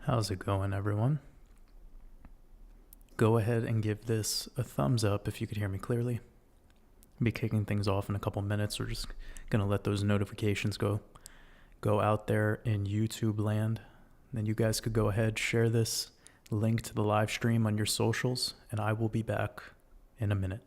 How's it going, everyone? Go ahead and give this a thumbs up if you could hear me clearly. I'll be kicking things off in a couple minutes. We're just gonna let those notifications go out there in YouTube land. Then you guys could go ahead, share this link to the live stream on your socials, and I will be back in a minute.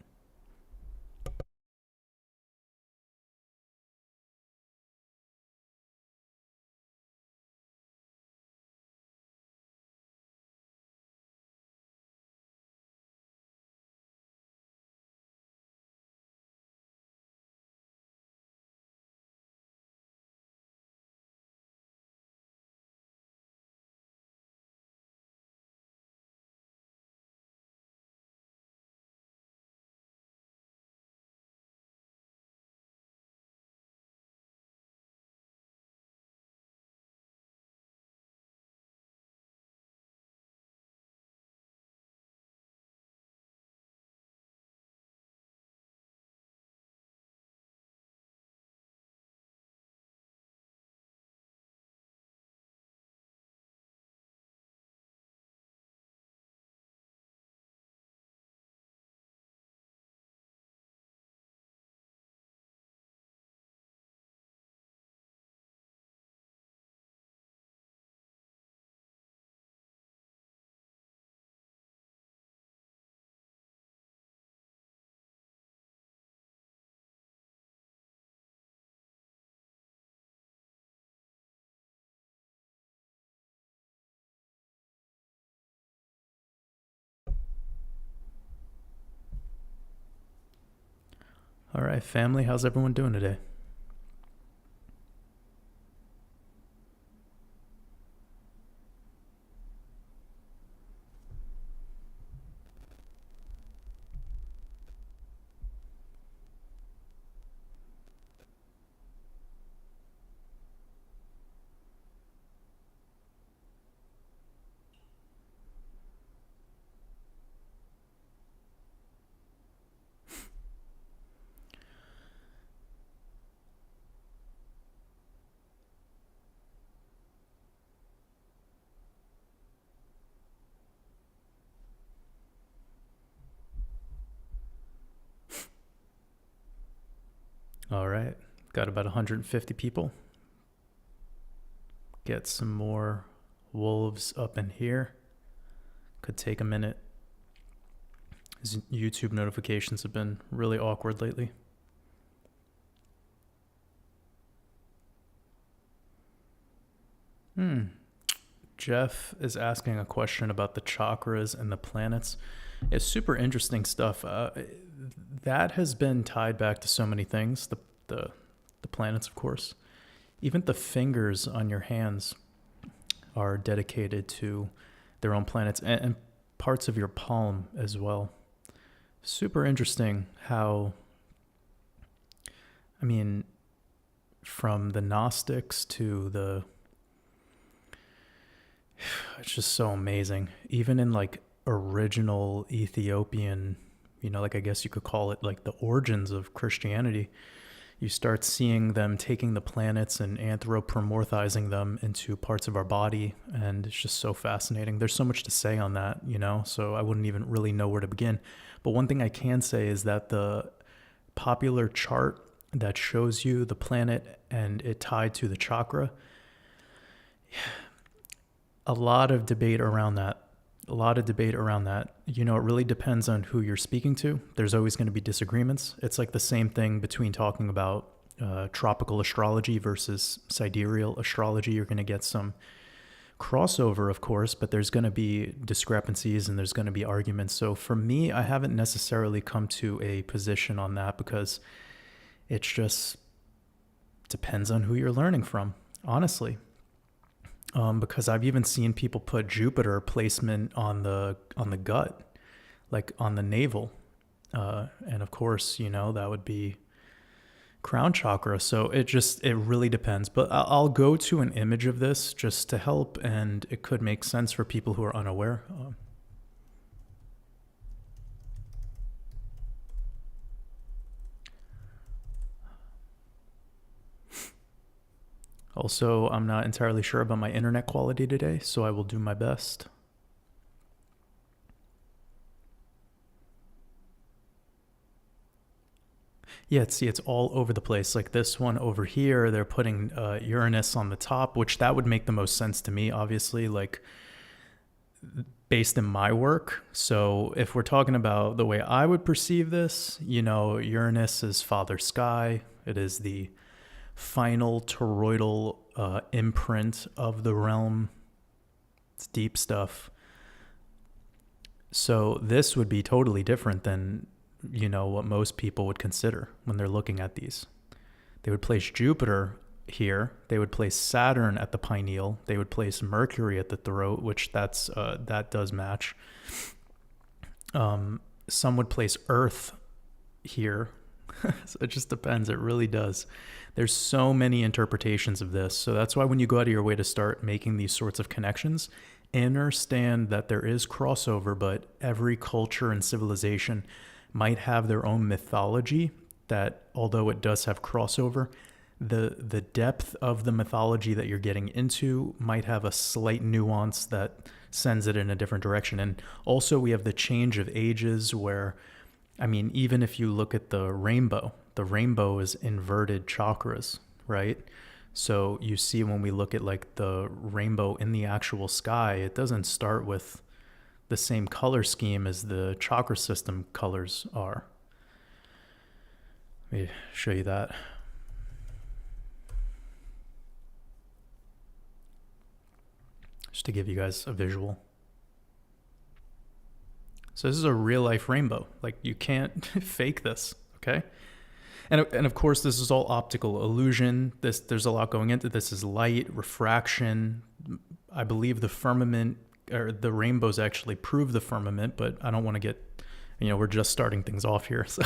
All right, family, how's everyone doing today? All right, got about 150 people. Get some more wolves up in here. Could take a minute. These YouTube notifications have been really awkward lately. Jeff is asking a question about the chakras and the planets. It's super interesting stuff. That has been tied back to so many things. The planets, of course. Even the fingers on your hands are dedicated to their own planets, and parts of your palm as well. Super interesting how, I mean, from the Gnostics to the, it's just so amazing. Even in like original Ethiopian, like I guess you could call it like the origins of Christianity, you start seeing them taking the planets and anthropomorphizing them into parts of our body. And it's just so fascinating. There's so much to say on that, so I wouldn't even really know where to begin. But one thing I can say is that the popular chart that shows you the planet and it tied to the chakra, a lot of debate around that. It really depends on who you're speaking to. There's always going to be disagreements. It's like the same thing between talking about tropical astrology versus sidereal astrology. You're going to get some crossover, of course, but there's going to be discrepancies and there's going to be arguments. So for me, I haven't necessarily come to a position on that because it just depends on who you're learning from, honestly. Because I've even seen people put Jupiter placement on the gut, like on the navel, and of course, that would be crown chakra. So it really depends. But I'll go to an image of this just to help, and it could make sense for people who are unaware. Also, I'm not entirely sure about my internet quality today, so I will do my best. Yeah, see, it's all over the place. Like this one over here, they're putting Uranus on the top, which that would make the most sense to me, obviously, like based in my work. So if we're talking about the way I would perceive this, Uranus is Father Sky. It is the final toroidal imprint of the realm. It's deep stuff. So this would be totally different than what most people would consider when they're looking at these. They would place Jupiter here. They would place Saturn at the pineal. They would place Mercury at the throat, which that does match. Some would place Earth here. So it just depends. It really does. There's so many interpretations of this. So that's why when you go out of your way to start making these sorts of connections, understand that there is crossover, but every culture and civilization might have their own mythology that, although it does have crossover, the depth of the mythology that you're getting into might have a slight nuance that sends it in a different direction. And also we have the change of ages where, even if you look at the rainbow is inverted chakras, right? So you see when we look at like the rainbow in the actual sky, it doesn't start with the same color scheme as the chakra system colors are. Let me show you that. Just to give you guys a visual. So this is a real life rainbow. Like you can't fake this, okay? And of course, this is all optical illusion. There's a lot going into this. Is light, refraction. I believe the firmament or the rainbows actually prove the firmament, but I don't want to get, we're just starting things off here. So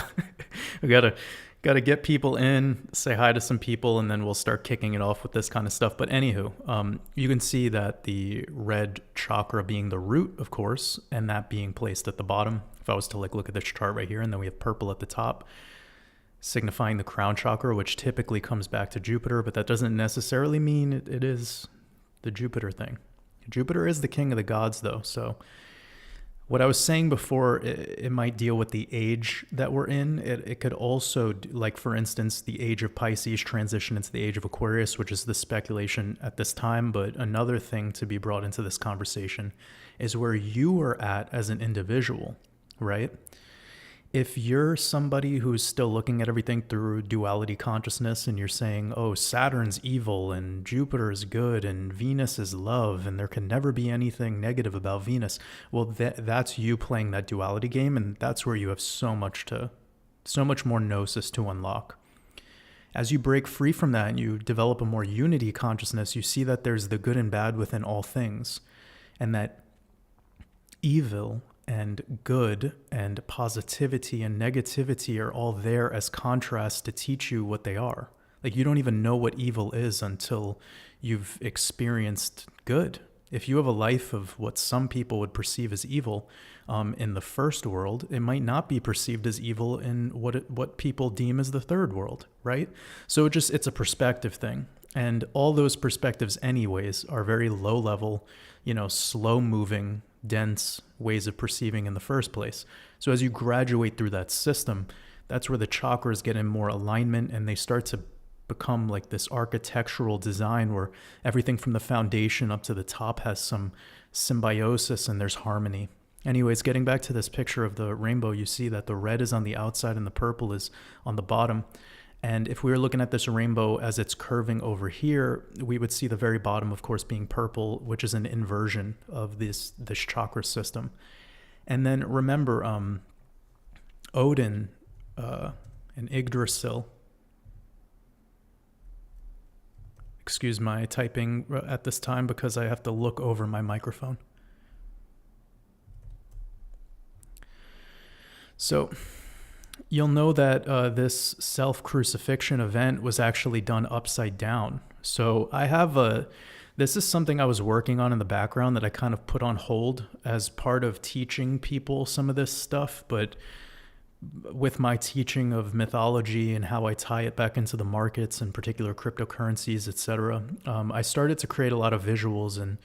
we gotta get people in, say hi to some people, and then we'll start kicking it off with this kind of stuff. But anywho, you can see that the red chakra being the root, of course, and that being placed at the bottom. If I was to look at this chart right here, and then we have purple at the top, signifying the crown chakra, which typically comes back to Jupiter, but that doesn't necessarily mean it is the Jupiter thing. Jupiter is the king of the gods, though. So what I was saying before, it might deal with the age that we're in. It could also, like for instance, the age of Pisces transition into the age of Aquarius, which is the speculation at this time. But another thing to be brought into this conversation is where you are at as an individual, right? If you're somebody who's still looking at everything through duality consciousness and you're saying, oh, Saturn's evil and Jupiter is good and Venus is love and there can never be anything negative about Venus, well, that's you playing that duality game, and that's where you have so much more gnosis to unlock. As you break free from that and you develop a more unity consciousness, you see that there's the good and bad within all things, and that evil and good and positivity and negativity are all there as contrasts to teach you what they are. Like you don't even know what evil is until you've experienced good. If you have a life of what some people would perceive as evil in the first world, it might not be perceived as evil in what people deem as the third world, right? So it's a perspective thing. And all those perspectives anyways are very low level, slow moving, dense ways of perceiving in the first place. So as you graduate through that system, that's where the chakras get in more alignment and they start to become like this architectural design where everything from the foundation up to the top has some symbiosis and there's harmony. Anyways, getting back to this picture of the rainbow, you see that the red is on the outside and the purple is on the bottom. And if we were looking at this rainbow as it's curving over here, we would see the very bottom, of course, being purple, which is an inversion of this chakra system. And then remember, Odin and Yggdrasil. Excuse my typing at this time because I have to look over my microphone. So you'll know that this self-crucifixion event was actually done upside down. So this is something I was working on in the background that I kind of put on hold as part of teaching people some of this stuff. But with my teaching of mythology and how I tie it back into the markets and particular cryptocurrencies, etc., I started to create a lot of visuals, and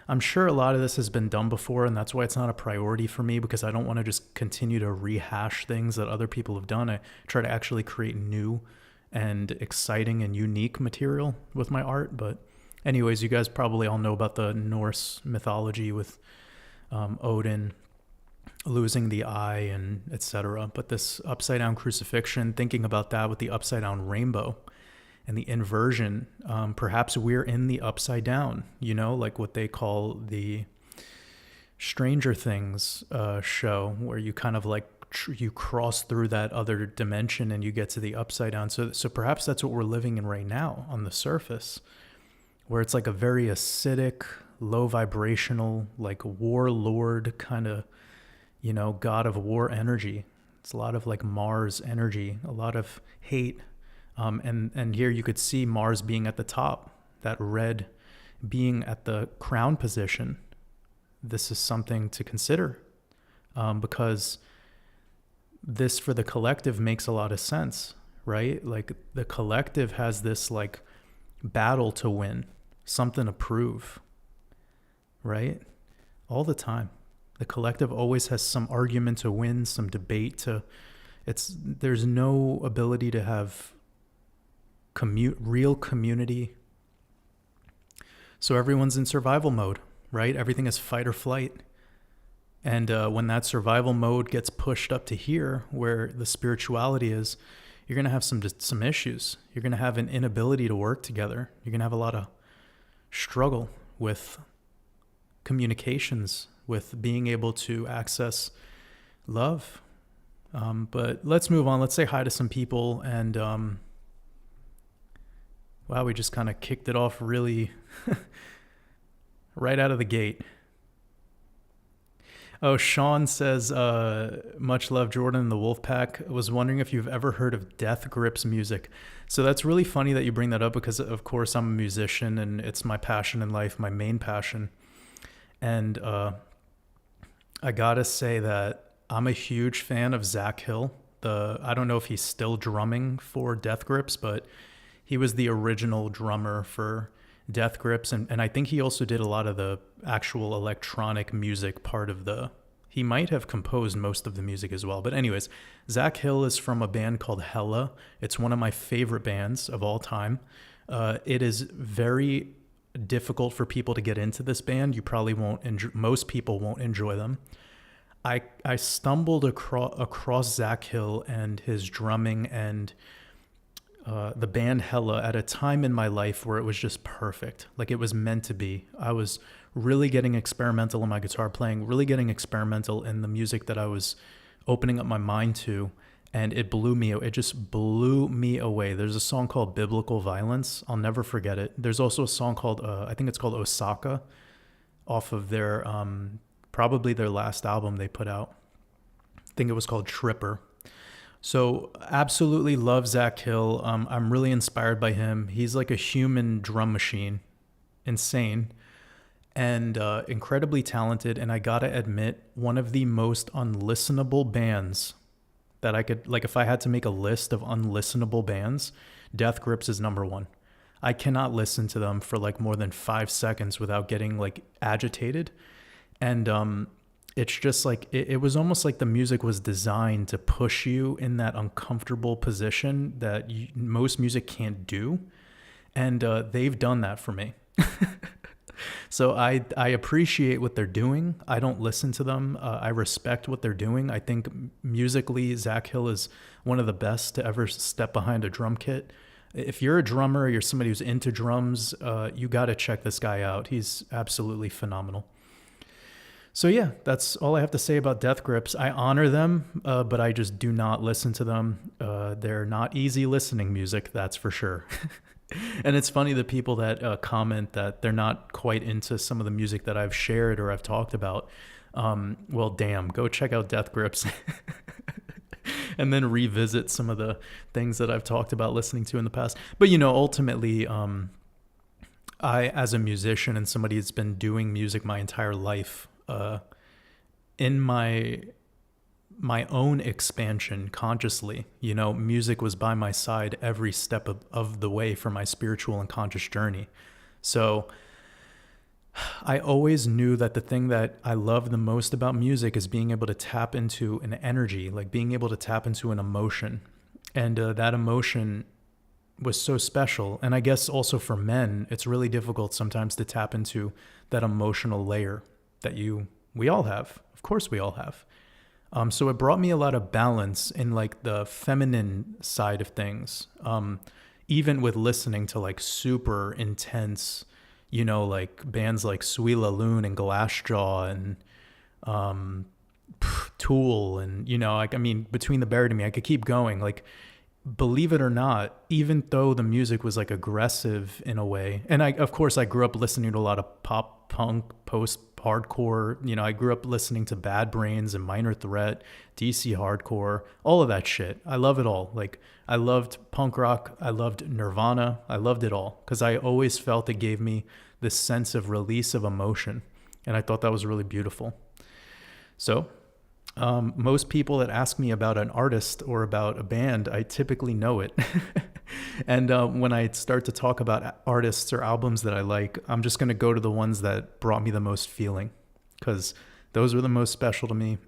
I'm sure a lot of this has been done before, and that's why it's not a priority for me, because I don't want to just continue to rehash things that other people have done. I try to actually create new and exciting and unique material with my art. But anyways, you guys probably all know about the Norse mythology with Odin losing the eye and etc. But this upside down crucifixion, thinking about that with the upside down rainbow and the inversion, perhaps we're in the upside down, like what they call the Stranger Things show, where you kind of like you cross through that other dimension and you get to the upside down. So perhaps that's what we're living in right now on the surface, where it's like a very acidic, low vibrational, like warlord kind of, god of war energy. It's a lot of like Mars energy, a lot of hate. And here you could see Mars being at the top, that red being at the crown position. This is something to consider, because this for the collective makes a lot of sense, right? Like the collective has this like battle to win, something to prove, right? All the time. The collective always has some argument to win, some debate to, there's no ability to have real community. So everyone's in survival mode, right? Everything is fight or flight. And when that survival mode gets pushed up to here, where the spirituality is, you're going to have some issues. You're going to have an inability to work together. You're going to have a lot of struggle with communications, with being able to access love. But let's move on. Let's say hi to some people. And wow, we just kind of kicked it off really right out of the gate. Oh, Sean says, much love, Jordan and the Wolfpack. I was wondering if you've ever heard of Death Grips music. So that's really funny that you bring that up, because of course I'm a musician and it's my passion in life, my main passion. And I gotta say that I'm a huge fan of Zach Hill. I don't know if he's still drumming for Death Grips, but he was the original drummer for Death Grips, and I think he also did a lot of the actual electronic music part of he might have composed most of the music as well. But anyways, Zach Hill is from a band called Hella. It's one of my favorite bands of all time. It is very difficult for people to get into this band. You probably most people won't enjoy them. I stumbled across Zach Hill and his drumming and the band Hella at a time in my life where it was just perfect. Like it was meant to be. I was really getting experimental in my guitar playing, really getting experimental in the music that I was opening up my mind to. And it just blew me away. There's a song called Biblical Violence. I'll never forget it. There's also a song called, I think it's called Osaka, off of their, probably their last album they put out. I think it was called Tripper. So absolutely love Zach Hill. I'm really inspired by him. He's like a human drum machine, insane, and incredibly talented. And I gotta admit, one of the most unlistenable bands that I could, like if I had to make a list of unlistenable bands, Death Grips is number one. I cannot listen to them for like more than 5 seconds without getting like agitated. And it's just like, it was almost like the music was designed to push you in that uncomfortable position that most music can't do. And they've done that for me. So I appreciate what they're doing. I don't listen to them. I respect what they're doing. I think musically, Zach Hill is one of the best to ever step behind a drum kit. If you're a drummer or you're somebody who's into drums, you got to check this guy out. He's absolutely phenomenal. So yeah, that's all I have to say about Death Grips. I honor them, but I just do not listen to them. They're not easy listening music, that's for sure. And it's funny, the people that comment that they're not quite into some of the music that I've shared or I've talked about. Well, damn, go check out Death Grips and then revisit some of the things that I've talked about listening to in the past. But, ultimately, I, as a musician and somebody that's been doing music my entire life, in my my own expansion consciously. Music was by my side every step of the way for my spiritual and conscious journey. So I always knew that the thing that I love the most about music is being able to tap into an energy, like being able to tap into an emotion. And that emotion was so special. And I guess also for men, it's really difficult sometimes to tap into that emotional layer that we all have. Of course we all have. So it brought me a lot of balance in like the feminine side of things. Even with listening to like super intense, like bands like Suila Loon and Glassjaw and Tool and, Between the Buried and Me, I could keep going. Like, believe it or not, even though the music was like aggressive in a way, and of course I grew up listening to a lot of pop punk, post-hardcore, I grew up listening to Bad Brains and Minor Threat, DC hardcore, all of that shit. I love it all. Like, I loved punk rock, I loved Nirvana, I loved it all because I always felt it gave me this sense of release of emotion, and I thought that was really beautiful. So most people that ask me about an artist or about a band, I typically know it. And when I start to talk about artists or albums that I like, I'm just going to go to the ones that brought me the most feeling because those were the most special to me.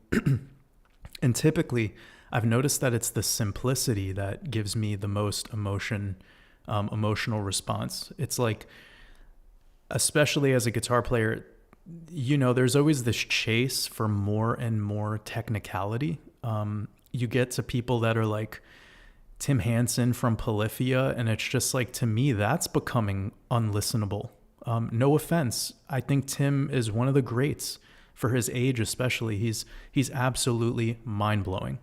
And typically, I've noticed that it's the simplicity that gives me the most emotional response. It's like, especially as a guitar player, there's always this chase for more and more technicality. You get to people that are like Tim Hansen from Polyphia, and it's just like, to me, that's becoming unlistenable. No offense. I think Tim is one of the greats for his age, especially. He's absolutely mind-blowing.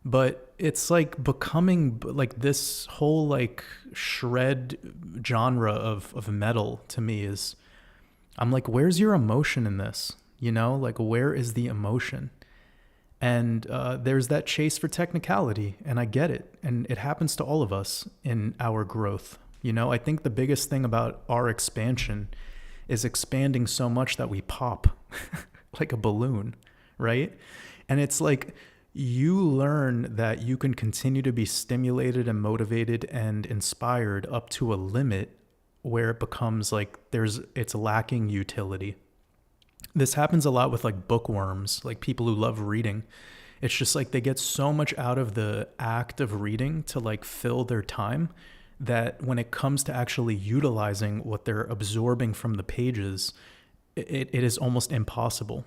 But it's like becoming like this whole like shred genre of metal to me is, I'm like, where's your emotion in this? Like, where is the emotion? And there's that chase for technicality, and I get it. And it happens to all of us in our growth. I think the biggest thing about our expansion is expanding so much that we pop like a balloon, right? And it's like, you learn that you can continue to be stimulated and motivated and inspired up to a limit where it becomes like it's lacking utility. This happens a lot with like bookworms, like people who love reading. It's just like they get so much out of the act of reading to like fill their time that when it comes to actually utilizing what they're absorbing from the pages, it is almost impossible.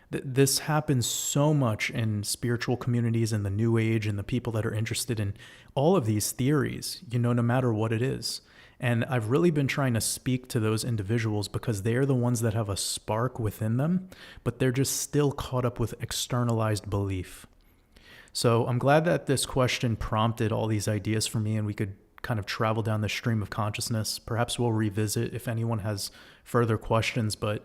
This happens so much in spiritual communities and the New Age and the people that are interested in all of these theories, no matter what it is. And I've really been trying to speak to those individuals because they're the ones that have a spark within them, but they're just still caught up with externalized belief. So I'm glad that this question prompted all these ideas for me and we could kind of travel down the stream of consciousness. Perhaps we'll revisit if anyone has further questions, but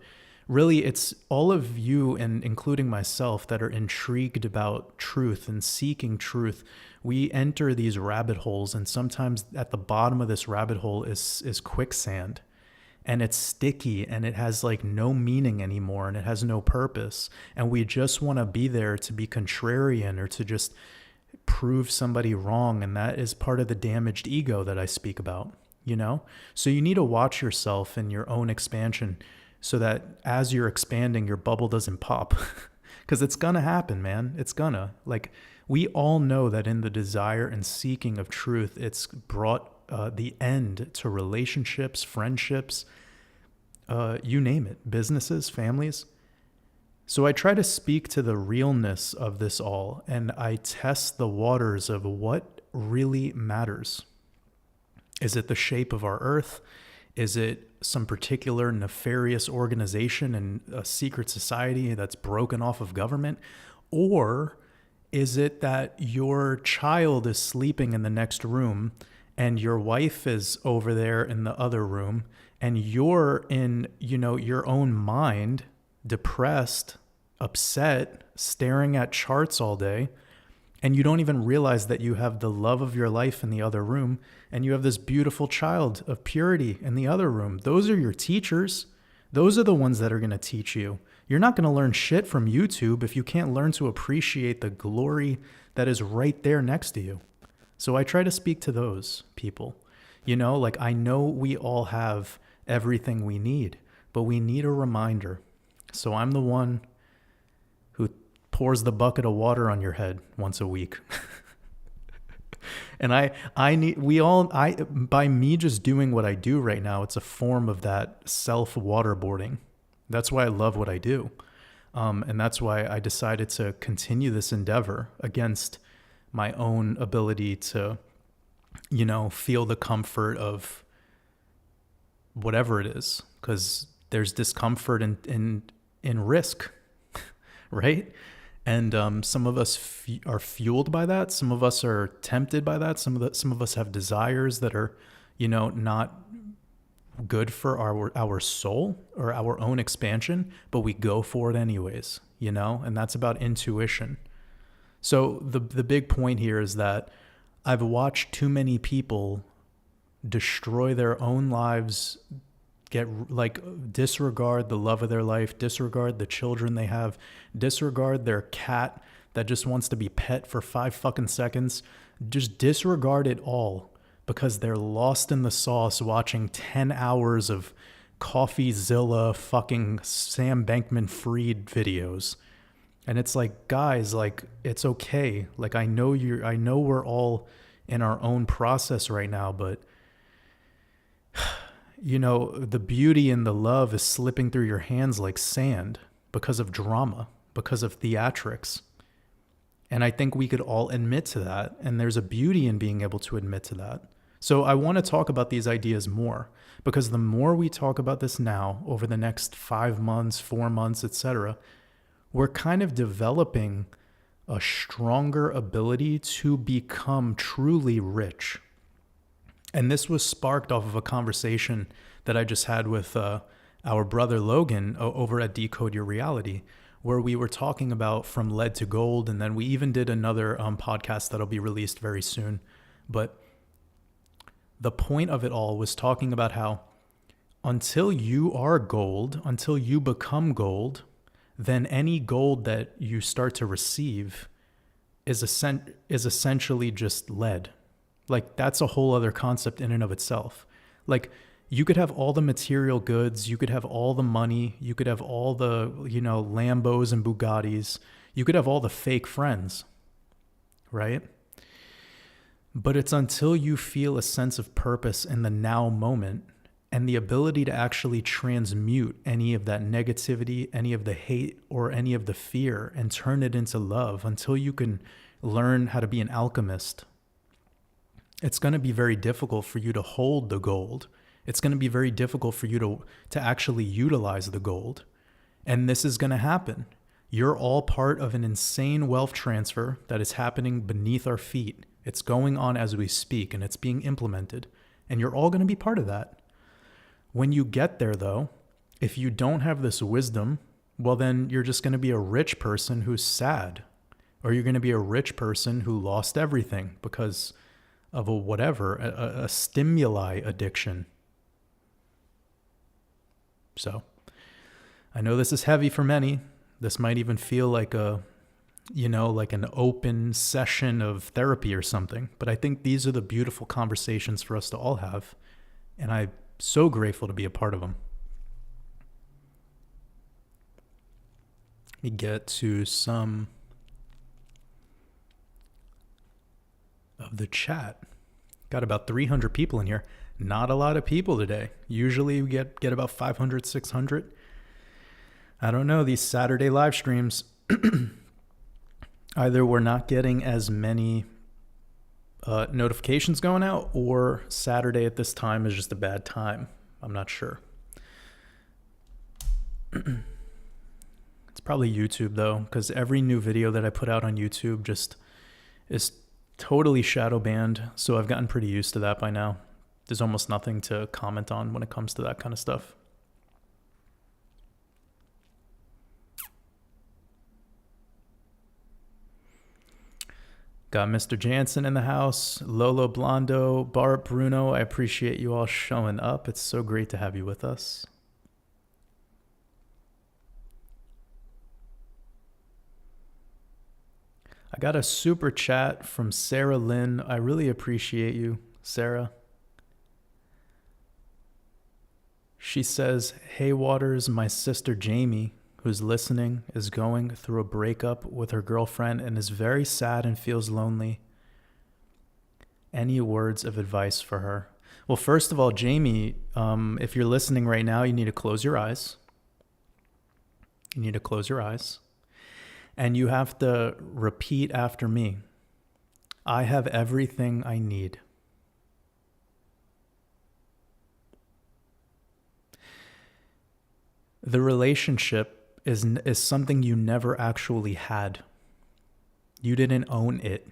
really it's all of you, and including myself, that are intrigued about truth and seeking truth. We enter these rabbit holes, and sometimes at the bottom of this rabbit hole is quicksand, and it's sticky, and it has like no meaning anymore, and it has no purpose. And we just want to be there to be contrarian or to just prove somebody wrong. And that is part of the damaged ego that I speak about, So you need to watch yourself in your own expansion so that as you're expanding, your bubble doesn't pop. Because it's going to happen, man. It's gonna. Like, we all know that in the desire and seeking of truth, it's brought the end to relationships, friendships, you name it, businesses, families. So I try to speak to the realness of this all, and I test the waters of what really matters. Is it the shape of our earth? Is it some particular nefarious organization and a secret society that's broken off of government? Or is it that your child is sleeping in the next room and your wife is over there in the other room and you're in, your own mind, depressed, upset, staring at charts all day, and you don't even realize that you have the love of your life in the other room, and you have this beautiful child of purity in the other room? Those are your teachers. Those are the ones that are going to teach you. You're not going to learn shit from YouTube if you can't learn to appreciate the glory that is right there next to you. So I try to speak to those people. Like I know we all have everything we need, but we need a reminder. So I'm the one who pours the bucket of water on your head once a week. And by me just doing what I do right now, it's a form of that self-waterboarding. That's why I love what I do. And that's why I decided to continue this endeavor against my own ability to, feel the comfort of whatever it is. Because there's discomfort in risk, right? And some of us are fueled by that. Some of us are tempted by that. Some of us have desires that are, not good for our soul or our own expansion, but we go for it anyways, and that's about intuition. So the big point here is that I've watched too many people destroy their own lives, disregard the love of their life, disregard the children they have, disregard their cat that just wants to be pet for 5 fucking seconds, just disregard it all because they're lost in the sauce watching 10 hours of CoffeeZilla fucking Sam Bankman-Fried videos. And it's like, guys, it's okay. I know we're all in our own process right now, but the beauty and the love is slipping through your hands like sand because of drama, because of theatrics. And I think we could all admit to that. And there's a beauty in being able to admit to that. So I want to talk about these ideas more, because the more we talk about this now over the next 5 months, 4 months, etc., we're kind of developing a stronger ability to become truly rich. And this was sparked off of a conversation that I just had with our brother Logan over at Decode Your Reality, where we were talking about from lead to gold. And then we even did another podcast that'll be released very soon. But the point of it all was talking about how until you are gold, until you become gold, then any gold that you start to receive is essentially just lead. That's a whole other concept in and of itself. You could have all the material goods, you could have all the money, you could have all the, Lambos and Bugattis, you could have all the fake friends, right? But it's until you feel a sense of purpose in the now moment and the ability to actually transmute any of that negativity, any of the hate, or any of the fear and turn it into love, until you can learn how to be an alchemist. It's going to be very difficult for you to hold the gold. It's going to be very difficult for you to actually utilize the gold. And this is going to happen. You're all part of an insane wealth transfer that is happening beneath our feet. It's going on as we speak, and it's being implemented. And you're all going to be part of that. When you get there, though, if you don't have this wisdom, well, then you're just going to be a rich person who's sad. Or you're going to be a rich person who lost everything because of a stimuli addiction. So I know this is heavy for many. This might even feel like an open session of therapy or something. But I think these are the beautiful conversations for us to all have. And I'm so grateful to be a part of them. Let me get to some of the chat. Got about 300 people in here. Not a lot of people today. Usually we get about 500, 600. I don't know, these Saturday live streams, either we're not getting as many notifications going out, or Saturday at this time is just a bad time. I'm not sure. It's probably YouTube though, because every new video that I put out on YouTube just is totally shadow banned. So I've gotten pretty used to that by now. There's almost nothing to comment on when it comes to that kind of stuff. Got Mr. Jansen in the house, Lolo Blondo, Bart Bruno. I appreciate you all showing up. It's so great to have you with us. I got a super chat from Sarah Lynn. I really appreciate you, Sarah. She says, "Hey Waters, my sister Jamie, who's listening, is going through a breakup with her girlfriend and is very sad and feels lonely. Any words of advice for her?" Well, first of all, Jamie, if you're listening right now, you need to close your eyes. You need to close your eyes. And you have to repeat after me. I have everything I need. The relationship is something you never actually had. You didn't own it.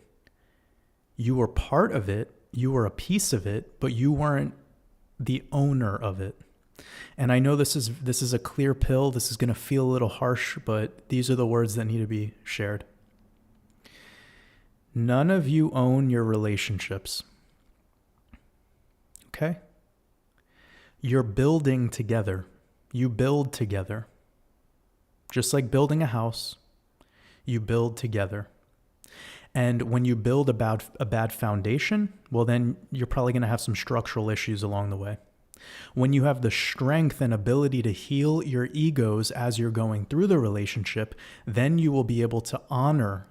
You were part of it. You were a piece of it, but you weren't the owner of it. And I know this is a clear pill. This is going to feel a little harsh, but these are the words that need to be shared. None of you own your relationships. Okay? You're building together. You build together. Just like building a house, you build together. And when you build a bad foundation, well, then you're probably going to have some structural issues along the way. When you have the strength and ability to heal your egos as you're going through the relationship, then you will be able to honor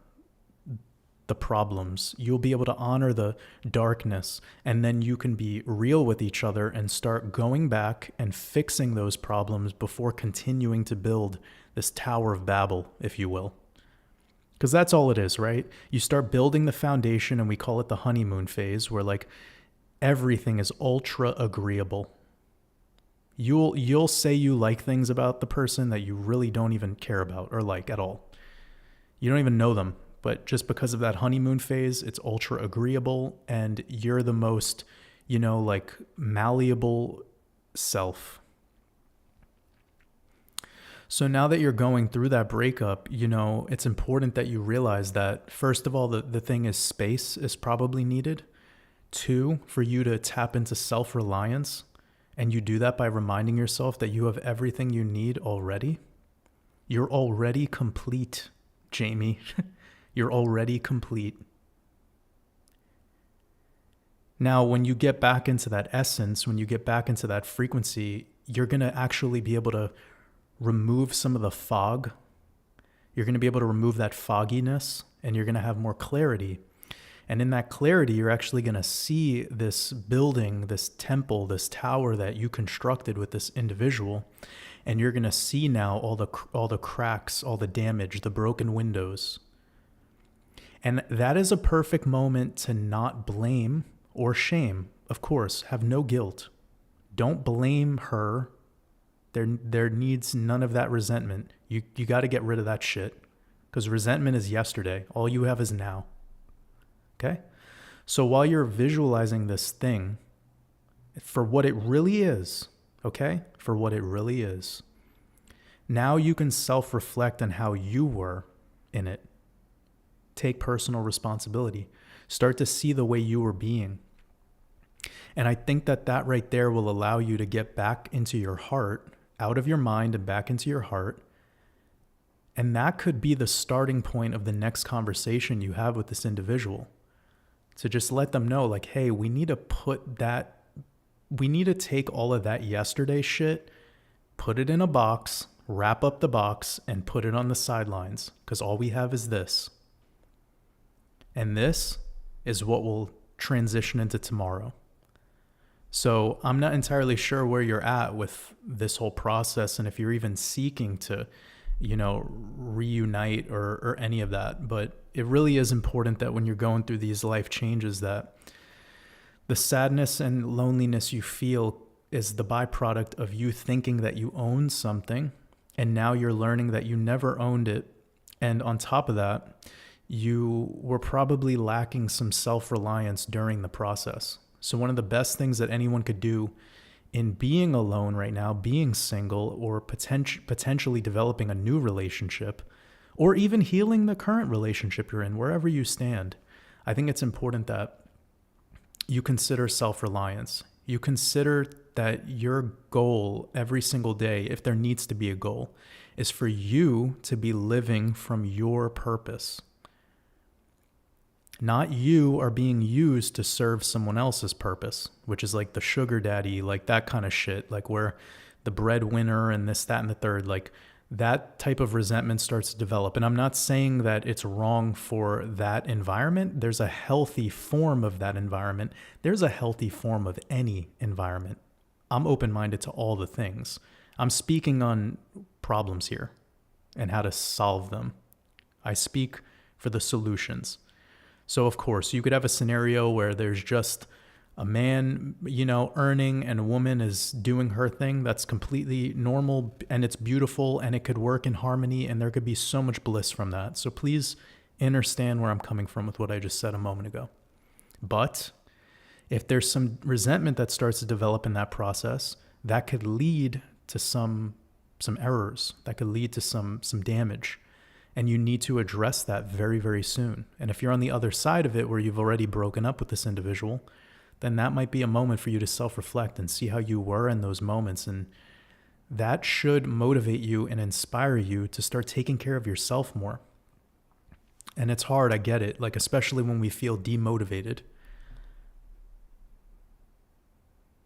the problems. You'll be able to honor the darkness, and then you can be real with each other and start going back and fixing those problems before continuing to build this Tower of Babel, if you will. Because that's all it is, right? You start building the foundation, and we call it the honeymoon phase, where like everything is ultra agreeable. You'll say you like things about the person that you really don't even care about or like at all. You don't even know them, but just because of that honeymoon phase, it's ultra agreeable, and you're the most, like malleable self. So now that you're going through that breakup, it's important that you realize that, first of all, the thing is space is probably needed. 2, for you to tap into self-reliance. And you do that by reminding yourself that you have everything you need already. You're already complete, Jamie. You're already complete. Now, when you get back into that essence, when you get back into that frequency, you're going to actually be able to remove some of the fog. You're going to be able to remove that fogginess, and you're going to have more clarity. And in that clarity, you're actually going to see this building, this temple, this tower that you constructed with this individual. And you're going to see now all the cracks, all the damage, the broken windows. And that is a perfect moment to not blame or shame. Of course, have no guilt. Don't blame her. There needs none of that resentment. You got to get rid of that shit, because resentment is yesterday. All you have is now. Okay? So while you're visualizing this thing for what it really is, okay? For what it really is. Now you can self-reflect on how you were in it. Take personal responsibility. Start to see the way you were being. And I think that right there will allow you to get back into your heart, out of your mind and back into your heart. And that could be the starting point of the next conversation you have with this individual. To just let them know, like, hey, we need to take all of that yesterday shit, put it in a box, wrap up the box, and put it on the sidelines, because all we have is this. And this is what will transition into tomorrow. So I'm not entirely sure where you're at with this whole process, and if you're even seeking to, reunite or any of that. But it really is important that when you're going through these life changes, that the sadness and loneliness you feel is the byproduct of you thinking that you own something, and now you're learning that you never owned it. And on top of that, you were probably lacking some self-reliance during the process. So one of the best things that anyone could do in being alone right now, being single, or potentially developing a new relationship, or even healing the current relationship you're in, wherever you stand, I think it's important that you consider self-reliance. You consider that your goal every single day, if there needs to be a goal, is for you to be living from your purpose. Not you are being used to serve someone else's purpose, which is like the sugar daddy, like that kind of shit, like where the breadwinner and this, that, and the third, like that type of resentment starts to develop. And I'm not saying that it's wrong for that environment. There's a healthy form of that environment. There's a healthy form of any environment. I'm open-minded to all the things. I'm speaking on problems here and how to solve them. I speak for the solutions. So of course, you could have a scenario where there's just a man, earning and a woman is doing her thing. That's completely normal and it's beautiful and it could work in harmony and there could be so much bliss from that. So please understand where I'm coming from with what I just said a moment ago. But if there's some resentment that starts to develop in that process, that could lead to some errors, that could lead to some damage. And you need to address that very, very soon. And if you're on the other side of it where you've already broken up with this individual, then that might be a moment for you to self-reflect and see how you were in those moments. And that should motivate you and inspire you to start taking care of yourself more. And it's hard, I get it, like especially when we feel demotivated.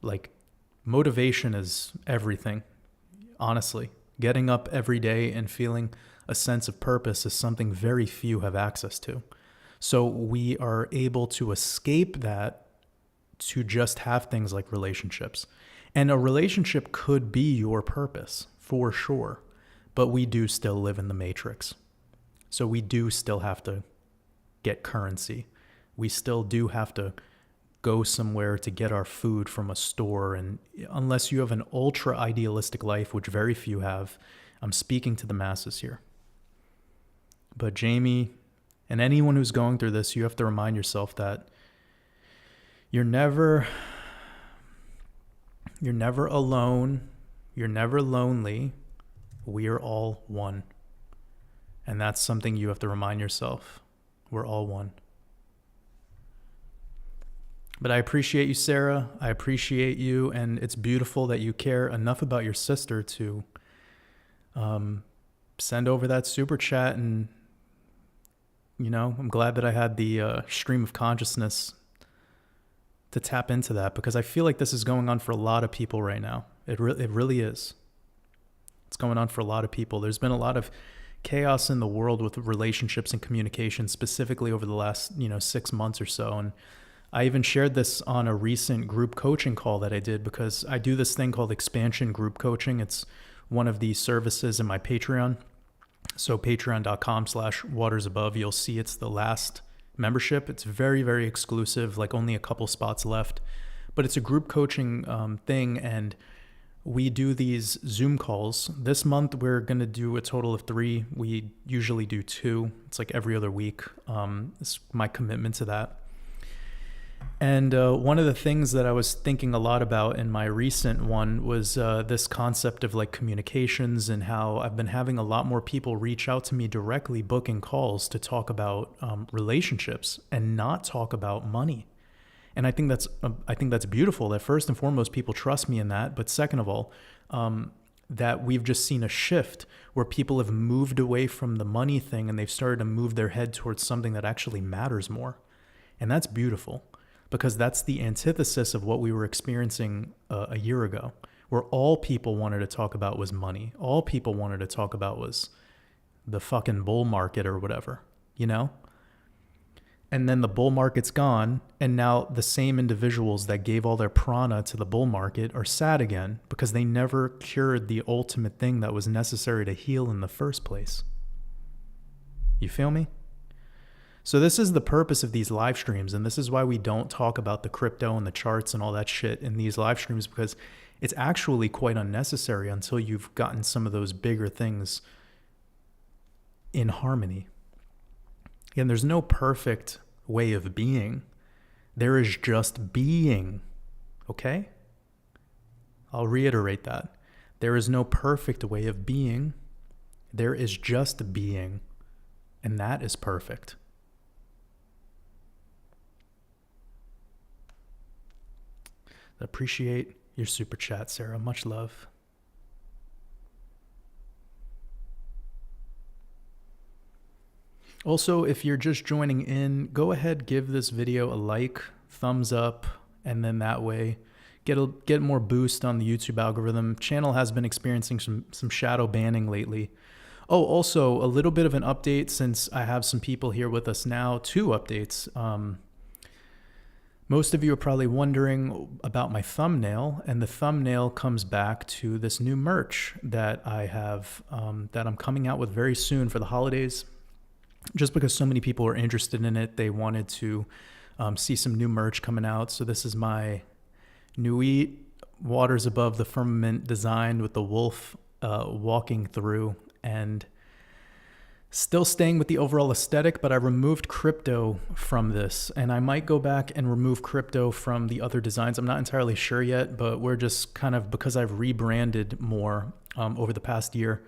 Like motivation is everything, honestly. Getting up every day and feeling a sense of purpose is something very few have access to. So we are able to escape that to just have things like relationships. And a relationship could be your purpose, for sure. But we do still live in the matrix. So we do still have to get currency. We still do have to go somewhere to get our food from a store. And unless you have an ultra idealistic life, which very few have, I'm speaking to the masses here. But Jamie, and anyone who's going through this, you have to remind yourself that you're never alone. You're never lonely. We are all one. And that's something you have to remind yourself. We're all one. But I appreciate you, Sarah. I appreciate you. And it's beautiful that you care enough about your sister to send over that super chat. And, I'm glad that I had the stream of consciousness to tap into that, because I feel like this is going on for a lot of people right now. It really is. It's going on for a lot of people. There's been a lot of chaos in the world with relationships and communication, specifically over the last, 6 months or so. And I even shared this on a recent group coaching call that I did, because I do this thing called expansion group coaching. It's one of the services in my Patreon. So patreon.com/WatersAbove, you'll see it's the last membership. It's very, very exclusive, like only a couple spots left, but it's a group coaching thing. And we do these Zoom calls. This month, we're going to do a total of 3. We usually do 2. It's like every other week. It's my commitment to that. And one of the things that I was thinking a lot about in my recent one was this concept of like communications, and how I've been having a lot more people reach out to me directly, booking calls to talk about relationships and not talk about money. And I think that's beautiful, that first and foremost, people trust me in that. But second of all, that we've just seen a shift where people have moved away from the money thing and they've started to move their head towards something that actually matters more. And that's beautiful, because that's the antithesis of what we were experiencing a year ago, where all people wanted to talk about was money. All people wanted to talk about was the fucking bull market or whatever, And then the bull market's gone, and now the same individuals that gave all their prana to the bull market are sad again, because they never cured the ultimate thing that was necessary to heal in the first place. You feel me? So this is the purpose of these live streams, and this is why we don't talk about the crypto and the charts and all that shit in these live streams, because it's actually quite unnecessary until you've gotten some of those bigger things in harmony. Again, there's no perfect way of being. There is just being, okay? I'll reiterate that. There is no perfect way of being. There is just being, and that is perfect. Appreciate your super chat, Sarah. Much love. Also, if you're just joining in, go ahead, give this video a like, thumbs up, and then that way get more boost on the YouTube algorithm. Channel has been experiencing some shadow banning lately. Oh, also a little bit of an update since I have some people here with us now. 2 updates. Most of you are probably wondering about my thumbnail, and the thumbnail comes back to this new merch that I have, that I'm coming out with very soon for the holidays. Just because so many people are interested in it, they wanted to see some new merch coming out. So this is my Nuit Waters Above the Firmament design with the wolf walking through, and still staying with the overall aesthetic, but I removed crypto from this, and I might go back and remove crypto from the other designs. I'm not entirely sure yet, but we're just kind of, because I've rebranded more over the past year,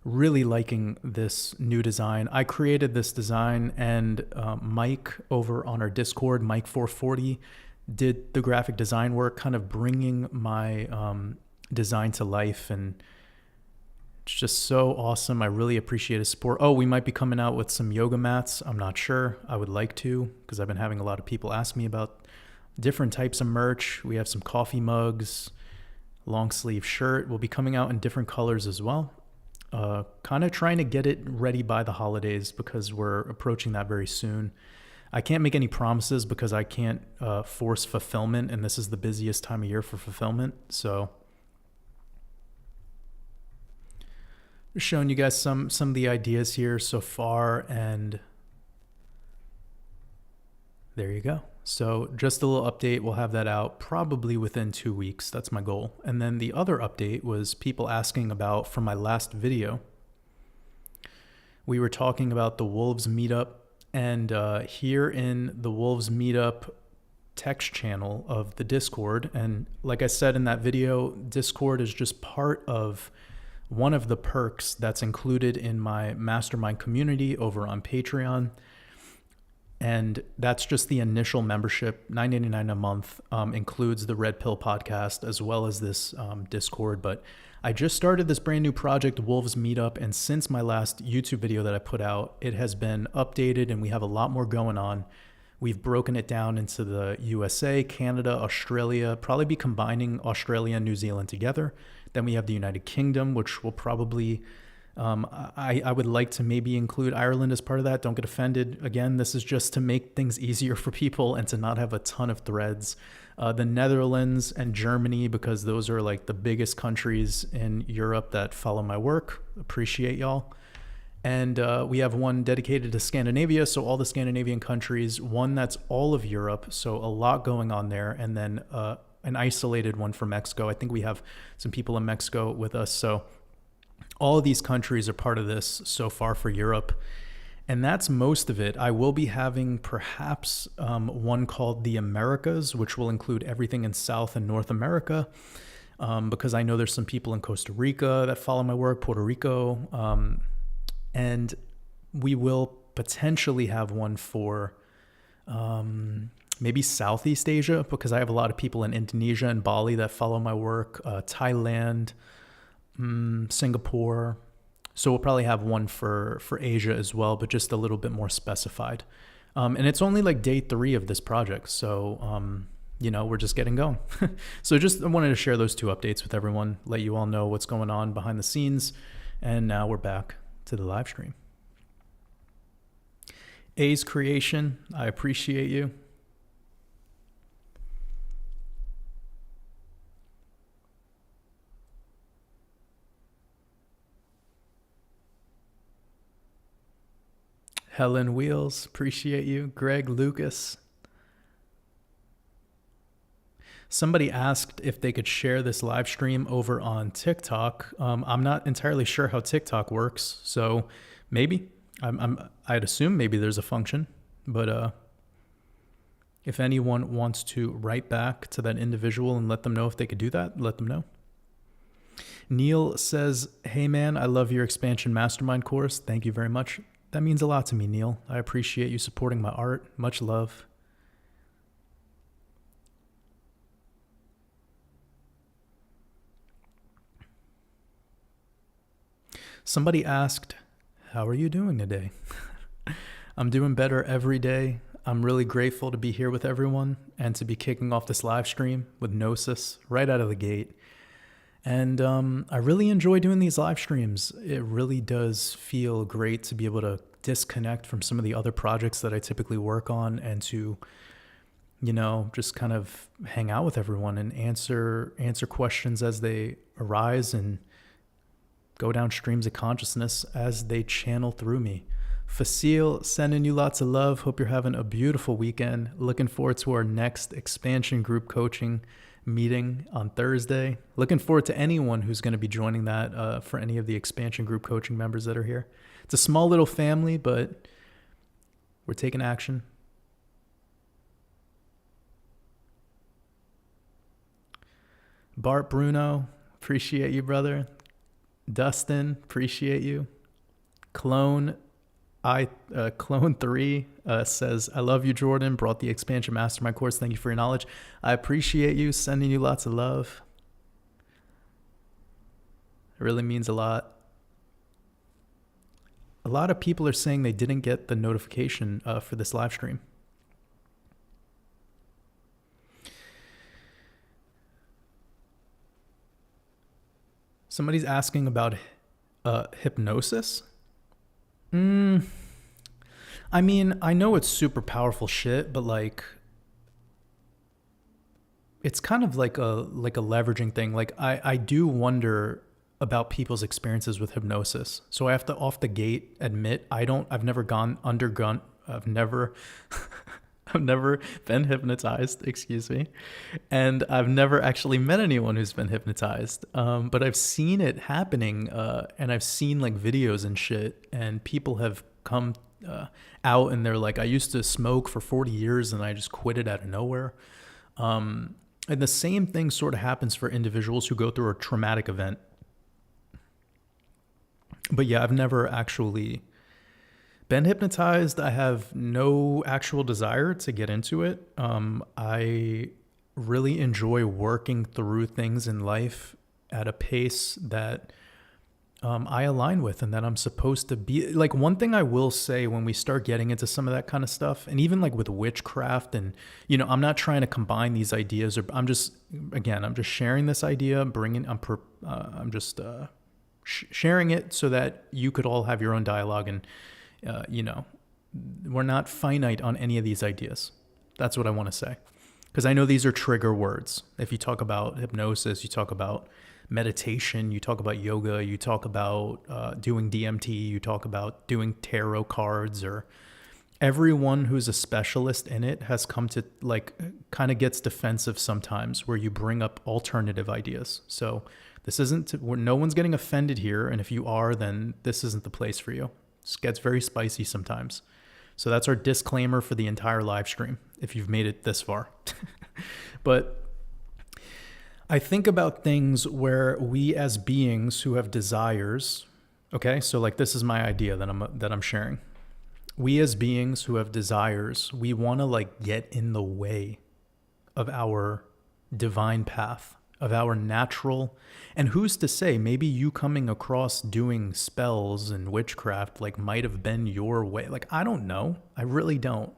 really liking this new design. I created this design, and Mike over on our Discord, Mike440, did the graphic design work, kind of bringing my design to life, and it's just so awesome. I really appreciate his support. Oh, we might be coming out with some yoga mats. I'm not sure. I would like to, because I've been having a lot of people ask me about different types of merch. We have some coffee mugs, long sleeve shirt. Will be coming out in different colors as well. Kind of trying to get it ready by the holidays because we're approaching that very soon. I can't make any promises because I can't force fulfillment, and this is the busiest time of year for fulfillment. So just showing you guys some of the ideas here so far, and there you go. So just a little update. We'll have that out probably within 2 weeks. That's my goal. And then the other update was people asking about, from my last video, we were talking about the Wolves meetup, and here in the Wolves meetup text channel of the Discord, and like I said in that video, Discord is just part of one of the perks that's included in my mastermind community over on Patreon. And that's just the initial membership, $9.99 a month, includes the Red Pill podcast as well as this Discord. But I just started this brand new project, Wolves Meetup, and since my last YouTube video that I put out, it has been updated and we have a lot more going on. We've broken it down into the USA, Canada, Australia, probably be combining Australia and New Zealand together. Then we have the United Kingdom, which will probably, I would like to maybe include Ireland as part of that. Don't get offended. Again, this is just to make things easier for people and to not have a ton of threads. The Netherlands and Germany, because those are like the biggest countries in Europe that follow my work. Appreciate y'all. And we have one dedicated to Scandinavia, so all the Scandinavian countries, one that's all of Europe, so a lot going on there, and then an isolated one for Mexico. I think we have some people in Mexico with us, so all of these countries are part of this so far for Europe, and that's most of it. I will be having perhaps one called the Americas, which will include everything in South and North America, because I know there's some people in Costa Rica that follow my work, Puerto Rico, and we will potentially have one for maybe Southeast Asia, because I have a lot of people in Indonesia and Bali that follow my work, Thailand, Singapore. So we'll probably have one for Asia as well, but just a little bit more specified. And it's only like day 3 of this project. So, we're just getting going. So I wanted to share those 2 updates with everyone, let you all know what's going on behind the scenes. And now we're back to the live stream. A's Creation, I appreciate you. Helen Wheels, appreciate you. Greg Lucas. Somebody asked if they could share this live stream over on TikTok. I'm not entirely sure how TikTok works, so maybe. I'd assume maybe there's a function, but if anyone wants to write back to that individual and let them know if they could do that, let them know. Neil says, "Hey man, I love your expansion mastermind course. Thank you very much." That means a lot to me, Neil. I appreciate you supporting my art. Much love. Somebody asked, "How are you doing today?" I'm doing better every day. I'm really grateful to be here with everyone and to be kicking off this live stream with Gnosis right out of the gate. And I really enjoy doing these live streams. It really does feel great to be able to disconnect from some of the other projects that I typically work on and to, just kind of hang out with everyone and answer questions as they arise and go down streams of consciousness as they channel through me. Facile, sending you lots of love. Hope you're having a beautiful weekend. Looking forward to our next expansion group coaching meeting on Thursday. Looking forward to anyone who's going to be joining that for any of the expansion group coaching members that are here. It's a small little family, but we're taking action. Bart Bruno, appreciate you, brother. Dustin, appreciate you. Clone 3 says, I love you, Jordan. Brought the expansion mastermind course. Thank you for your knowledge. I appreciate you. Sending you lots of love. It really means a lot. A lot of people are saying they didn't get the notification for this live stream. Somebody's asking about hypnosis. I mean, I know it's super powerful shit, but like, it's kind of like a leveraging thing. Like I do wonder about people's experiences with hypnosis. So I have to off the gate admit, I've never been hypnotized, excuse me. And I've never actually met anyone who's been hypnotized. But I've seen it happening, and I've seen like videos and shit, and people have come out and they're like, I used to smoke for 40 years and I just quit it out of nowhere. And the same thing sort of happens for individuals who go through a traumatic event. But yeah, I've never actually been hypnotized. I have no actual desire to get into it. I really enjoy working through things in life at a pace that I align with and that I'm supposed to be. Like, one thing I will say when we start getting into some of that kind of stuff, and even like with witchcraft, and I'm not trying to combine these ideas, or I'm just sharing this idea, sharing it so that you could all have your own dialogue, and we're not finite on any of these ideas. That's what I want to say, because I know these are trigger words. If you talk about hypnosis, you talk about meditation, you talk about yoga, you talk about doing DMT, you talk about doing tarot cards, or everyone who's a specialist in it has come to kind of gets defensive sometimes where you bring up alternative ideas. So this isn't, no one's getting offended here. And if you are, then this isn't the place for you. It gets very spicy sometimes. So that's our disclaimer for the entire live stream, if you've made it this far. But I think about things where we as beings who have desires, okay? So like, this is my idea that I'm sharing. We as beings who have desires, we want to get in the way of our divine path, of our natural. And who's to say, maybe you coming across doing spells and witchcraft might have been your way. I don't know. I really don't.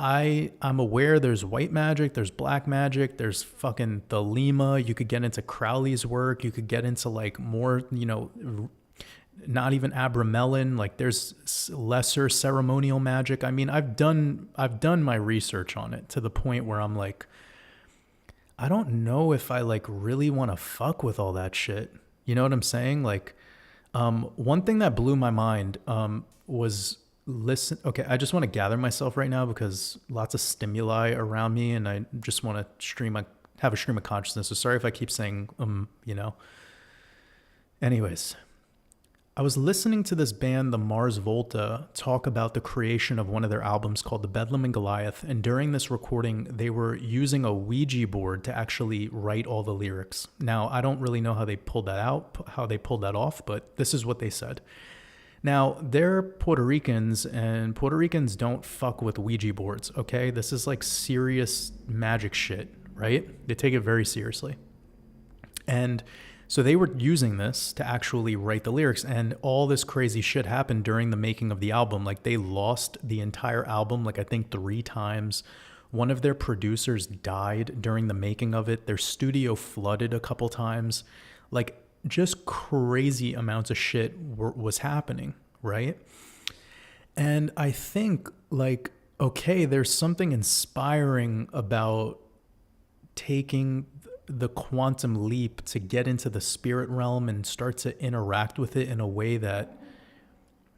I'm aware there's white magic, there's black magic, there's fucking the Lima. You could get into Crowley's work. You could get into more, not even Abramelin. There's lesser ceremonial magic. I mean, I've done my research on it to the point where I'm like, I don't know if I really want to fuck with all that shit. You know what I'm saying? One thing that blew my mind was, okay, I just want to gather myself right now because lots of stimuli around me, and I just want to have a stream of consciousness. So sorry if I keep saying, Anyways, I was listening to this band, the Mars Volta, talk about the creation of one of their albums called The Bedlam and Goliath. And during this recording, they were using a Ouija board to actually write all the lyrics. Now, I don't really know how they pulled that off, but this is what they said. Now, they're Puerto Ricans, and Puerto Ricans don't fuck with Ouija boards, okay? This is serious magic shit, right? They take it very seriously. And So they were using this to actually write the lyrics, and all this crazy shit happened during the making of the album. Like they lost the entire album, like I think 3 times. One of their producers died during the making of it. Their studio flooded a couple times. Like just crazy amounts of shit was happening, right? And I think like, okay, there's something inspiring about taking the quantum leap to get into the spirit realm and start to interact with it in a way that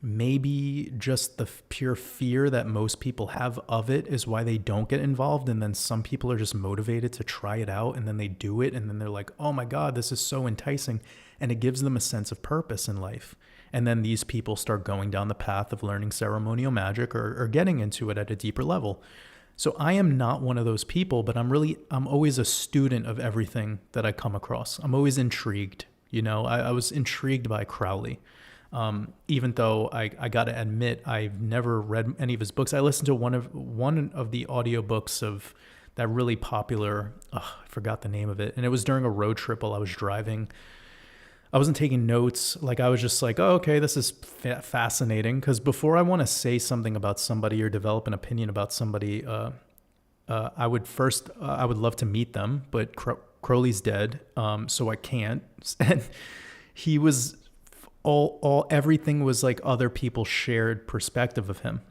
maybe just the pure fear that most people have of it is why they don't get involved. And then some people are just motivated to try it out, and then they do it, and then they're like, oh my God, this is so enticing. And it gives them a sense of purpose in life. And then these people start going down the path of learning ceremonial magic or getting into it at a deeper level. So I am not one of those people, but I'm always a student of everything that I come across. I'm always intrigued. You know, I was intrigued by Crowley. Even though I got to admit, I've never read any of his books. I listened to one of the audiobooks of that really popular, I forgot the name of it. And it was during a road trip while I was driving. I wasn't taking notes. Like I was just like, oh, okay, this is fascinating. Because before I want to say something about somebody or develop an opinion about somebody, I would love to meet them. But Crowley's dead, so I can't. And he was everything was like other people's shared perspective of him.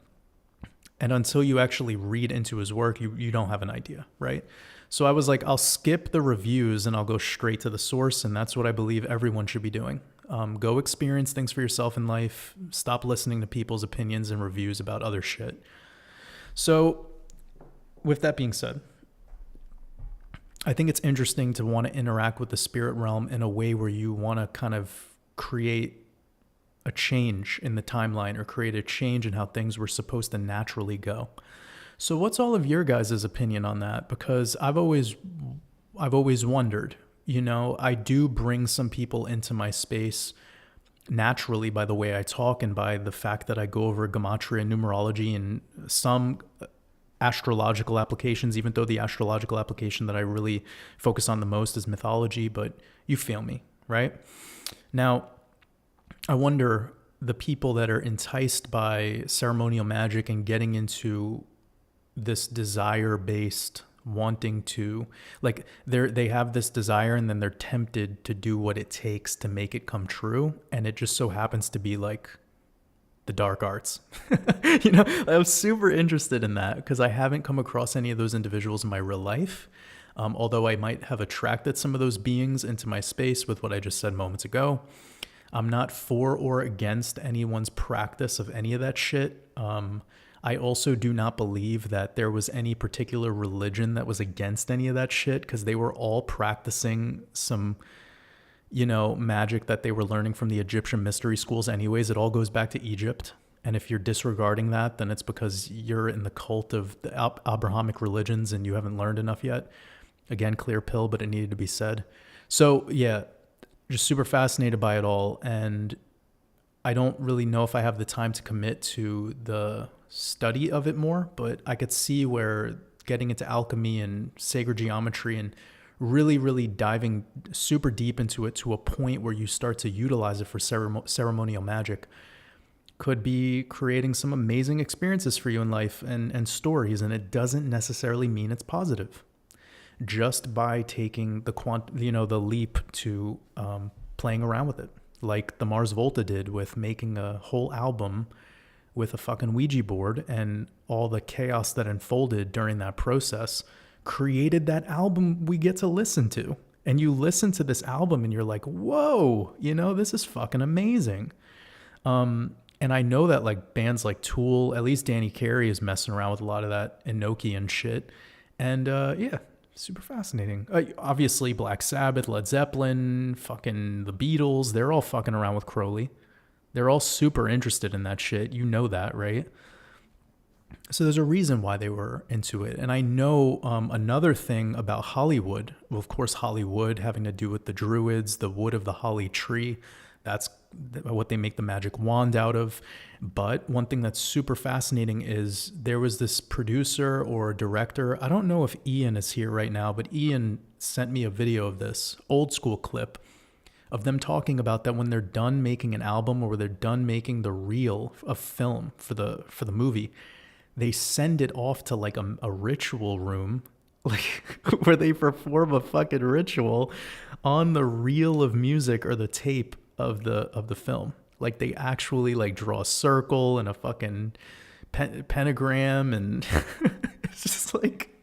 And until you actually read into his work, you don't have an idea, right? So I was like, I'll skip the reviews and I'll go straight to the source. And that's what I believe everyone should be doing. Go experience things for yourself in life. Stop listening to people's opinions and reviews about other shit. So with that being said, I think it's interesting to want to interact with the spirit realm in a way where you want to kind of create a change in the timeline or create a change in how things were supposed to naturally go. So what's all of your guys' opinion on that? Because I've always wondered, you know, I do bring some people into my space naturally by the way I talk and by the fact that I go over Gematria and Numerology and some astrological applications, even though the astrological application that I really focus on the most is mythology, but you feel me, right? Now, I wonder the people that are enticed by ceremonial magic and getting into this desire-based wanting to, like they have this desire and then they're tempted to do what it takes to make it come true. And it just so happens to be like the dark arts. You know, I was super interested in that because I haven't come across any of those individuals in my real life. Although I might have attracted some of those beings into my space with what I just said moments ago. I'm not for or against anyone's practice of any of that shit. I also do not believe that there was any particular religion that was against any of that shit because they were all practicing some, you know, magic that they were learning from the Egyptian mystery schools anyways. It all goes back to Egypt. And if you're disregarding that, then it's because you're in the cult of the Abrahamic religions and you haven't learned enough yet. Again, clear pill, but it needed to be said. So yeah, just super fascinated by it all. And I don't really know if I have the time to commit to the study of it more, but I could see where getting into alchemy and sacred geometry and really, really diving super deep into it to a point where you start to utilize it for ceremonial magic could be creating some amazing experiences for you in life and stories. And it doesn't necessarily mean it's positive. Just by taking the leap to playing around with it, like the Mars Volta did with making a whole album with a fucking Ouija board, and all the chaos that unfolded during that process created that album we get to listen to. And you listen to this album and you're like, whoa, you know, this is fucking amazing. And I know that like bands like Tool, at least Danny Carey is messing around with a lot of that Enochian shit. And yeah, super fascinating. Obviously Black Sabbath, Led Zeppelin, fucking the Beatles, they're all fucking around with Crowley. They're all super interested in that shit. You know that, right? So there's a reason why they were into it. And I know another thing about Hollywood, well, of course, Hollywood having to do with the Druids, the wood of the holly tree. That's what they make the magic wand out of. But one thing that's super fascinating is there was this producer or director. I don't know if Ian is here right now, but Ian sent me a video of this old school clip of them talking about that when they're done making an album or they're done making the reel of film for the movie, they send it off to like a ritual room, like where they perform a fucking ritual on the reel of music or the tape of the film. Like they actually like draw a circle and a fucking pentagram, and it's just like,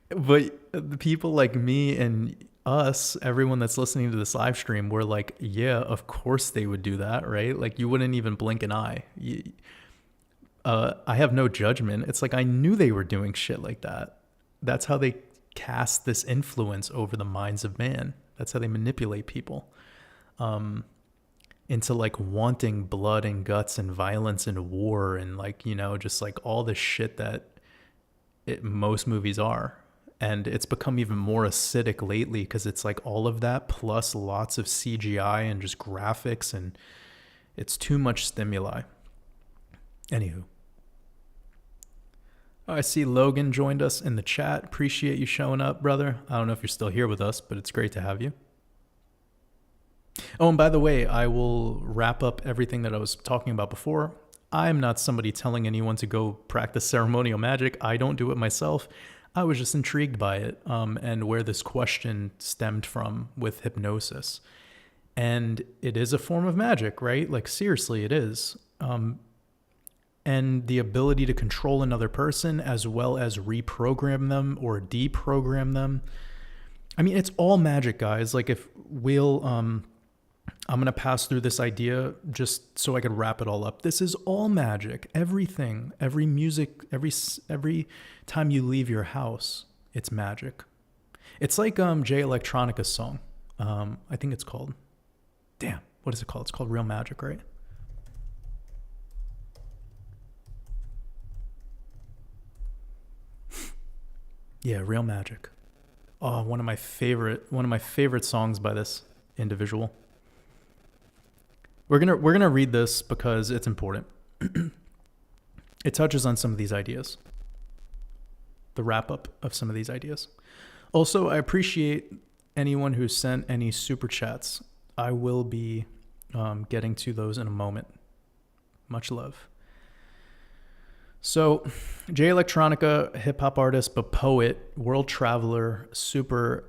but the people like me and us, everyone that's listening to this live stream, we're like, yeah, of course they would do that, right? Like you wouldn't even blink an eye. I have no judgment. It's like I knew they were doing shit like that. That's how they cast this influence over the minds of man. That's how they manipulate people into like wanting blood and guts and violence and war and like, you know, just like all the shit that most movies are. And it's become even more acidic lately because it's like all of that plus lots of CGI and just graphics, and it's too much stimuli. Anywho. Oh, I see Logan joined us in the chat. Appreciate you showing up, brother. I don't know if you're still here with us, but it's great to have you. Oh, and by the way, I will wrap up everything that I was talking about before. I'm not somebody telling anyone to go practice ceremonial magic. I don't do it myself. I was just intrigued by it and where this question stemmed from with hypnosis. And it is a form of magic, right? Like, seriously, it is. And the ability to control another person as well as reprogram them or deprogram them. I mean, it's all magic, guys. Like, if we'll... I'm going to pass through this idea just so I could wrap it all up. This is all magic. Everything, every music, every time you leave your house, it's magic. It's like Jay Electronica's song. I think it's called, what is it called? It's called Real Magic, right? Yeah, Real Magic. Oh, one of my favorite songs by this individual. We're gonna read this because it's important. It touches on some of these ideas. The wrap up of some of these ideas. Also, I appreciate anyone who sent any super chats. I will be getting to those in a moment. Much love. So, Jay Electronica, hip hop artist, but poet, world traveler, super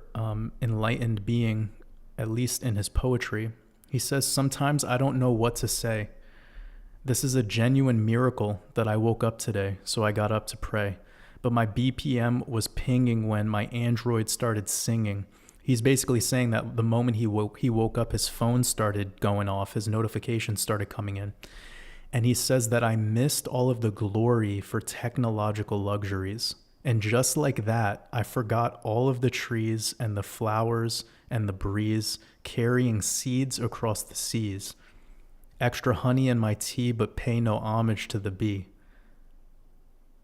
enlightened being, at least in his poetry. He says, sometimes I don't know what to say. This is a genuine miracle that I woke up today, so I got up to pray. But my BPM was pinging when my Android started singing. He's basically saying that the moment he woke up, his phone started going off, his notifications started coming in. And he says that I missed all of the glory for technological luxuries. And just like that, I forgot all of the trees and the flowers and the breeze carrying seeds across the seas. Extra honey in my tea, but pay no homage to the bee.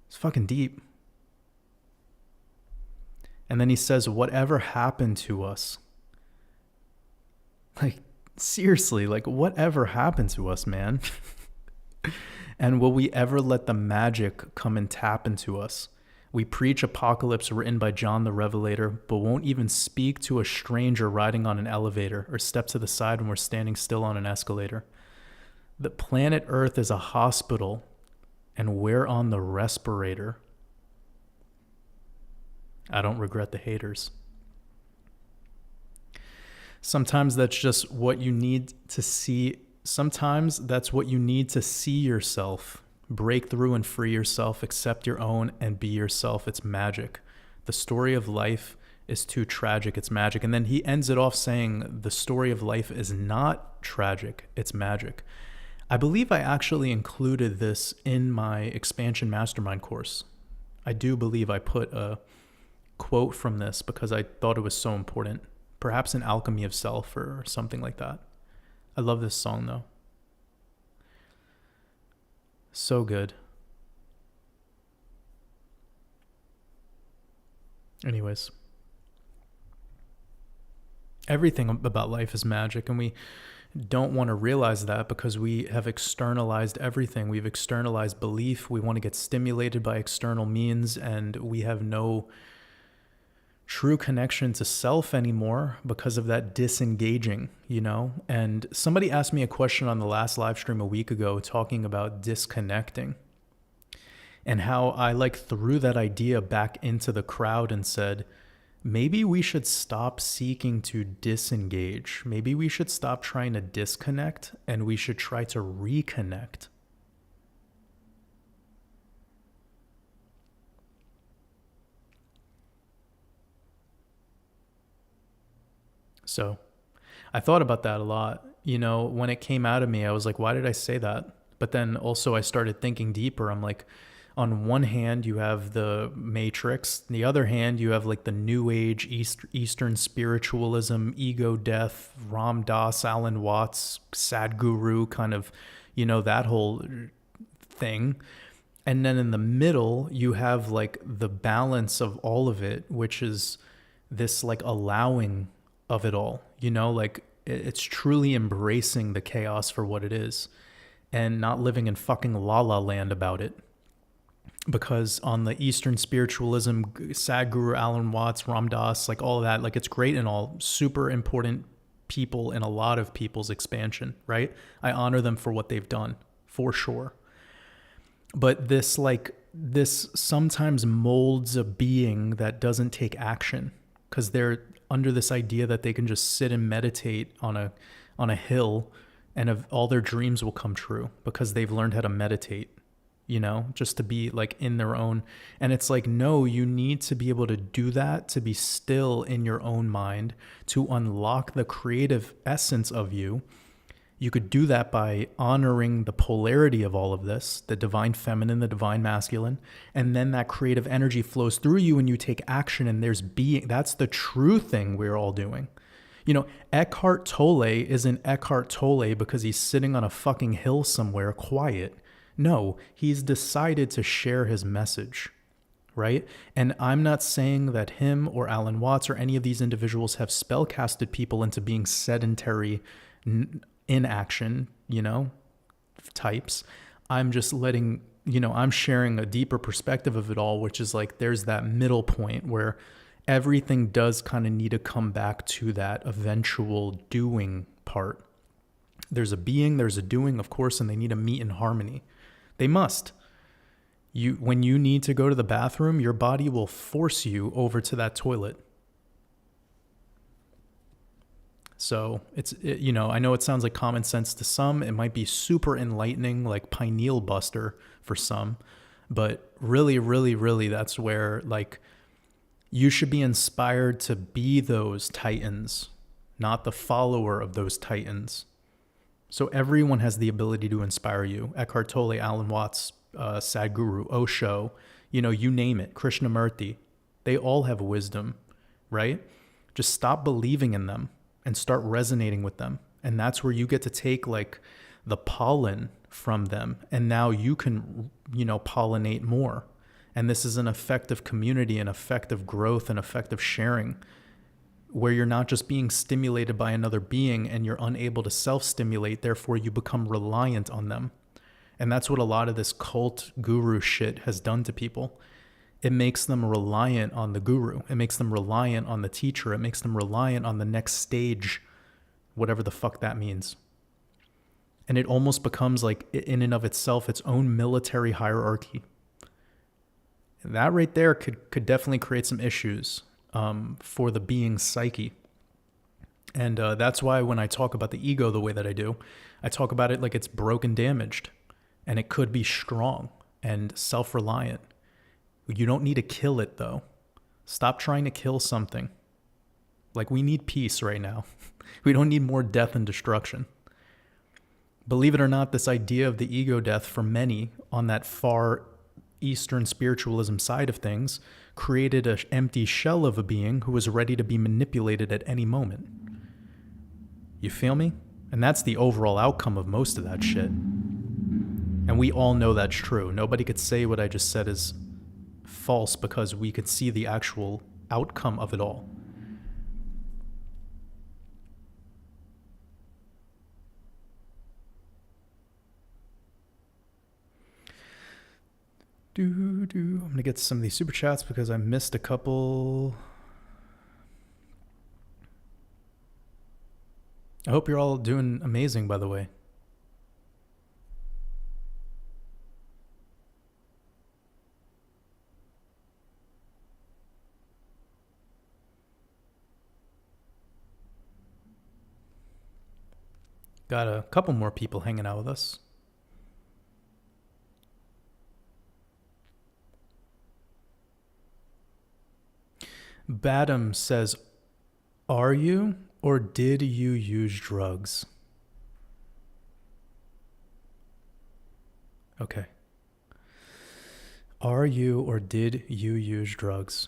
It's fucking deep. And then he says, whatever happened to us? Like, seriously, like, whatever happened to us, man? And will we ever let the magic come and tap into us? We preach apocalypse written by John the Revelator, but won't even speak to a stranger riding on an elevator or step to the side when we're standing still on an escalator. The planet Earth is a hospital, and we're on the respirator. I don't regret the haters. Sometimes that's just what you need to see. Sometimes that's what you need to see yourself. Break through and free yourself, accept your own, and be yourself. It's magic. The story of life is too tragic. It's magic. And then he ends it off saying the story of life is not tragic. It's magic. I believe I actually included this in my expansion mastermind course. I do believe I put a quote from this because I thought it was so important. Perhaps an alchemy of self or something like that. I love this song though. So good. Anyways, everything about life is magic, and we don't want to realize that because we have externalized everything. We've externalized belief. We want to get stimulated by external means, and we have no true connection to self anymore because of that disengaging, you know? And somebody asked me a question on the last live stream a week ago talking about disconnecting and how I like threw that idea back into the crowd and said, maybe we should stop seeking to disengage. Maybe we should stop trying to disconnect and we should try to reconnect. So I thought about that a lot. You know, when it came out of me, I was like, why did I say that? But then also I started thinking deeper. I'm like, on one hand, you have the Matrix. On the other hand, you have like the New Age, Eastern spiritualism, ego death, Ram Dass, Alan Watts, Sadhguru, kind of, you know, that whole thing. And then in the middle, you have like the balance of all of it, which is this like allowing of it all, you know, like it's truly embracing the chaos for what it is and not living in fucking la la land about it. Because on the Eastern spiritualism, Sadhguru, Alan Watts, Ram Dass, like all of that, like it's great and all, super important people in a lot of people's expansion, right? I honor them for what they've done, for sure. But this sometimes molds a being that doesn't take action because they're under this idea that they can just sit and meditate on a hill and all their dreams will come true because they've learned how to meditate, you know, just to be like in their own. And it's like, no, you need to be able to do that, to be still in your own mind, to unlock the creative essence of you. You could do that by honoring the polarity of all of this, the divine feminine, the divine masculine, and then that creative energy flows through you and you take action and there's being. That's the true thing we're all doing. You know, Eckhart Tolle isn't Eckhart Tolle because he's sitting on a fucking hill somewhere quiet. No, he's decided to share his message, right? And I'm not saying that him or Alan Watts or any of these individuals have spellcasted people into being sedentary inaction, you know, types. I'm just letting, you know, I'm sharing a deeper perspective of it all, which is like there's that middle point where everything does kind of need to come back to that eventual doing part. There's a being, there's a doing, of course, and they need to meet in harmony. They must. When you need to go to the bathroom, your body will force you over to that toilet. So you know, I know it sounds like common sense to some. It might be super enlightening, like pineal buster for some. But really, really, really, that's where like you should be inspired to be those titans, not the follower of those titans. So everyone has the ability to inspire you. Eckhart Tolle, Alan Watts, Sadhguru, Osho, you know, you name it, Krishnamurti. They all have wisdom, right? Just stop believing in them and start resonating with them. And that's where you get to take like the pollen from them. And now you can, you know, pollinate more. And this is an effective community, an effective growth, an effective sharing, where you're not just being stimulated by another being and you're unable to self-stimulate, therefore you become reliant on them. And that's what a lot of this cult guru shit has done to people. It makes them reliant on the guru. It makes them reliant on the teacher. It makes them reliant on the next stage, whatever the fuck that means. And it almost becomes like, in and of itself, its own military hierarchy. And that right there could definitely create some issues for the being's psyche. And that's why when I talk about the ego the way that I do, I talk about it like it's broken, damaged, and it could be strong and self-reliant. You don't need to kill it, though. Stop trying to kill something. Like, we need peace right now. We don't need more death and destruction. Believe it or not, this idea of the ego death for many on that far Eastern spiritualism side of things created an empty shell of a being who was ready to be manipulated at any moment. You feel me? And that's the overall outcome of most of that shit. And we all know that's true. Nobody could say what I just said is false because we could see the actual outcome of it all. I'm going to get some of these super chats because I missed a couple. I hope you're all doing amazing, by the way. Got a couple more people hanging out with us. Badam says, are you or did you use drugs? Okay. Are you or did you use drugs?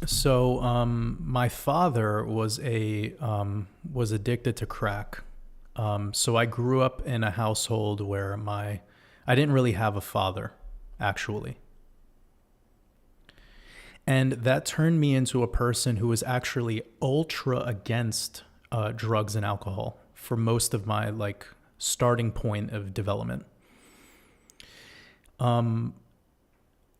So, my father was addicted to crack. So I grew up in a household where I didn't really have a father, actually. And that turned me into a person who was actually ultra against drugs and alcohol for most of my starting point of development.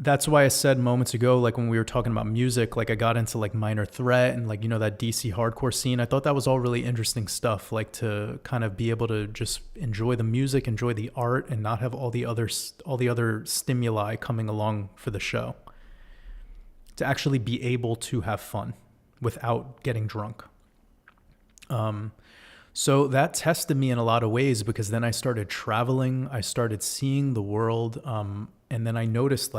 That's why I said moments ago, when we were talking about music, I got into Minor Threat and that DC hardcore scene. I thought that was all really interesting stuff, to kind of be able to just enjoy the music, enjoy the art, and not have all the other stimuli coming along for the show. To actually be able to have fun without getting drunk. So that tested me in a lot of ways, because then I started traveling, I started seeing the world, and then I noticed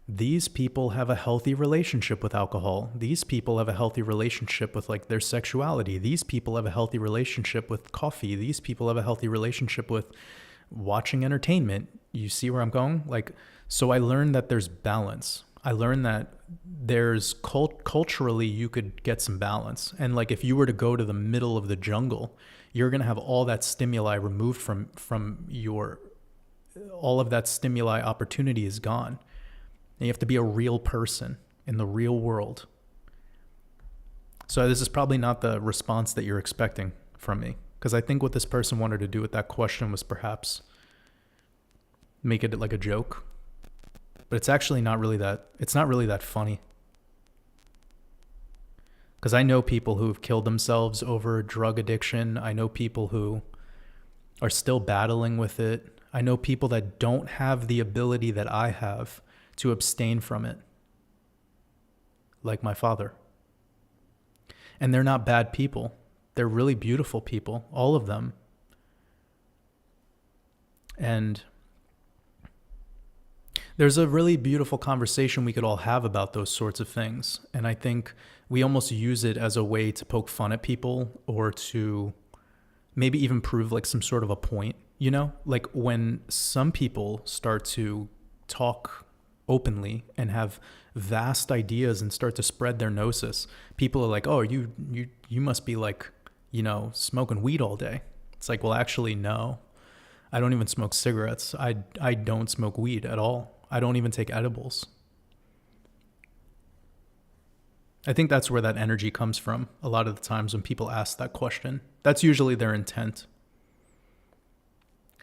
these people have a healthy relationship with alcohol. These people have a healthy relationship with their sexuality. These people have a healthy relationship with coffee. These people have a healthy relationship with watching entertainment. You see where I'm going? So I learned that there's balance. I learned that there's culturally you could get some balance. And if you were to go to the middle of the jungle, you're going to have all that stimuli removed from all of that stimuli opportunity is gone. And you have to be a real person in the real world. So this is probably not the response that you're expecting from me, because I think what this person wanted to do with that question was perhaps make it like a joke. But it's actually not really that funny. Because I know people who've killed themselves over drug addiction. I know people who are still battling with it. I know people that don't have the ability that I have to abstain from it. Like my father. And they're not bad people. They're really beautiful people, all of them. And there's a really beautiful conversation we could all have about those sorts of things. And I think we almost use it as a way to poke fun at people, or to maybe even prove some sort of a point, when some people start to talk openly and have vast ideas and start to spread their gnosis, people are like, oh, you must be smoking weed all day. It's well, actually, no, I don't even smoke cigarettes. I don't smoke weed at all. I don't even take edibles. I think that's where that energy comes from. A lot of the times when people ask that question, that's usually their intent.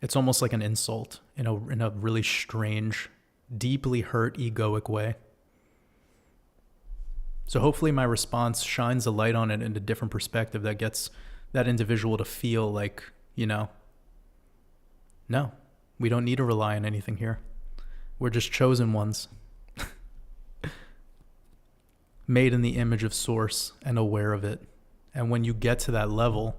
It's almost like an insult in a really strange, deeply hurt, egoic way. So hopefully my response shines a light on it in a different perspective that gets that individual to feel no, we don't need to rely on anything here. We're just chosen ones. Made in the image of Source and aware of it. And when you get to that level,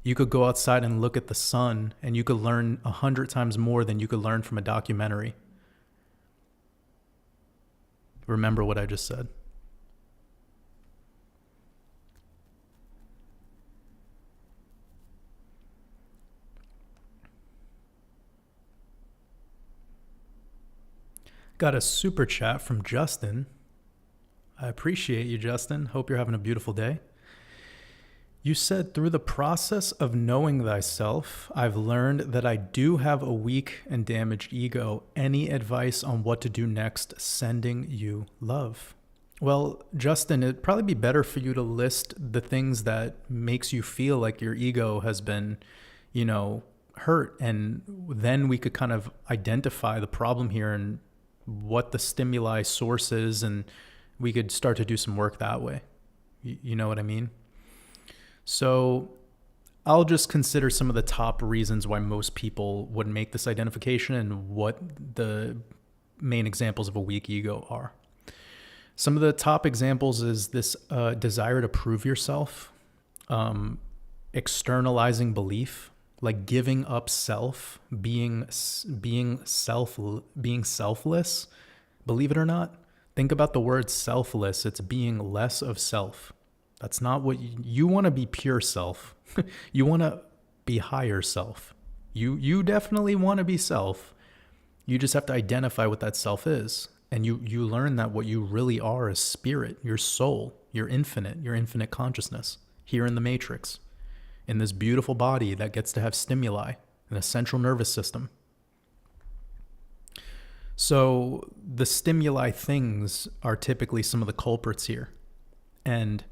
you could go outside and look at the sun, and you could learn 100 times more than you could learn from a documentary. Remember what I just said. Got a super chat from Justin. I appreciate you, Justin. Hope you're having a beautiful day. You said, through the process of knowing thyself, I've learned that I do have a weak and damaged ego. Any advice on what to do next? Sending you love. Well, Justin, it'd probably be better for you to list the things that makes you feel like your ego has been, hurt. And then we could kind of identify the problem here and what the stimuli source is, and we could start to do some work that way. You know what I mean? So I'll just consider some of the top reasons why most people would make this identification and what the main examples of a weak ego are. Some of the top examples is this desire to prove yourself, externalizing belief, like giving up self, being selfless. Believe it or not, think about the word selfless. It's being less of self. That's not what you want to be. Pure self. You want to be higher self. You definitely want to be self. You just have to identify what that self is. And you learn that what you really are is spirit, your soul, your infinite consciousness here in the matrix, in this beautiful body that gets to have stimuli in a central nervous system. So the stimuli things are typically some of the culprits here. And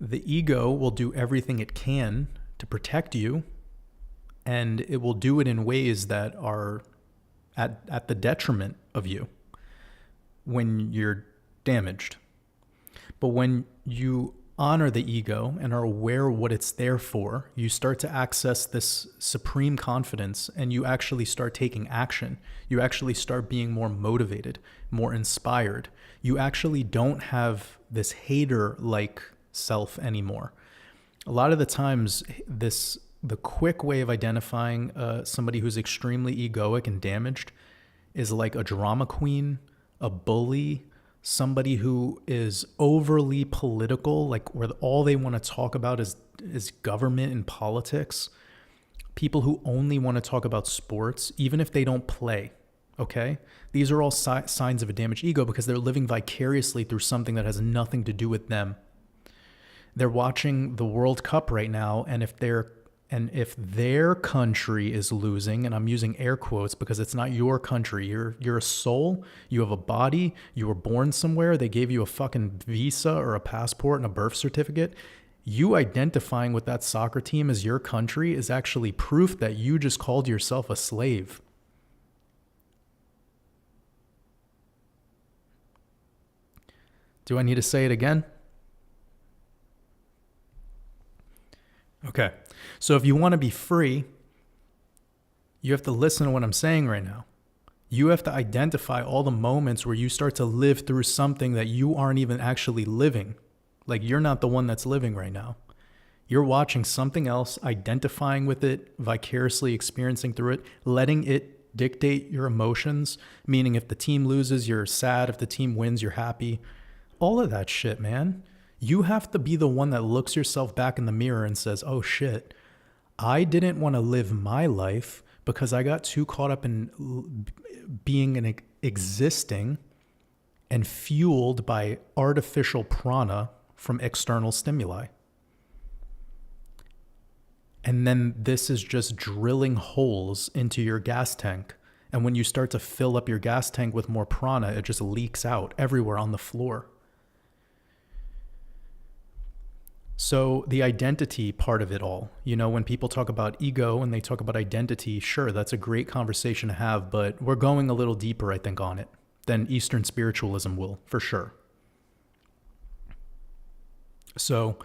the ego will do everything it can to protect you, and it will do it in ways that are at the detriment of you when you're damaged. But when you honor the ego and are aware of what it's there for, you start to access this supreme confidence, and you actually start taking action. You actually start being more motivated, more inspired. You actually don't have this hater-like self anymore. A lot of the times, the quick way of identifying somebody who's extremely egoic and damaged is like a drama queen, a bully, somebody who is overly political, like where all they want to talk about is government and politics. People who only want to talk about sports, even if they don't play. Okay? These are all signs of a damaged ego because they're living vicariously through something that has nothing to do with them. They're watching the World Cup right now, and if their country is losing, and I'm using air quotes because it's not your country, you're a soul, you have a body, you were born somewhere, they gave you a fucking visa or a passport and a birth certificate. You identifying with that soccer team as your country is actually proof that you just called yourself a slave. Do I need to say it again? Okay. So if you want to be free, you have to listen to what I'm saying right now. You have to identify all the moments where you start to live through something that you aren't even actually living. Like you're not the one that's living right now. You're watching something else, identifying with it, vicariously experiencing through it, letting it dictate your emotions. Meaning if the team loses, you're sad. If the team wins, you're happy. All of that shit, man. You have to be the one that looks yourself back in the mirror and says, oh shit, I didn't want to live my life because I got too caught up in being and existing and fueled by artificial prana from external stimuli. And then this is just drilling holes into your gas tank. And when you start to fill up your gas tank with more prana, it just leaks out everywhere on the floor. So the identity part of it all, when people talk about ego and they talk about identity, sure, that's a great conversation to have, but we're going a little deeper, I think, on it than Eastern spiritualism will, for sure. So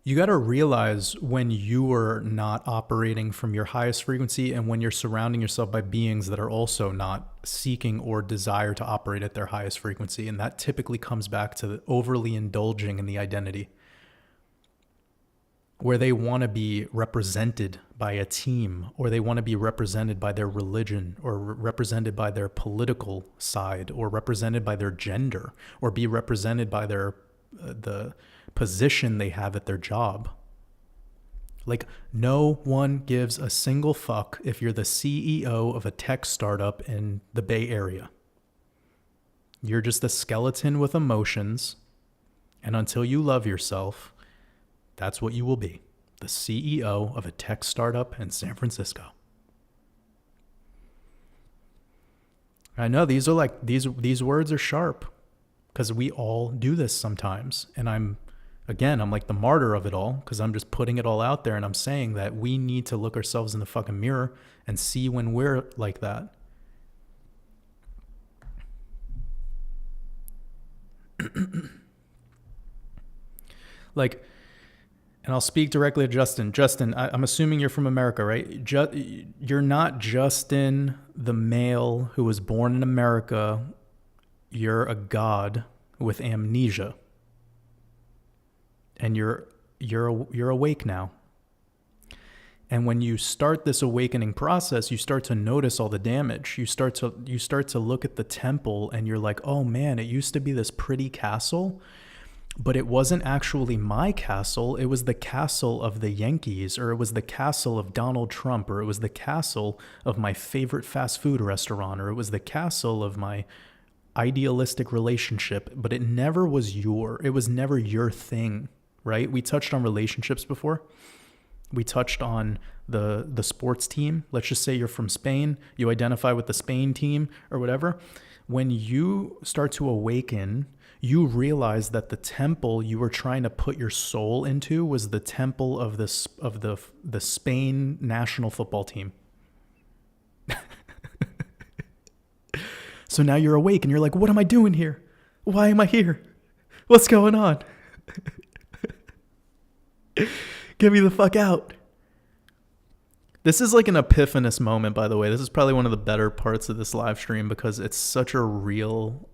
you got to realize when you are not operating from your highest frequency and when you're surrounding yourself by beings that are also not seeking or desire to operate at their highest frequency. And that typically comes back to overly indulging in the identity, where they want to be represented by a team, or they want to be represented by their religion, or represented by their political side, or represented by their gender, or be represented by the position they have at their job. Like, no one gives a single fuck if you're the CEO of a tech startup in the Bay Area. You're just a skeleton with emotions, and until you love yourself, that's what you will be, the CEO of a tech startup in San Francisco. I know these are like these words are sharp because we all do this sometimes. And I'm like the martyr of it all because I'm just putting it all out there and I'm saying that we need to look ourselves in the fucking mirror and see when we're like that. And I'll speak directly to Justin. Justin, I'm assuming you're from America, right? You're not Justin, the male who was born in America. You're a god with amnesia. And you're awake now. And when you start this awakening process, you start to notice all the damage. You start to look at the temple and you're like, oh man, it used to be this pretty castle, but it wasn't actually my castle. It was the castle of the Yankees, or it was the castle of Donald Trump, or it was the castle of my favorite fast food restaurant, or it was the castle of my idealistic relationship, but it was never your thing, right? We touched on relationships before. We touched on the sports team. Let's just say you're from Spain. You identify with the Spain team or whatever. When you start to awaken, you realize that the temple you were trying to put your soul into was the temple of the Spain national football team. So now you're awake and you're like, what am I doing here? Why am I here? What's going on? Get me the fuck out. This is like an epiphanous moment, by the way. This is probably one of the better parts of this live stream because it's such a real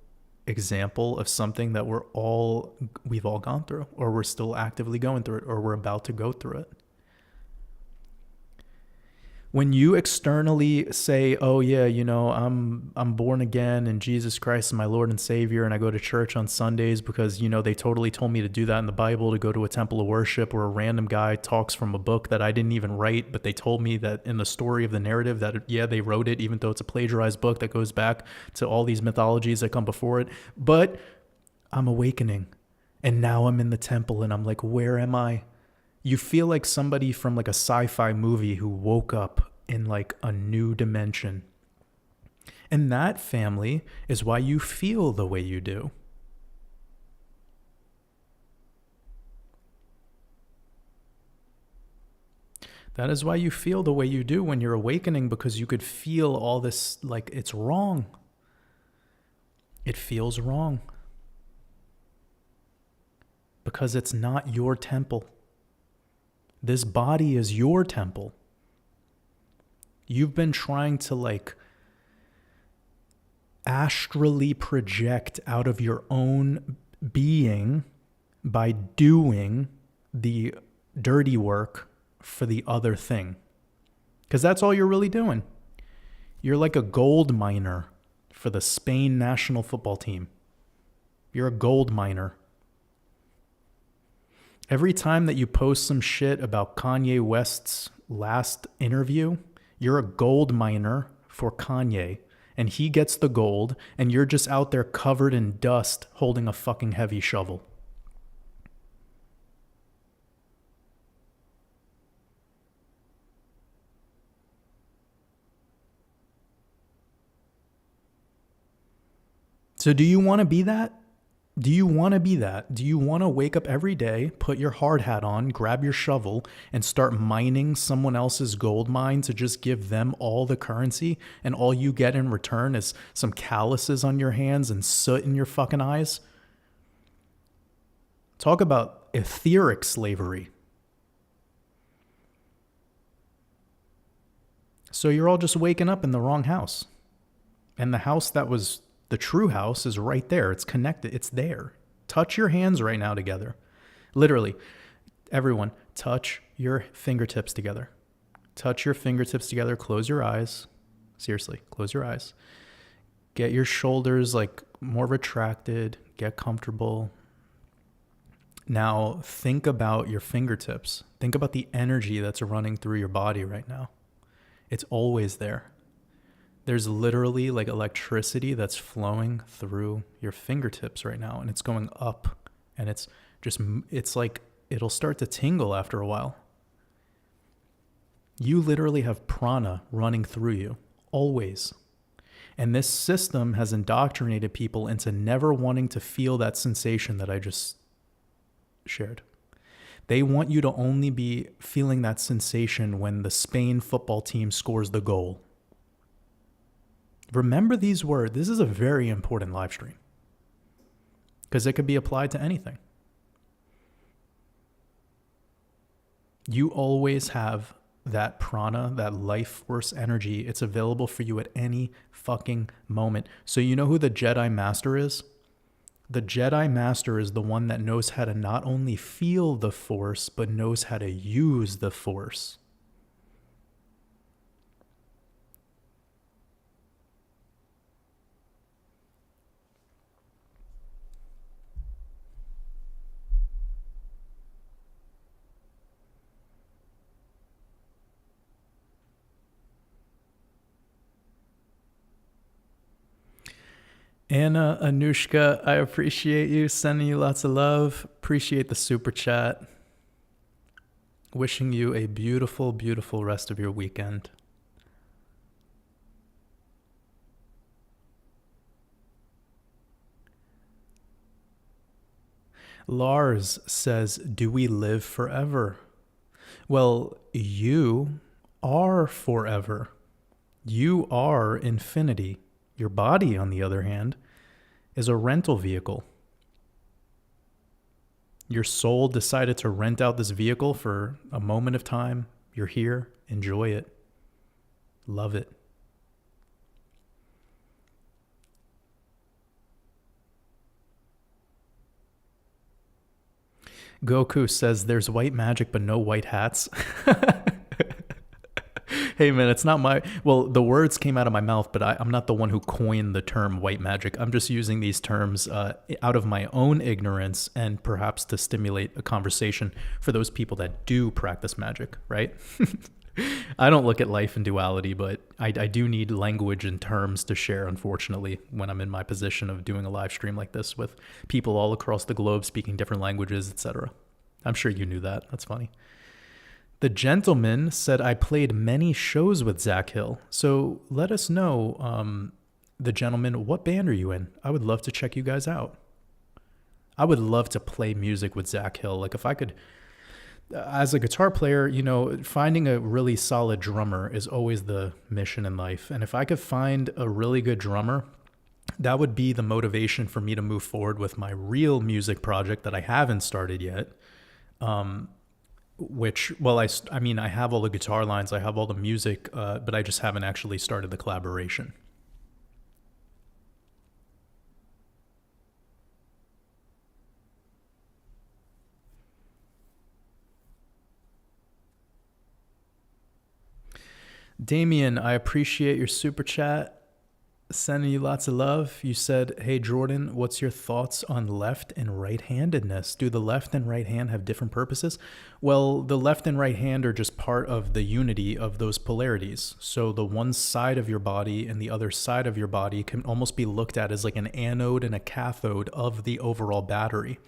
example of something that we've all gone through, or we're still actively going through it, or we're about to go through it. When you externally say, oh yeah, I'm born again and Jesus Christ is my Lord and Savior, and I go to church on Sundays because, they totally told me to do that in the Bible, to go to a temple of worship, or a random guy talks from a book that I didn't even write, but they told me that in the story of the narrative that, they wrote it, even though it's a plagiarized book that goes back to all these mythologies that come before it. But I'm awakening, and now I'm in the temple, and I'm like, where am I? You feel like somebody from like a sci-fi movie who woke up in like a new dimension. And that, family, is why you feel the way you do. That is why you feel the way you do when you're awakening, because you could feel all this, like it's wrong. It feels wrong. Because it's not your temple. This body is your temple. You've been trying to like astrally project out of your own being by doing the dirty work for the other thing. Because that's all you're really doing. You're like a gold miner for the Spain national football team. You're a gold miner. Every time that you post some shit about Kanye West's last interview, you're a gold miner for Kanye, and he gets the gold, and you're just out there covered in dust holding a fucking heavy shovel. So do you want to be that? Do you want to be that? Do you want to wake up every day, put your hard hat on, grab your shovel, and start mining someone else's gold mine to just give them all the currency, and all you get in return is some calluses on your hands and soot in your fucking eyes? Talk about etheric slavery. So you're all just waking up in the wrong house. And the house that was the true house is right there. It's connected. It's there. Touch your hands right now together. Literally, everyone, touch your fingertips together. Touch your fingertips together. Close your eyes. Seriously, close your eyes. Get your shoulders like more retracted. Get comfortable. Now, think about your fingertips. Think about the energy that's running through your body right now. It's always there. There's literally like electricity that's flowing through your fingertips right now, and it's going up, and it's like it'll start to tingle after a while. You literally have prana running through you, always. And this system has indoctrinated people into never wanting to feel that sensation that I just shared. They want you to only be feeling that sensation when the Spain football team scores the goal. Remember these words. This is a very important live stream because it could be applied to anything. You always have that prana, that life force energy. It's available for you at any fucking moment. So you know who the Jedi Master is? The Jedi Master is the one that knows how to not only feel the force, but knows how to use the force. Anna, Anushka, I appreciate you. Sending you lots of love. Appreciate the super chat. Wishing you a beautiful, beautiful rest of your weekend. Lars says, do we live forever? Well, you are forever. You are infinity. Your body, on the other hand, is a rental vehicle. Your soul decided to rent out this vehicle for a moment of time. You're here. Enjoy it. Love it. Goku says there's white magic but no white hats. Hey man, it's not the words came out of my mouth, but I'm not the one who coined the term white magic. I'm just using these terms out of my own ignorance and perhaps to stimulate a conversation for those people that do practice magic, right? I don't look at life in duality, but I do need language and terms to share, unfortunately, when I'm in my position of doing a live stream like this with people all across the globe speaking different languages, etc. I'm sure you knew that. That's funny. The gentleman said, I played many shows with Zach Hill. So let us know, the gentleman, what band are you in? I would love to check you guys out. I would love to play music with Zach Hill. Like if I could, as a guitar player, you know, finding a really solid drummer is always the mission in life. And if I could find a really good drummer, that would be the motivation for me to move forward with my real music project that I haven't started yet. Which, well, I mean, I have all the guitar lines, I have all the music, but I just haven't actually started the collaboration. Damien, I appreciate your super chat. Sending you lots of love. You said, hey, Jordan, what's your thoughts on left and right-handedness? Do the left and right hand have different purposes? Well, the left and right hand are just part of the unity of those polarities. So the one side of your body and the other side of your body can almost be looked at as like an anode and a cathode of the overall battery.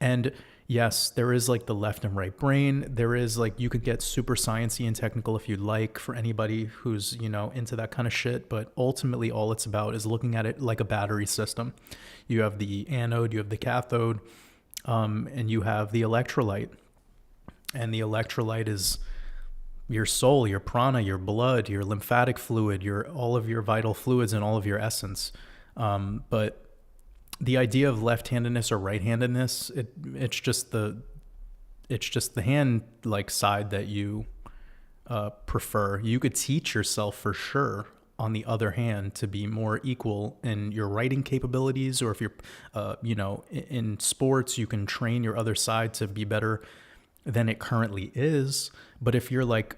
And yes, there is like the left and right brain. There is like, you could get super sciencey and technical if you'd like for anybody who's, you know, into that kind of shit. But ultimately all it's about is looking at it like a battery system. You have the anode, you have the cathode, and you have the electrolyte. And the electrolyte is your soul, your prana, your blood, your lymphatic fluid, all of your vital fluids and all of your essence. But the idea of left-handedness or right-handedness, it's just the hand like side that you prefer. You could teach yourself for sure, on the other hand, to be more equal in your writing capabilities, or if you're you know, in sports, you can train your other side to be better than it currently is. But if you're like,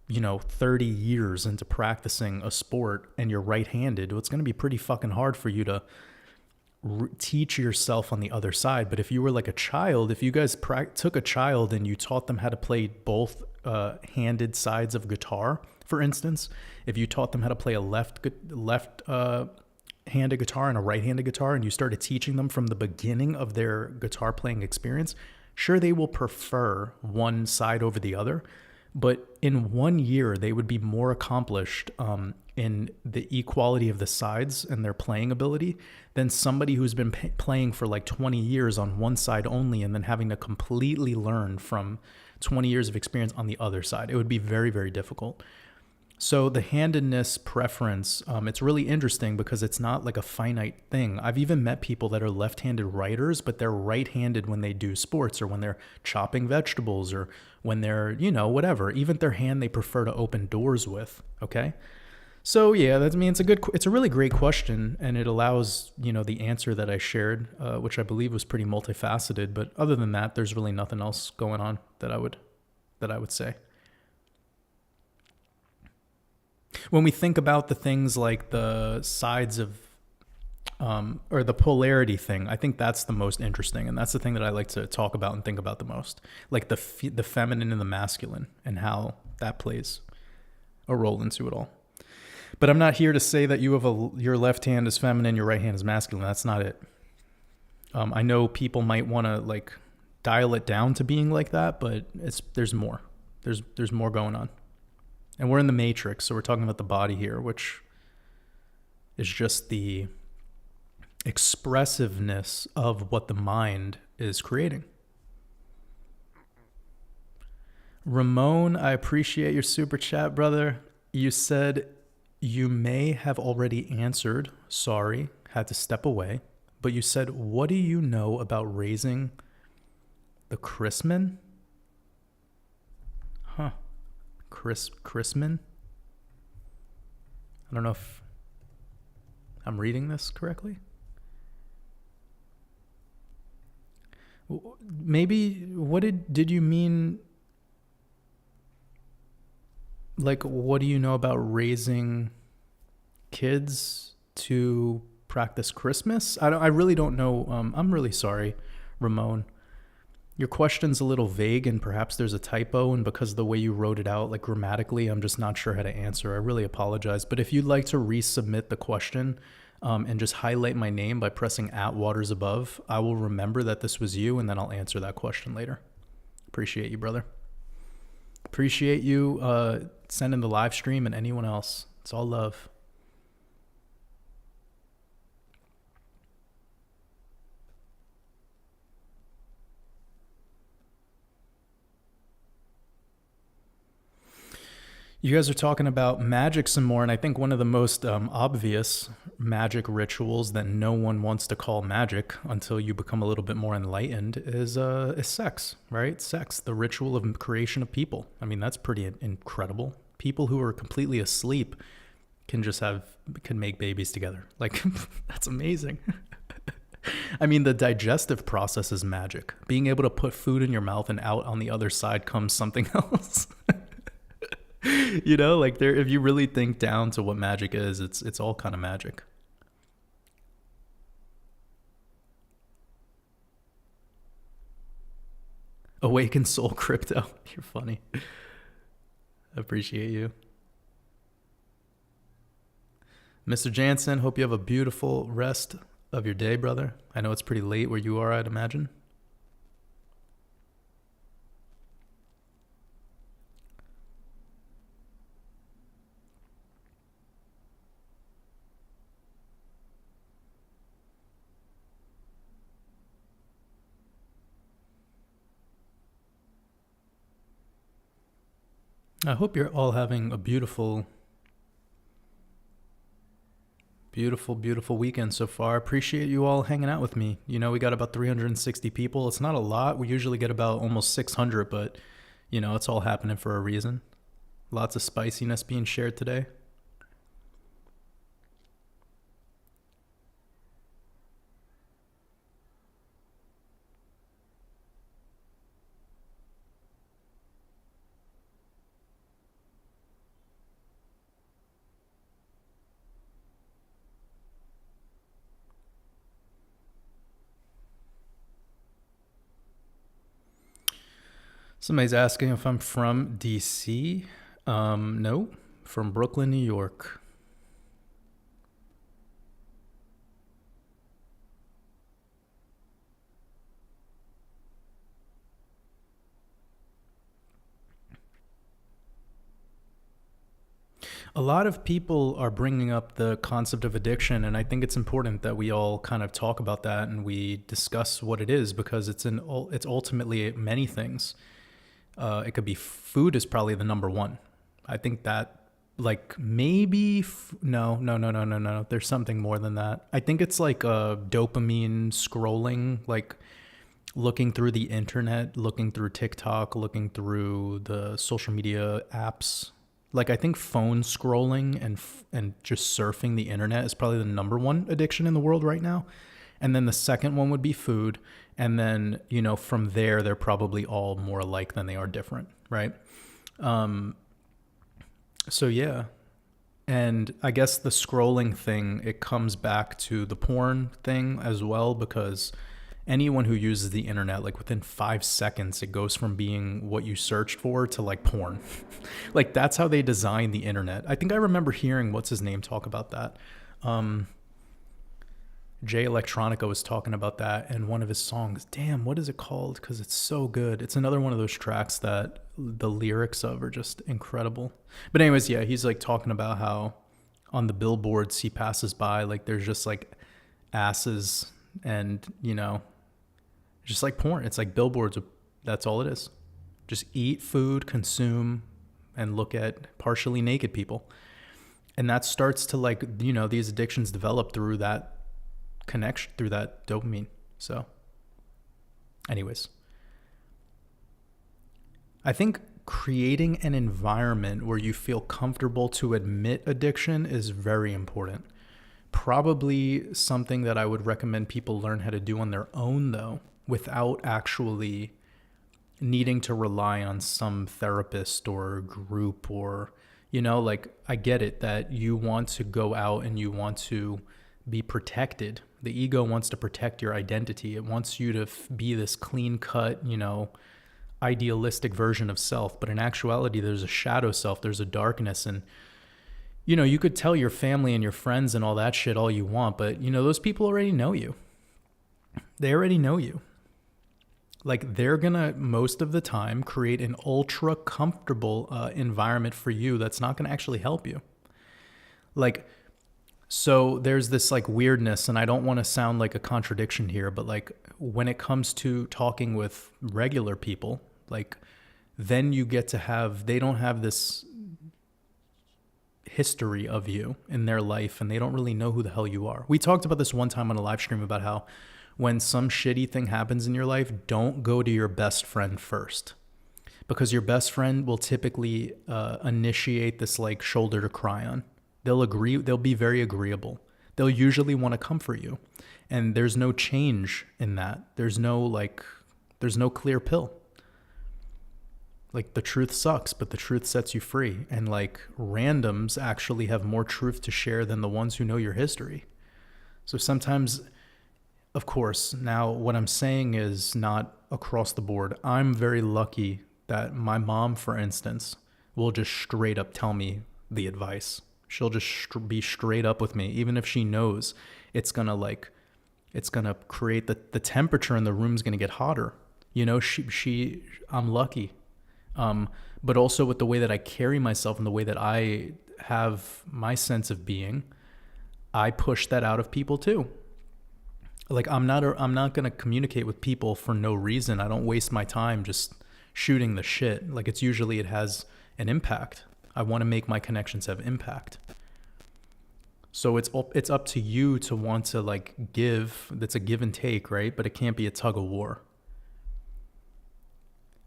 you know, 30 years into practicing a sport and you're right-handed, well, it's going to be pretty fucking hard for you to teach yourself on the other side. But if you were like a child, if you guys took a child and you taught them how to play both handed sides of guitar, for instance, if you taught them how to play a left handed guitar and a right-handed guitar, and you started teaching them from the beginning of their guitar playing experience, sure, they will prefer one side over the other, but in 1 year they would be more accomplished in the equality of the sides and their playing ability than somebody who's been playing for like 20 years on one side only and then having to completely learn from 20 years of experience on the other side. It would be very, very difficult. So the handedness preference, it's really interesting because it's not like a finite thing. I've even met people that are left-handed writers, but they're right-handed when they do sports or when they're chopping vegetables or when they're, whatever. Even their hand they prefer to open doors with, okay? So yeah, that's, I mean, it's a really great question, and it allows, the answer that I shared, which I believe was pretty multifaceted. But other than that, there's really nothing else going on that I would say. When we think about the things like the sides of, or the polarity thing, I think that's the most interesting, and that's the thing that I like to talk about and think about the most, like the feminine and the masculine, and how that plays a role into it all. But I'm not here to say that your left hand is feminine, your right hand is masculine. That's not it. I know people might want to like dial it down to being like that, but there's more. There's more going on. And we're in the matrix, so we're talking about the body here, which is just the expressiveness of what the mind is creating. Ramon, I appreciate your super chat, brother. You said you may have already answered, sorry, had to step away, but you said, what do you know about raising the Chrisman? Huh. Chrisman? I don't know if I'm reading this correctly. Maybe, what did you mean? Like, what do you know about raising kids to practice Christmas? I really don't know. I'm really sorry, Ramon. Your question's a little vague, and perhaps there's a typo, and because of the way you wrote it out, like grammatically, I'm just not sure how to answer. I really apologize. But if you'd like to resubmit the question and just highlight my name by pressing @WatersAbove, I will remember that this was you, and then I'll answer that question later. Appreciate you, brother. Appreciate you sending the live stream, and anyone else. It's all love. You guys are talking about magic some more, and I think one of the most obvious magic rituals that no one wants to call magic until you become a little bit more enlightened is sex, right? Sex, the ritual of creation of people. I mean, that's pretty incredible. People who are completely asleep can make babies together. Like, that's amazing. I mean, the digestive process is magic. Being able to put food in your mouth and out on the other side comes something else. Like if you really think down to what magic is, it's all kind of magic. Awakened Soul Crypto. You're funny. I appreciate you. Mr. Jansen, hope you have a beautiful rest of your day, brother. I know it's pretty late where you are, I'd imagine. I hope you're all having a beautiful, beautiful, beautiful weekend so far. Appreciate you all hanging out with me. We got about 360 people. It's not a lot. We usually get about almost 600, but, it's all happening for a reason. Lots of spiciness being shared today. Somebody's asking if I'm from DC. No, from Brooklyn, New York. A lot of people are bringing up the concept of addiction, and I think it's important that we all kind of talk about that and we discuss what it is, because it's ultimately many things. It could be food is probably the number one. I think that like maybe no. There's something more than that. I think it's like dopamine scrolling, like looking through the internet, looking through TikTok, looking through the social media apps. Like I think phone scrolling and just surfing the internet is probably the number one addiction in the world right now. And then the second one would be food. And then, you know, from there, they're probably all more alike than they are different, right? So yeah. And I guess the scrolling thing, it comes back to the porn thing as well, because anyone who uses the internet, like within 5 seconds, it goes from being what you searched for to like porn. Like that's how they design the internet. I think I remember hearing what's his name talk about that. Jay Electronica was talking about that in one of his songs. Damn, what is it called? Because it's so good. It's another one of those tracks that the lyrics of are just incredible. But anyways, yeah, he's like talking about how on the billboards he passes by, like there's just like asses and, you know, just like porn. It's like billboards. That's all it is. Just eat food, consume, and look at partially naked people. And that starts to like, you know, these addictions develop through that connection, through that dopamine. So anyways, I think creating an environment where you feel comfortable to admit addiction is very important. Probably something that I would recommend people learn how to do on their own though, without actually needing to rely on some therapist or group or, you know, like I get it that you want to go out and you want to be protected. The ego wants to protect your identity. It wants you to be this clean cut, you know, idealistic version of self. But in actuality, there's a shadow self, there's a darkness. And, you know, you could tell your family and your friends and all that shit all you want, but, you know, those people already know you. They already know you. Like they're gonna, most of the time, create an ultra comfortable environment for you that's not gonna actually help you. Like, so there's this like weirdness, and I don't want to sound like a contradiction here, but like when it comes to talking with regular people, like then you get to have, they don't have this history of you in their life and they don't really know who the hell you are. We talked about this one time on a live stream about how when some shitty thing happens in your life, don't go to your best friend first, because your best friend will typically initiate this like shoulder to cry on. They'll agree. They'll be very agreeable. They'll usually want to comfort you. And there's no change in that. There's no clear pill. Like the truth sucks, but the truth sets you free. And like randoms actually have more truth to share than the ones who know your history. So sometimes, of course, now what I'm saying is not across the board. I'm very lucky that my mom, for instance, will just straight up tell me the advice. She'll just be straight up with me, even if she knows it's gonna create the temperature in the room's gonna get hotter. You know, I'm lucky. But also with the way that I carry myself and the way that I have my sense of being, I push that out of people too. Like I'm not gonna communicate with people for no reason. I don't waste my time just shooting the shit. Like it has an impact. I want to make my connections have impact. So it's up to you to want to like give. That's a give and take, right? But it can't be a tug of war.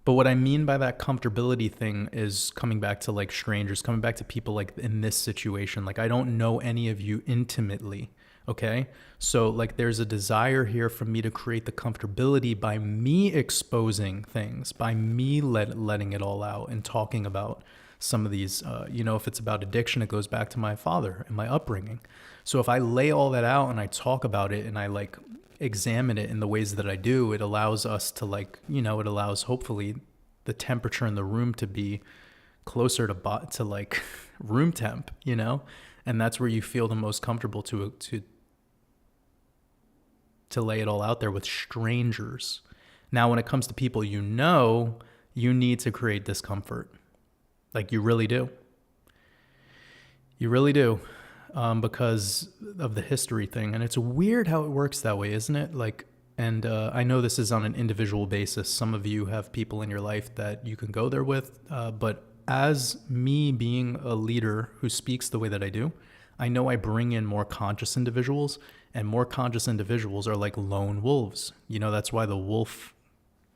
But what I mean by that comfortability thing is coming back to like strangers, coming back to people like in this situation. Like I don't know any of you intimately, okay? So like there's a desire here for me to create the comfortability by me exposing things, by me letting it all out and talking about some of these, you know, if it's about addiction, it goes back to my father and my upbringing. So if I lay all that out and I talk about it and I like examine it in the ways that I do, it allows us to like, you know, it allows hopefully the temperature in the room to be closer to like room temp, you know, and that's where you feel the most comfortable to lay it all out there with strangers. Now, when it comes to people, you know, you need to create discomfort. Like you really do. You really do. Because of the history thing. And it's weird how it works that way, isn't it? Like, and I know this is on an individual basis. Some of you have people in your life that you can go there with. But as me being a leader who speaks the way that I do, I know I bring in more conscious individuals, and more conscious individuals are like lone wolves. That's why the wolf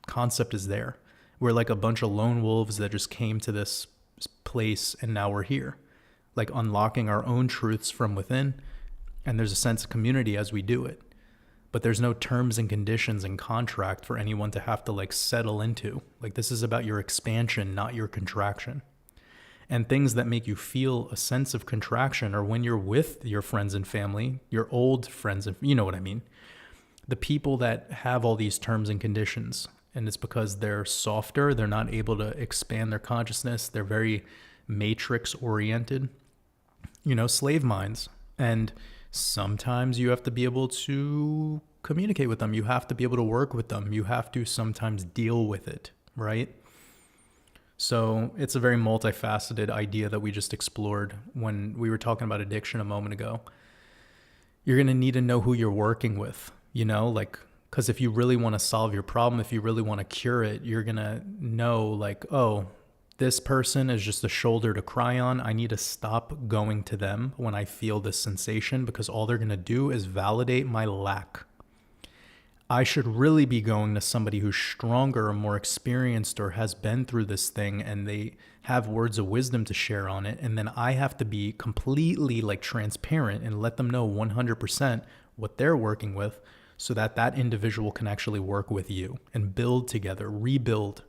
concept is there. We're like a bunch of lone wolves that just came to this place and now we're here, like unlocking our own truths from within. And there's a sense of community as we do it. But there's no terms and conditions and contract for anyone to have to like settle into. Like, this is about your expansion, not your contraction. And things that make you feel a sense of contraction are when you're with your friends and family, your old friends, and you know what I mean? The people that have all these terms and conditions, and it's because they're softer, they're not able to expand their consciousness, they're very matrix oriented, slave minds. And sometimes you have to be able to communicate with them. You have to be able to work with them. You have to sometimes deal with it, right? So it's a very multifaceted idea that we just explored when we were talking about addiction a moment ago. You're going to need to know who you're working with, because if you really want to solve your problem, if you really want to cure it, you're going to know like, oh, this person is just a shoulder to cry on. I need to stop going to them when I feel this sensation, because all they're going to do is validate my lack. I should really be going to somebody who's stronger or more experienced or has been through this thing, and they have words of wisdom to share on it. And then I have to be completely like transparent and let them know 100% what they're working with, so that that individual can actually work with you and build together, rebuild.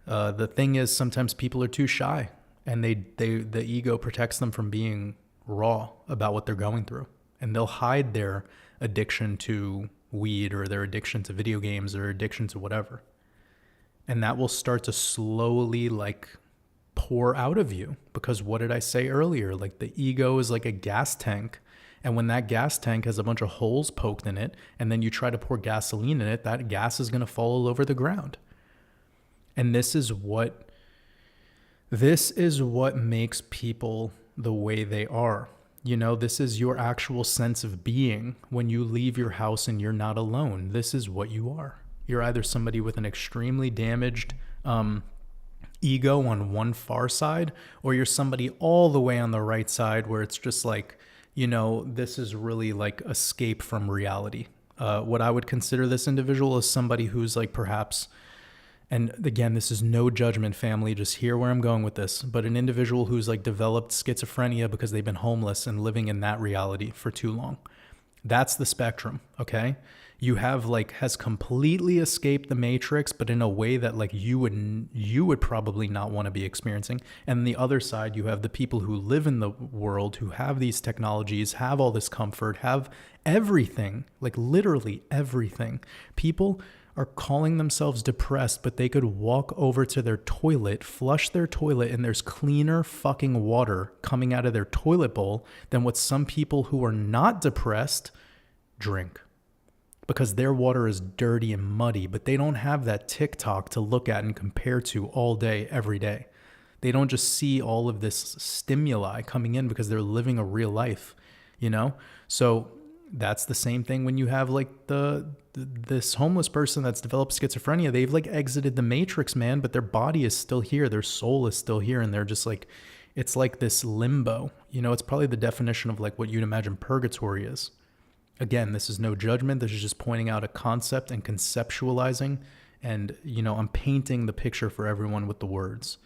The thing is, sometimes people are too shy, and the ego protects them from being raw about what they're going through. And they'll hide their addiction to weed or their addiction to video games or addiction to whatever. And that will start to slowly like pour out of you, because what did I say earlier? Like, the ego is like a gas tank. And when that gas tank has a bunch of holes poked in it, and then you try to pour gasoline in it, that gas is going to fall all over the ground. And this is what makes people the way they are. This is your actual sense of being when you leave your house and you're not alone. This is what you are. You're either somebody with an extremely damaged ego on one far side, or you're somebody all the way on the right side where it's just like, this is really like escape from reality. What I would consider this individual is somebody who's like perhaps, and again, this is no judgment, family, just hear where I'm going with this, but an individual who's like developed schizophrenia because they've been homeless and living in that reality for too long. That's the spectrum, okay? You have has completely escaped the matrix, but in a way that like you would probably not want to be experiencing. And on the other side, you have the people who live in the world, who have these technologies, have all this comfort, have everything, like literally everything. People are calling themselves depressed, but they could walk over to their toilet, flush their toilet, and there's cleaner fucking water coming out of their toilet bowl than what some people who are not depressed drink. Because their water is dirty and muddy, but they don't have that TikTok to look at and compare to all day, every day. They don't just see all of this stimuli coming in because they're living a real life, So that's the same thing when you have like this homeless person that's developed schizophrenia. They've like exited the matrix, man, but their body is still here. Their soul is still here. And they're just like, it's like this limbo, it's probably the definition of like what you'd imagine purgatory is. Again, this is no judgment. This is just pointing out a concept and conceptualizing. And, I'm painting the picture for everyone with the words.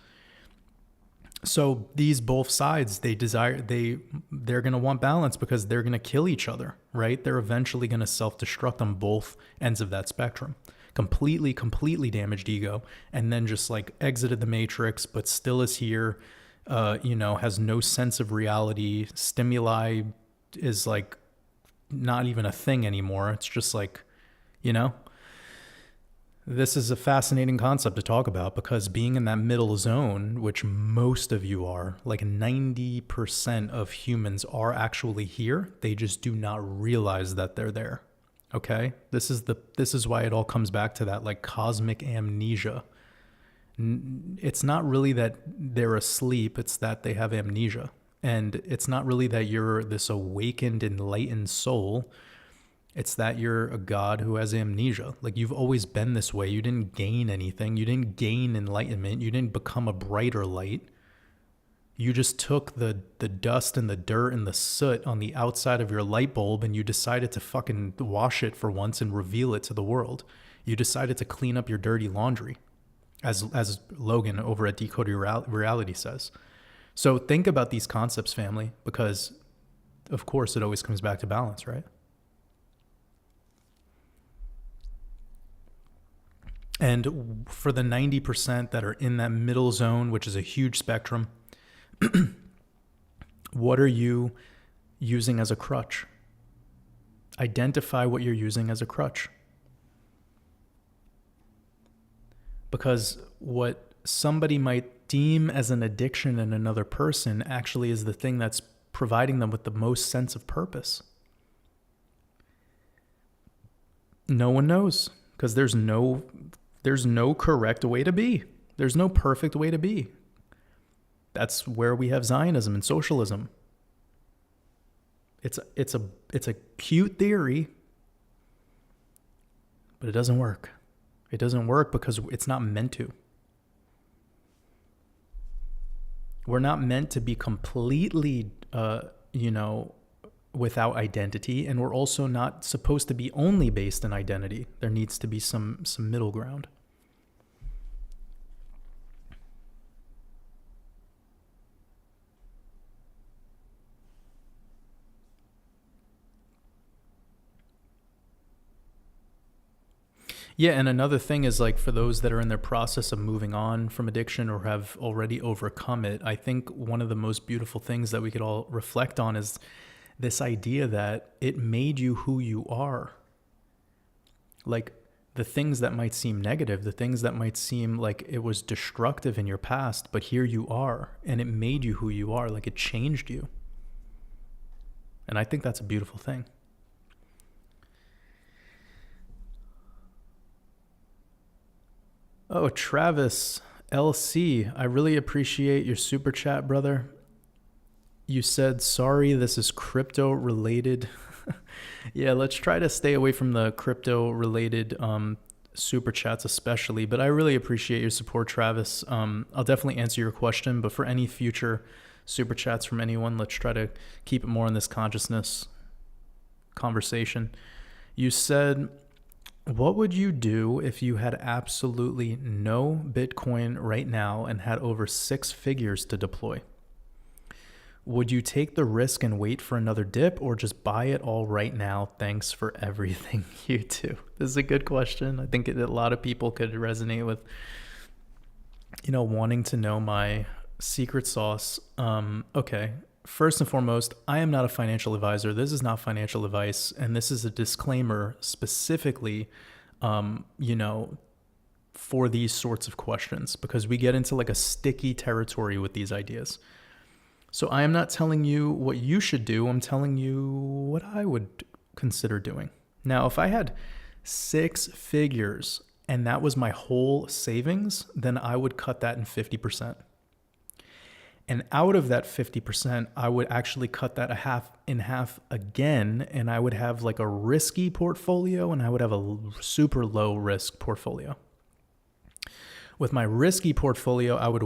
So these both sides, they're going to want balance because they're going to kill each other, right? They're eventually going to self-destruct on both ends of that spectrum. Completely damaged ego, and then just like exited the matrix, but still is here, has no sense of reality. Stimuli is like not even a thing anymore. It's just like, this is a fascinating concept to talk about, because being in that middle zone, which most of you are, like 90% of humans are actually here. They just do not realize that they're there. Okay? This is why it all comes back to that like cosmic amnesia. It's not really that they're asleep, it's that they have amnesia. And it's not really that you're this awakened, enlightened soul. It's that you're a god who has amnesia. Like, you've always been this way. You didn't gain anything. You didn't gain enlightenment. You didn't become a brighter light. You just took the dust and the dirt and the soot on the outside of your light bulb and you decided to fucking wash it for once and reveal it to the world. You decided to clean up your dirty laundry, as Logan over at Decoding Reality says. So think about these concepts, family, because of course it always comes back to balance, right? And for the 90% that are in that middle zone, which is a huge spectrum, what are you using as a crutch? Identify what you're using as a crutch. Because what somebody might deem as an addiction in another person actually is the thing that's providing them with the most sense of purpose. No one knows, because there's no correct way to be. There's no perfect way to be. That's where we have Zionism and socialism. It's a cute theory, but it doesn't work. It doesn't work because it's not meant to. We're not meant to be completely, without identity, and we're also not supposed to be only based in identity. There needs to be some middle ground. Yeah, and another thing is, like, for those that are in their process of moving on from addiction or have already overcome it, I think one of the most beautiful things that we could all reflect on is this idea that it made you who you are. Like, the things that might seem negative, the things that might seem like it was destructive in your past, but here you are, and it made you who you are, like it changed you. And I think that's a beautiful thing. Oh, Travis LC, I really appreciate your super chat, brother. You said, sorry, this is crypto related. Yeah, let's try to stay away from the crypto related super chats especially, but I really appreciate your support, Travis. I'll definitely answer your question, but for any future super chats from anyone, let's try to keep it more in this consciousness conversation. You said, what would you do if you had absolutely no Bitcoin right now and had over 6 figures to deploy? Would you take the risk and wait for another dip, or just buy it all right now? Thanks for everything you do. This is a good question. I think a lot of people could resonate with, wanting to know my secret sauce. Okay. First and foremost, I am not a financial advisor. This is not financial advice. And this is a disclaimer specifically, for these sorts of questions, because we get into like a sticky territory with these ideas. So I am not telling you what you should do. I'm telling you what I would consider doing. Now, if I had 6 figures and that was my whole savings, then I would cut that in 50%. And out of that 50%, I would actually cut that in half again, and I would have like a risky portfolio, and I would have a super low risk portfolio. With my risky portfolio, I would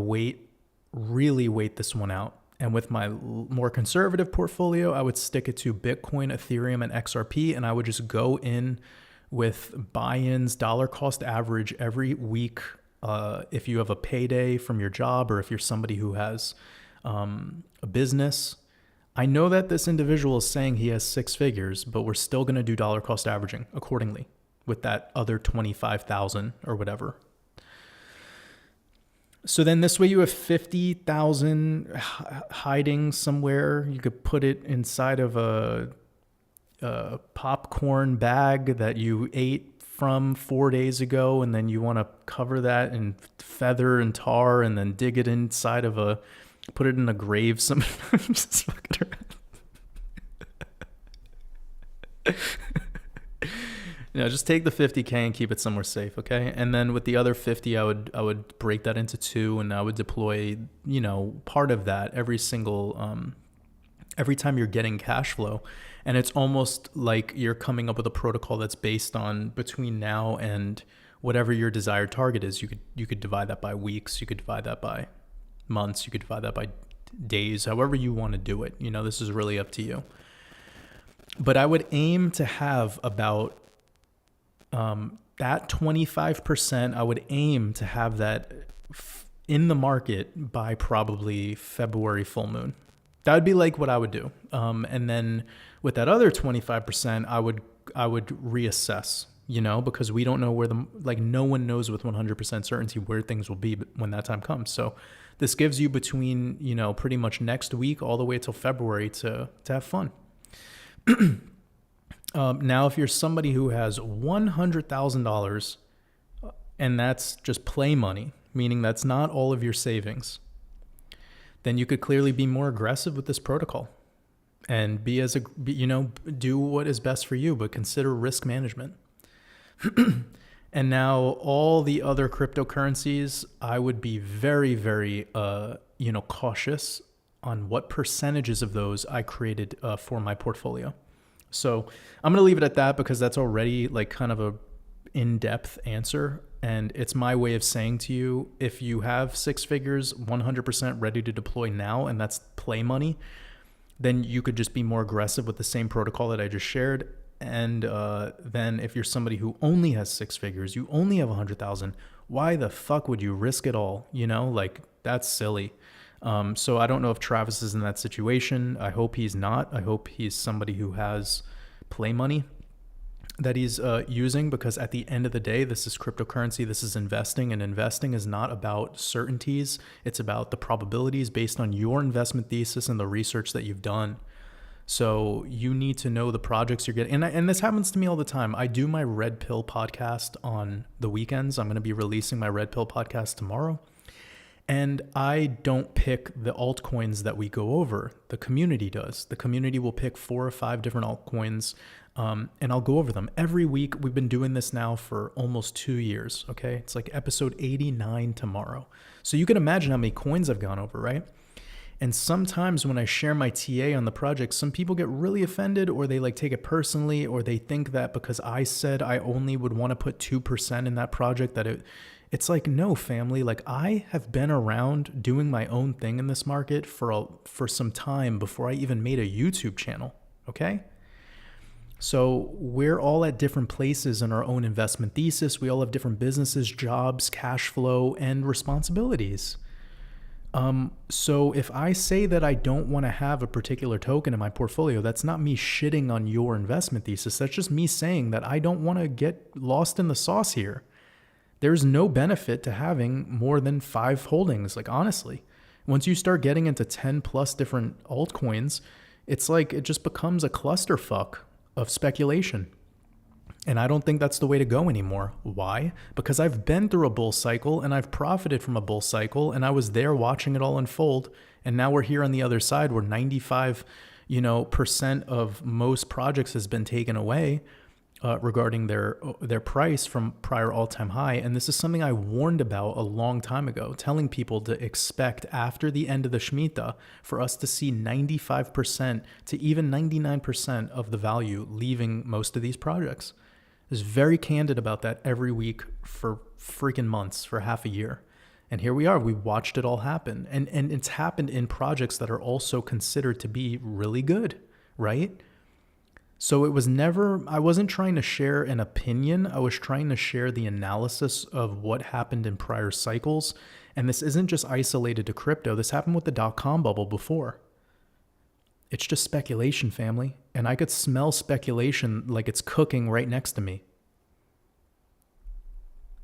really wait this one out. And with my more conservative portfolio, I would stick it to Bitcoin, Ethereum, and XRP, and I would just go in with buy-ins, dollar cost average every week. If you have a payday from your job, or if you're somebody who has a business. I know that this individual is saying he has 6 figures, but we're still going to do dollar cost averaging accordingly with that other 25,000 or whatever. So then this way you have 50,000 hiding somewhere. You could put it inside of a popcorn bag that you ate from 4 days ago, and then you want to cover that in feather and tar, and then dig it inside of put it in a grave. Just fucking around. Just take the 50K and keep it somewhere safe, okay? And then with the other 50, I would break that into 2, and I would deploy, part of that every time you're getting cash flow. And it's almost like you're coming up with a protocol that's based on between now and whatever your desired target is. You could divide that by weeks, you could divide that by months, you could divide that by days, however you want to do it. This is really up to you. But I would aim to have about that 25%, I would aim to have that in the market by probably February full moon. That would be like what I would do. And then with that other 25%, I would reassess, because we don't know where no one knows with 100% certainty where things will be when that time comes. So this gives you between, pretty much next week all the way till February to have fun. Now, if you're somebody who has $100,000 and that's just play money, meaning that's not all of your savings, then you could clearly be more aggressive with this protocol and do what is best for you, but consider risk management. And now all the other cryptocurrencies, I would be very, very, cautious on what percentages of those I created for my portfolio. So I'm going to leave it at that because that's already like kind of a in-depth answer. And it's my way of saying to you, if you have 6 figures, 100% ready to deploy now, and that's play money, then you could just be more aggressive with the same protocol that I just shared. And then if you're somebody who only has 6 figures, you only have 100,000, why the fuck would you risk it all? That's silly. So I don't know if Travis is in that situation. I hope he's not. I hope he's somebody who has play money that he's using, because at the end of the day, this is cryptocurrency. This is investing, and investing is not about certainties. It's about the probabilities based on your investment thesis and the research that you've done. So you need to know the projects you're getting. And this happens to me all the time. I do my Red Pill podcast on the weekends. I'm going to be releasing my Red Pill podcast tomorrow. And I don't pick the altcoins that we go over. The community does. The community will pick 4 or 5 different altcoins, and I'll go over them every week. We've been doing this now for almost 2 years, okay? It's like episode 89 tomorrow. So you can imagine how many coins I've gone over, right? And sometimes when I share my TA on the project, some people get really offended, or they take it personally, or they think that because I said I only would want to put 2% in that project that it's like, no, family, I have been around doing my own thing in this market for some time before I even made a YouTube channel, okay? So we're all at different places in our own investment thesis. We all have different businesses, jobs, cash flow, and responsibilities. So if I say that I don't want to have a particular token in my portfolio, that's not me shitting on your investment thesis. That's just me saying that I don't want to get lost in the sauce here. There's no benefit to having more than 5 holdings. Honestly, once you start getting into 10 plus different altcoins, it's it just becomes a clusterfuck of speculation. And I don't think that's the way to go anymore. Why? Because I've been through a bull cycle and I've profited from a bull cycle, and I was there watching it all unfold. And now we're here on the other side where 95, percent of most projects has been taken away regarding their price from prior all-time high. And this is something I warned about a long time ago, telling people to expect after the end of the Shemitah for us to see 95% to even 99% of the value leaving most of these projects. I was very candid about that every week for freaking months, for half a year. And here we are. We watched it all happen. And it's happened in projects that are also considered to be really good, right? So I wasn't trying to share an opinion. I was trying to share the analysis of what happened in prior cycles. And this isn't just isolated to crypto. This happened with the .com bubble before. It's just speculation, family. And I could smell speculation like it's cooking right next to me.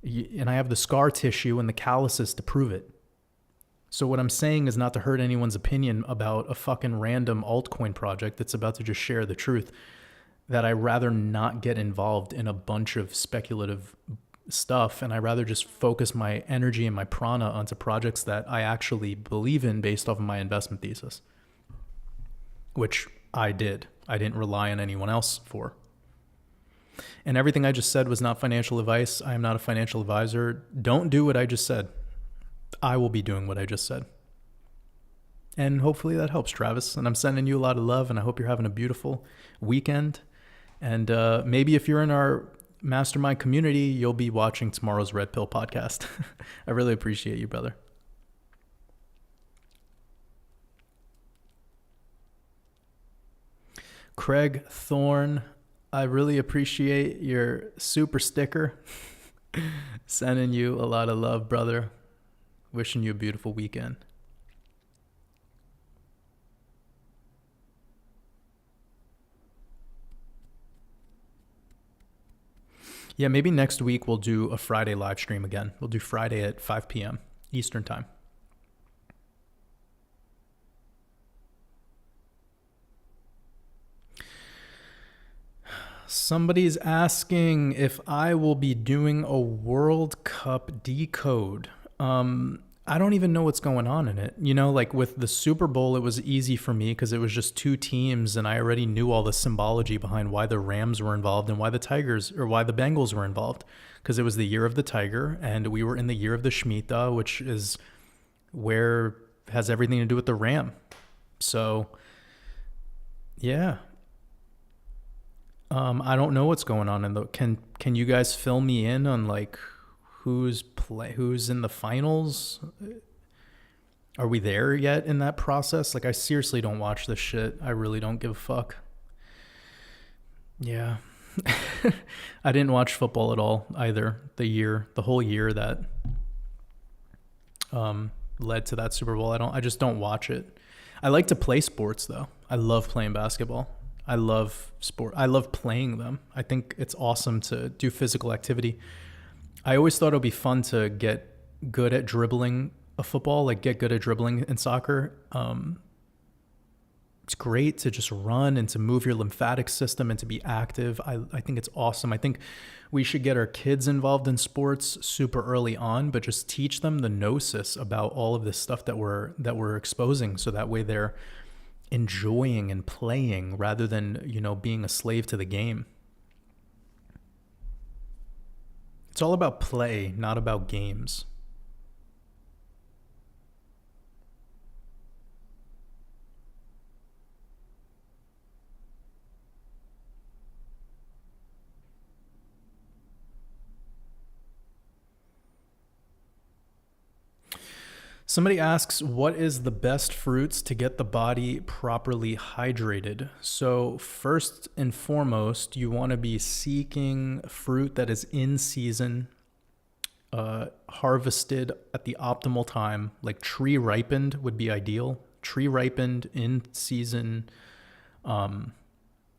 And I have the scar tissue and the calluses to prove it. So what I'm saying is not to hurt anyone's opinion about a fucking random altcoin project that's about to just share the truth, that I rather not get involved in a bunch of speculative stuff, and I rather just focus my energy and my prana onto projects that I actually believe in based off of my investment thesis, which I did. I didn't rely on anyone else for. And everything I just said was not financial advice. I am not a financial advisor. Don't do what I just said. I will be doing what I just said. And hopefully that helps, Travis. And I'm sending you a lot of love, and I hope you're having a beautiful weekend. And maybe if you're in our mastermind community, you'll be watching tomorrow's Red Pill podcast. I really appreciate you, brother. Craig Thorne, I really appreciate your super sticker. Sending you a lot of love, brother. Wishing you a beautiful weekend. Yeah, maybe next week we'll do a Friday live stream again. We'll do Friday at 5 p.m. Eastern time. Somebody's asking if I will be doing a World Cup decode. I don't even know what's going on in it. You know, like with the Super Bowl, it was easy for me because it was just two teams and I already knew all the symbology behind why the Rams were involved and why the Tigers or why the Bengals were involved. Because it was the year of the Tiger and we were in the year of the Shemitah, which is where it has everything to do with the Ram. So, yeah. I don't know what's going on in the. Can you guys fill me in on like who's in the finals? Are we there yet in that process? Like I seriously don't watch this shit. I really don't give a fuck. Yeah. I didn't watch football at all either. The whole year that led to that Super Bowl. I just don't watch it. I like to play sports though. I love playing basketball. I love sport. I love playing them. I think it's awesome to do physical activity. I always thought it would be fun to get good at dribbling a football, like get good at dribbling in soccer. It's great to just run and to move your lymphatic system and to be active. I think it's awesome. I think we should get our kids involved in sports super early on, but just teach them the gnosis about all of this stuff that we're exposing, so that way they're enjoying and playing rather than, you know, being a slave to the game. It's all about play, not about games. Somebody asks, what is the best fruits to get the body properly hydrated? So first and foremost, you want to be seeking fruit that is in season, harvested at the optimal time. Like tree ripened would be ideal. Tree ripened in season,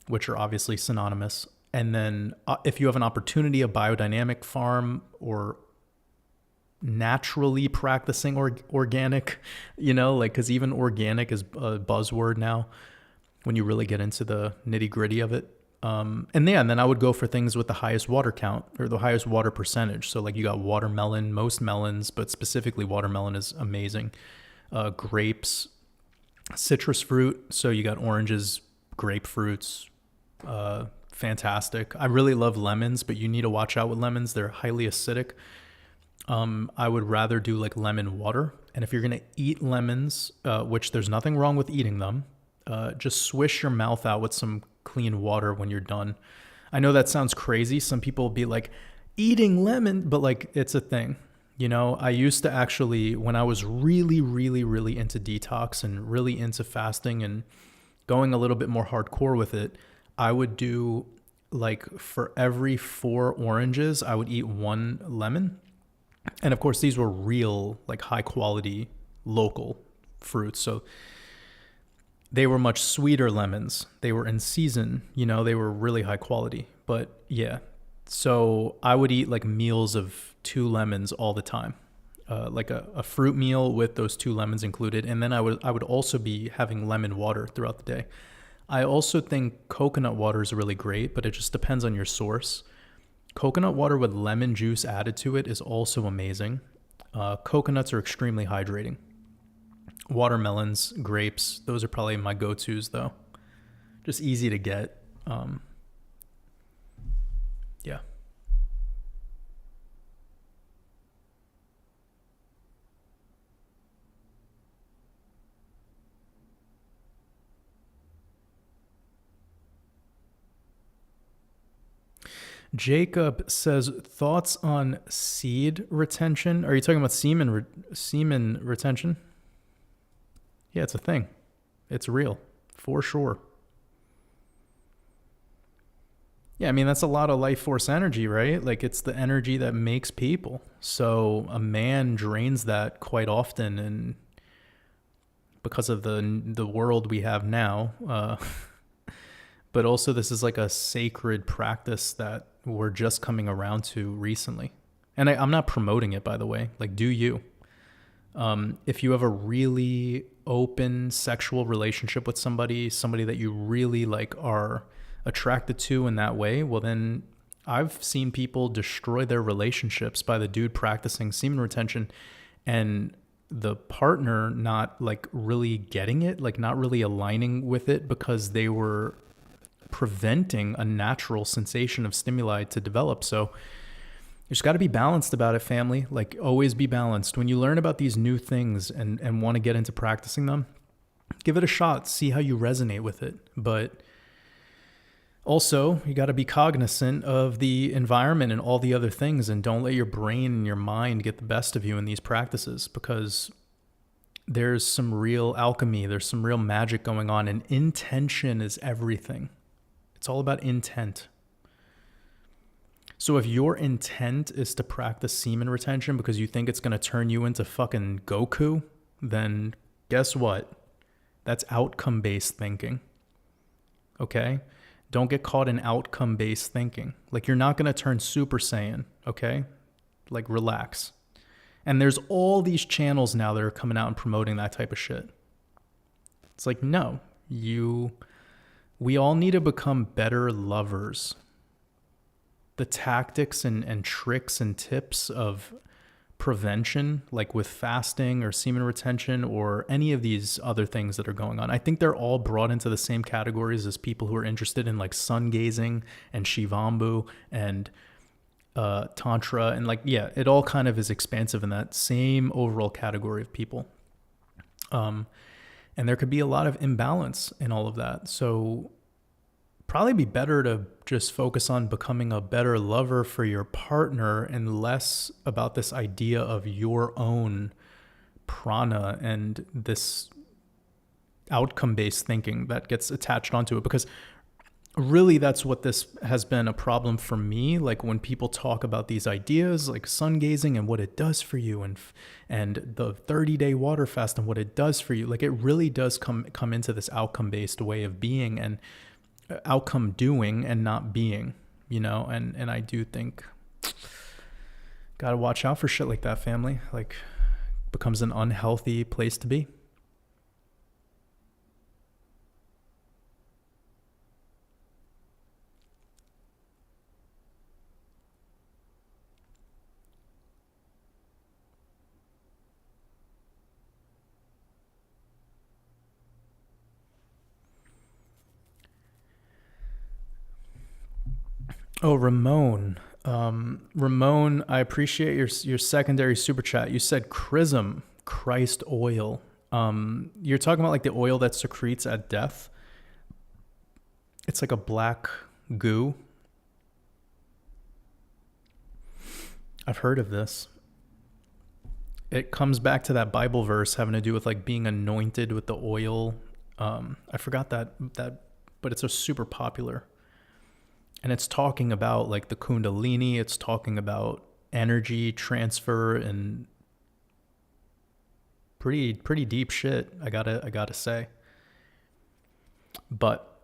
which are obviously synonymous. And then if you have an opportunity, a biodynamic farm or naturally practicing organic, you know, like, because even organic is a buzzword now when you really get into the nitty gritty of it. And then I would go for things with the highest water count or the highest water percentage. So like you got watermelon, most melons, but specifically watermelon is amazing. Grapes, citrus fruit. So you got oranges, grapefruits, fantastic. I really love lemons, but you need to watch out with lemons. They're highly acidic. I would rather do like lemon water. And if you're going to eat lemons, which there's nothing wrong with eating them, just swish your mouth out with some clean water when you're done. I know that sounds crazy. Some people will be like, eating lemon, but like it's a thing. You know, I used to actually, when I was really, really, really into detox and really into fasting and going a little bit more hardcore with it, I would do like for every 4 oranges, I would eat 1 lemon. And of course, these were real, like high quality local fruits. So they were much sweeter lemons. They were in season, you know, they were really high quality. But yeah, so I would eat like meals of 2 lemons all the time, like a fruit meal with those 2 lemons included. And then I would also be having lemon water throughout the day. I also think coconut water is really great, but it just depends on your source. Coconut water with lemon juice added to it is also amazing. Coconuts are extremely hydrating. Watermelons, grapes, those are probably my go-tos though. Just easy to get. Yeah. Jacob says, thoughts on seed retention. Are you talking about semen retention? Yeah, it's a thing. It's real, for sure. Yeah, I mean, that's a lot of life force energy, right? Like, it's the energy that makes people. So a man drains that quite often, and because of the world we have now, but also this is like a sacred practice that we're just coming around to recently. And I'm not promoting it, by the way. Like, do you? If you have a really open sexual relationship with somebody that you really like are attracted to in that way, well, then I've seen people destroy their relationships by the dude practicing semen retention and the partner not like really getting it, like not really aligning with it because they were preventing a natural sensation of stimuli to develop. So you just got to be balanced about it, family. Like, always be balanced. When you learn about these new things and want to get into practicing them, give it a shot, see how you resonate with it. But also, you got to be cognizant of the environment and all the other things, and don't let your brain and your mind get the best of you in these practices, because there's some real alchemy, there's some real magic going on, and intention is everything. It's all about intent. So if your intent is to practice semen retention because you think it's going to turn you into fucking Goku, then guess what? That's outcome-based thinking. Okay? Don't get caught in outcome-based thinking. Like, you're not going to turn Super Saiyan, okay? Like, relax. And there's all these channels now that are coming out and promoting that type of shit. It's like, no, we all need to become better lovers. The tactics and tricks and tips of prevention, like with fasting or semen retention or any of these other things that are going on, I think they're all brought into the same categories as people who are interested in like sun gazing and Shivambu and Tantra. And like, yeah, it all kind of is expansive in that same overall category of people. And there could be a lot of imbalance in all of that. So probably be better to just focus on becoming a better lover for your partner and less about this idea of your own prana and this outcome-based thinking that gets attached onto it. Because really, that's what this has been a problem for me. Like, when people talk about these ideas like sun gazing and what it does for you, and the 30-day water fast and what it does for you, like, it really does come into this outcome-based way of being and outcome doing and not being, you know. And I do think gotta watch out for shit like that, family. Like, becomes an unhealthy place to be. Oh, Ramon. Ramon, I appreciate your secondary super chat. You said chrism, Christ oil. You're talking about like the oil that secretes at death. It's like a black goo. I've heard of this. It comes back to that Bible verse having to do with like being anointed with the oil. I forgot that, but it's a super popular. And it's talking about like the Kundalini. It's talking about energy transfer and pretty deep shit. I gotta say. But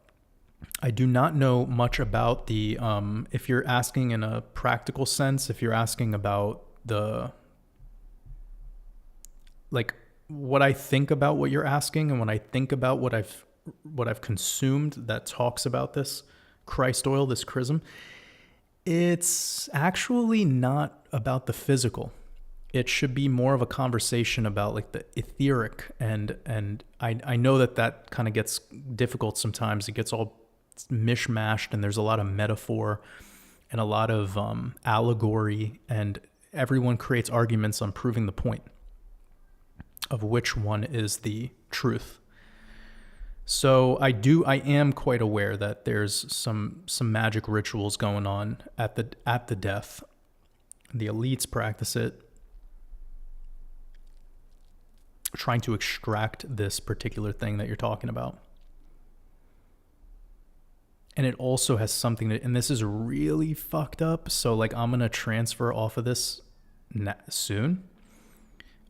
I do not know much about the. If you're asking in a practical sense, if you're asking about the. Like, what I think about what you're asking, and when I think about what I've consumed that talks about this Christ oil, this chrism, it's actually not about the physical. It should be more of a conversation about like the etheric, and I know that kind of gets difficult sometimes. It gets all mishmashed, and there's a lot of metaphor and a lot of allegory, and everyone creates arguments on proving the point of which one is the truth. So I am quite aware that there's some magic rituals going on at the death. The elites practice it, trying to extract this particular thing that you're talking about. And it also has something to, and this is really fucked up. So like I'm going to transfer off of this soon.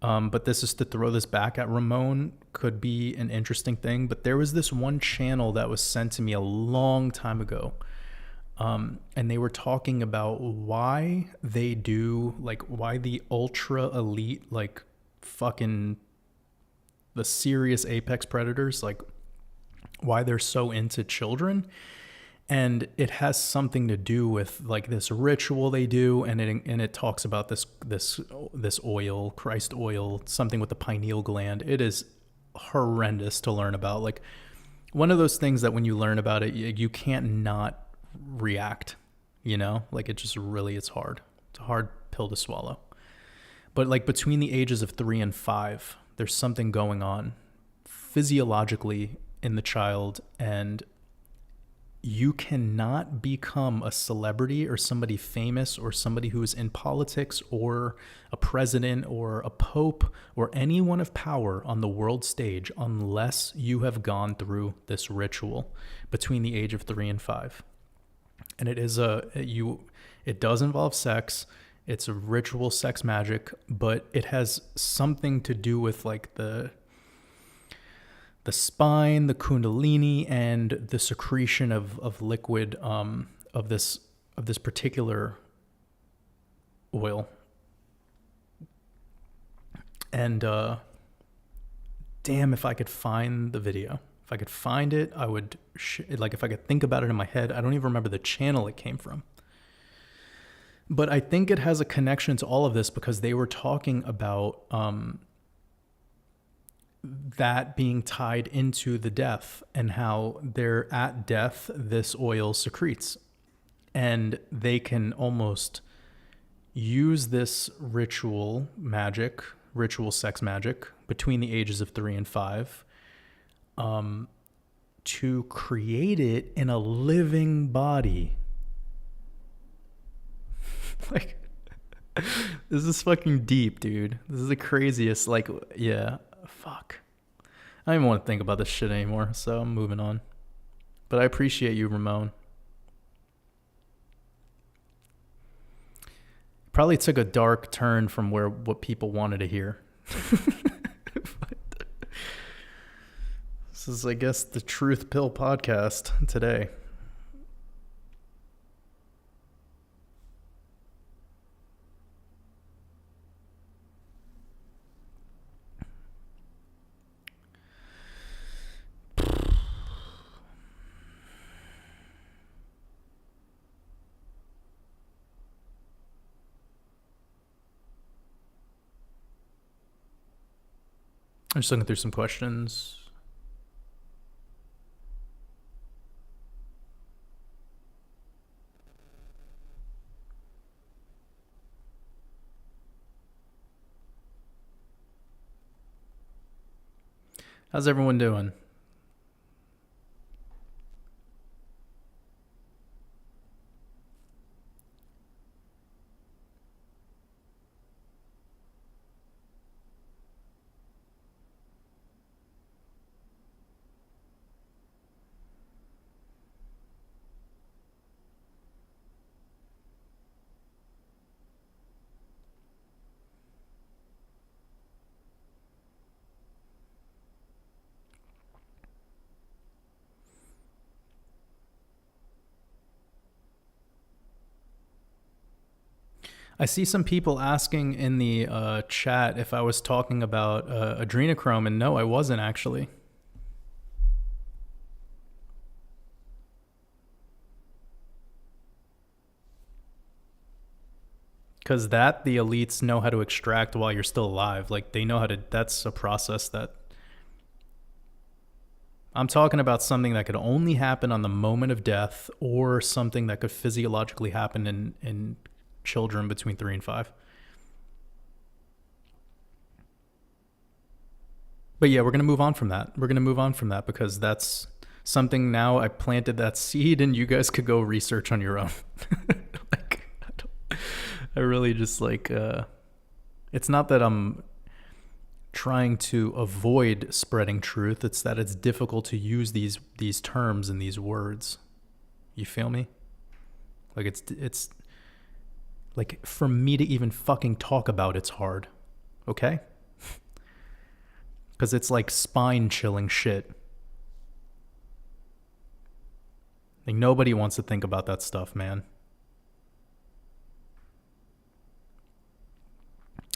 But this is to throw this back at Ramon, could be an interesting thing. But there was this one channel that was sent to me a long time ago. And they were talking about why they do, like why the ultra elite, like fucking the serious apex predators, like why they're so into children. And it has something to do with like this ritual they do, and it talks about this oil, Christ oil, something with the pineal gland. It is horrendous to learn about. Like one of those things that when you learn about it, you can't not react. You know, like it just really, it's hard. It's a hard pill to swallow. But like between the ages of 3 and 5, there's something going on physiologically in the child, and you cannot become a celebrity or somebody famous or somebody who is in politics or a president or a pope or anyone of power on the world stage unless you have gone through this ritual between the age of 3 and 5. And it does involve sex. It's a ritual sex magic, but it has something to do with like the spine, the kundalini, and the secretion of liquid of this particular oil. And damn, if I could find the video. If I could find it, I would, if I could think about it in my head. I don't even remember the channel it came from. But I think it has a connection to all of this because they were talking about that being tied into the death and how they're at death, this oil secretes. And they can almost use this ritual sex magic between the ages of 3 and 5 to create it in a living body. Like, this is fucking deep, dude. This is the craziest, like, yeah, fuck. I don't even want to think about this shit anymore, so I'm moving on. But I appreciate you, Ramon. Probably took a dark turn from what people wanted to hear. This is, I guess, the Truth Pill podcast today. I'm just looking through some questions. How's everyone doing? I see some people asking in the chat if I was talking about adrenochrome, and no, I wasn't actually. Because the elites know how to extract while you're still alive. Like, they know how to, that's a process that... I'm talking about something that could only happen on the moment of death, or something that could physiologically happen in children between 3 and 5. But yeah, we're going to move on from that. We're going to move on from that because that's something now I planted that seed and you guys could go research on your own. Like, I really just like, it's not that I'm trying to avoid spreading truth. It's that it's difficult to use these terms and these words. You feel me? Like it's like for me to even fucking talk about it's hard. Okay? Because it's like spine chilling shit. Like nobody wants to think about that stuff, man.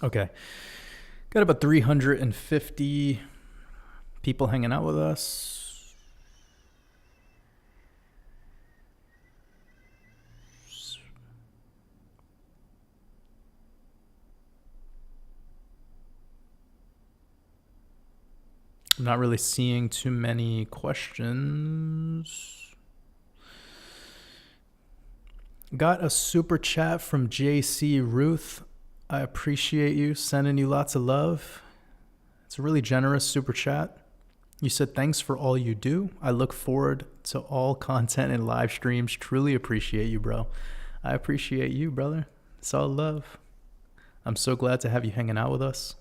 Okay. Got about 350 people hanging out with us. I'm not really seeing too many questions. Got a super chat from JC Ruth. I appreciate you, sending you lots of love. It's a really generous super chat. You said, thanks for all you do. I look forward to all content and live streams. Truly appreciate you, bro. I appreciate you, brother. It's all love. I'm so glad to have you hanging out with us.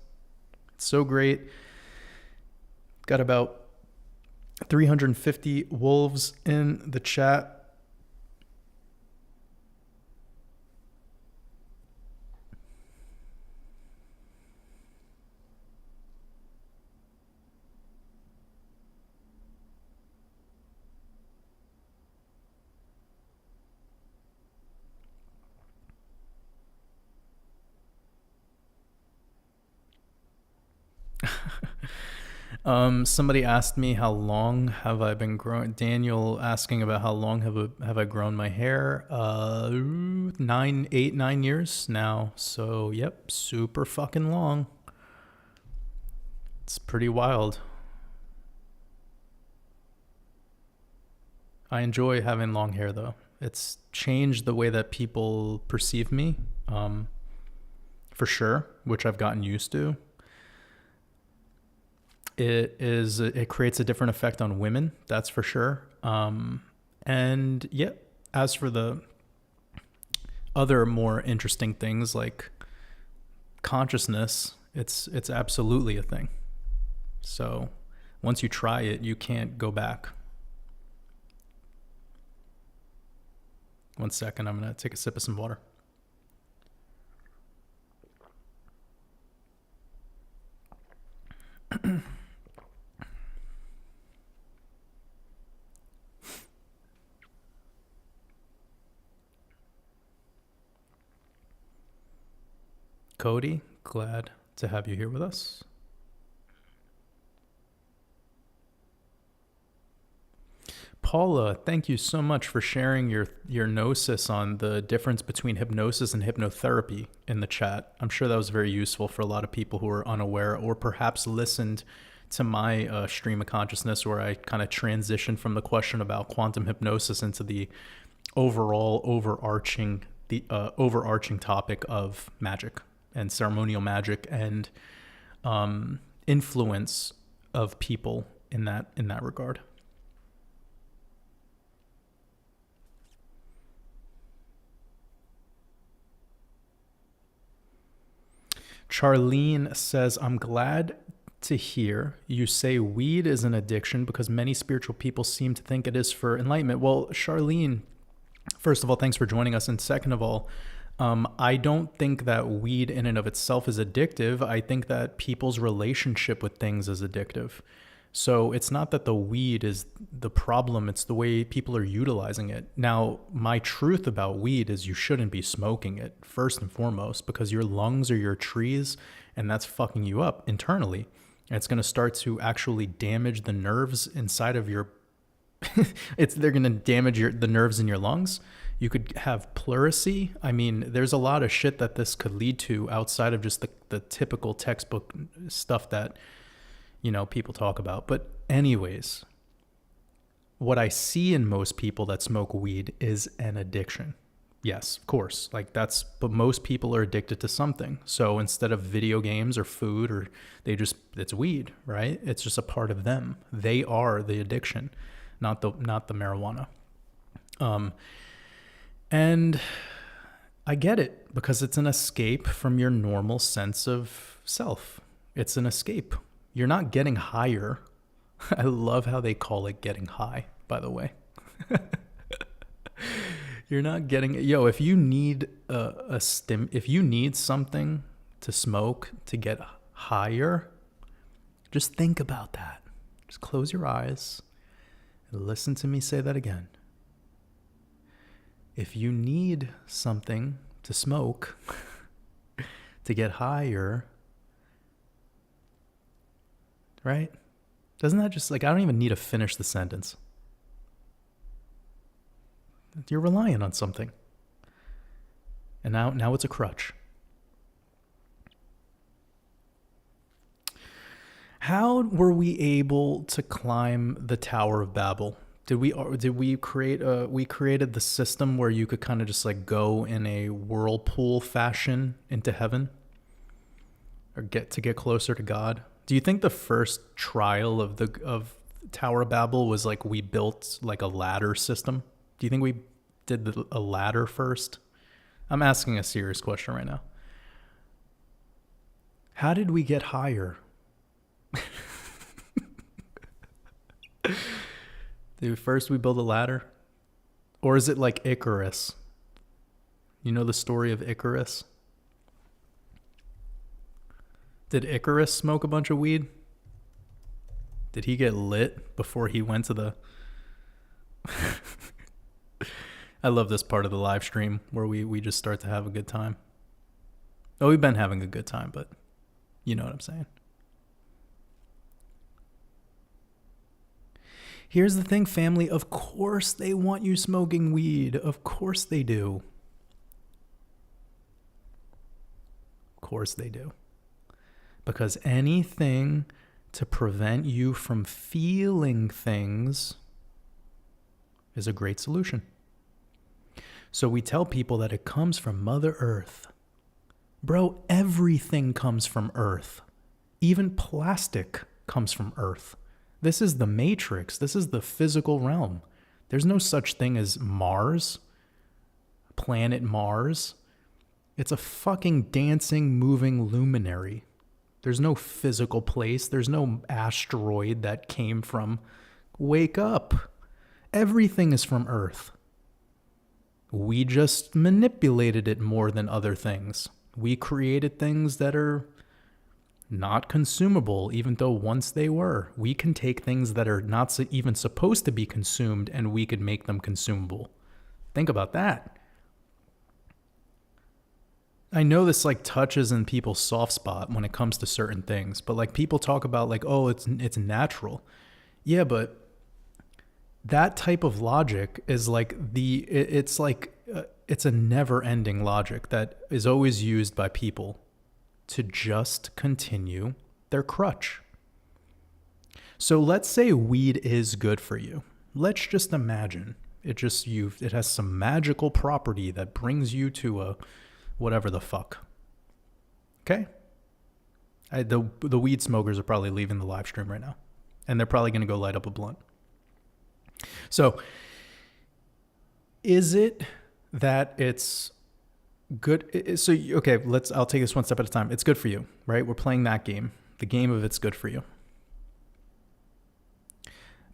It's so great. Got about 350 wolves in the chat. Somebody asked me how long have I been growing. Daniel asking about how long have I grown my hair. 9 years now. So yep, super fucking long. It's pretty wild. I enjoy having long hair though. It's changed the way that people perceive me, for sure, which I've gotten used to. It creates a different effect on women, that's for sure. And yeah, as for the other more interesting things like consciousness, it's absolutely a thing. So once you try it, you can't go back. One second, I'm gonna take a sip of some water. Cody, glad to have you here with us. Paula, thank you so much for sharing your gnosis on the difference between hypnosis and hypnotherapy in the chat. I'm sure that was very useful for a lot of people who are unaware or perhaps listened to my stream of consciousness where I kind of transitioned from the question about quantum hypnosis into the overarching topic of magic and ceremonial magic and influence of people in that regard. Charlene says, I'm glad to hear you say weed is an addiction because many spiritual people seem to think it is for enlightenment. Well, Charlene, first of all, thanks for joining us. And second of all, I don't think that weed in and of itself is addictive. I think that people's relationship with things is addictive. So it's not that the weed is the problem, it's the way people are utilizing it. Now, my truth about weed is you shouldn't be smoking it, first and foremost, because your lungs are your trees, and that's fucking you up internally. And it's going to start to actually damage the nerves inside of your... they're going to damage the nerves in your lungs. You could have pleurisy. I mean, there's a lot of shit that this could lead to outside of just the typical textbook stuff that, you know, people talk about. But anyways, what I see in most people that smoke weed is an addiction. Yes, of course. Like but most people are addicted to something. So instead of video games or food, or it's weed, right? It's just a part of them. They are the addiction, not the marijuana. And I get it, because it's an escape from your normal sense of self. It's an escape. You're not getting higher. I love how they call it getting high, by the way. You're not getting, if you need if you need something to smoke to get higher, just think about that. Just close your eyes and listen to me say that again. If you need something to smoke to get higher, right? Doesn't that just, like, I don't even need to finish the sentence. You're relying on something. And now it's a crutch. How were we able to climb the Tower of Babel? Did we created the system where you could kind of just like go in a whirlpool fashion into heaven, or get closer to God? Do you think the first trial of Tower of Babel was like we built like a ladder system? Do you think we did a ladder first? I'm asking a serious question right now. How did we get higher? First we build a ladder? Or is it like Icarus? You know the story of Icarus? Did Icarus smoke a bunch of weed? Did he get lit before he went to the... I love this part of the live stream where we just start to have a good time. Oh, we've been having a good time, but you know what I'm saying. Here's the thing, family. Of course they want you smoking weed. Of course they do. Of course they do. Because anything to prevent you from feeling things is a great solution. So we tell people that it comes from Mother Earth. Bro, everything comes from Earth. Even plastic comes from Earth. This is the matrix. This is the physical realm. There's no such thing as Mars, planet Mars. It's a fucking dancing, moving luminary. There's no physical place. There's no asteroid that came from... Wake up. Everything is from Earth. We just manipulated it more than other things. We created things that are not consumable, even though once they were. We can take things that are not even supposed to be consumed and we could make them consumable. Think about that. I know this like touches in people's soft spot when it comes to certain things, but like people talk about like, oh, it's natural. Yeah, but that type of logic is like it's a never-ending logic that is always used by people to just continue their crutch. So let's say weed is good for you. Let's just imagine it has some magical property that brings you to a whatever the fuck. Okay? The weed smokers are probably leaving the live stream right now, and they're probably going to go light up a blunt. So is it that it's good? So, okay, I'll take this one step at a time. It's good for you, right? We're playing that game. The game of it's good for you.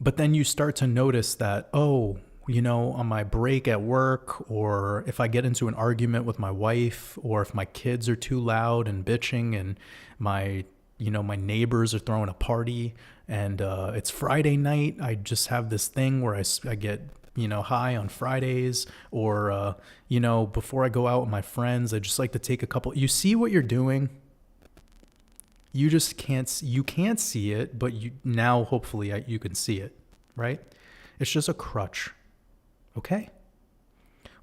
But then you start to notice that, oh, on my break at work, or if I get into an argument with my wife, or if my kids are too loud and bitching, and my neighbors are throwing a party, and it's Friday night, I just have this thing where I get high on Fridays, or before I go out with my friends, I just like to take a couple. You see what you're doing? You just can't see it, but now hopefully you can see it, right? It's just a crutch. Okay?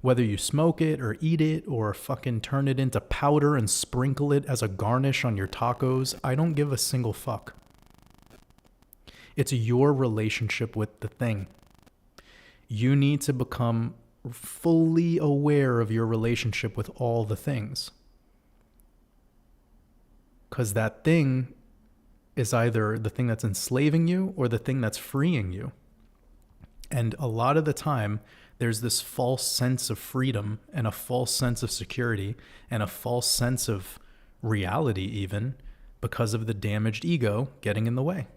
Whether you smoke it or eat it or fucking turn it into powder and sprinkle it as a garnish on your tacos, I don't give a single fuck. It's your relationship with the thing. You need to become fully aware of your relationship with all the things. Because that thing is either the thing that's enslaving you or the thing that's freeing you. And a lot of the time, there's this false sense of freedom and a false sense of security and a false sense of reality even because of the damaged ego getting in the way.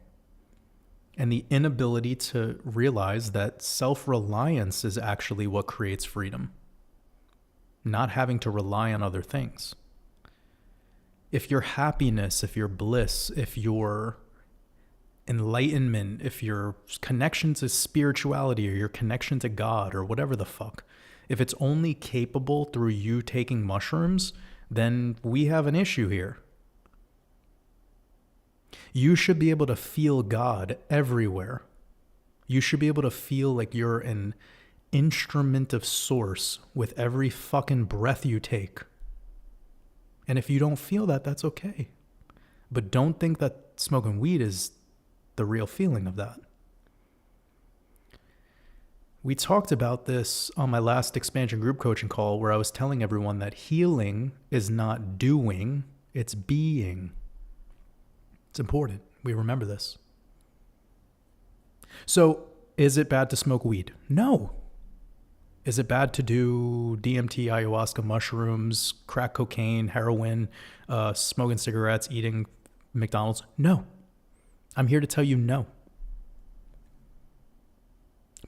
And the inability to realize that self-reliance is actually what creates freedom. Not having to rely on other things. If your happiness, if your bliss, if your enlightenment, if your connection to spirituality or your connection to God or whatever the fuck, if it's only capable through you taking mushrooms, then we have an issue here. You should be able to feel God everywhere. You should be able to feel like you're an instrument of source with every fucking breath you take. And if you don't feel that, that's okay. But don't think that smoking weed is the real feeling of that. We talked about this on my last expansion group coaching call where I was telling everyone that healing is not doing, it's being. It's important. We remember this. So, is it bad to smoke weed? No. Is it bad to do DMT, ayahuasca, mushrooms, crack cocaine, heroin, smoking cigarettes, eating McDonald's? No. I'm here to tell you no.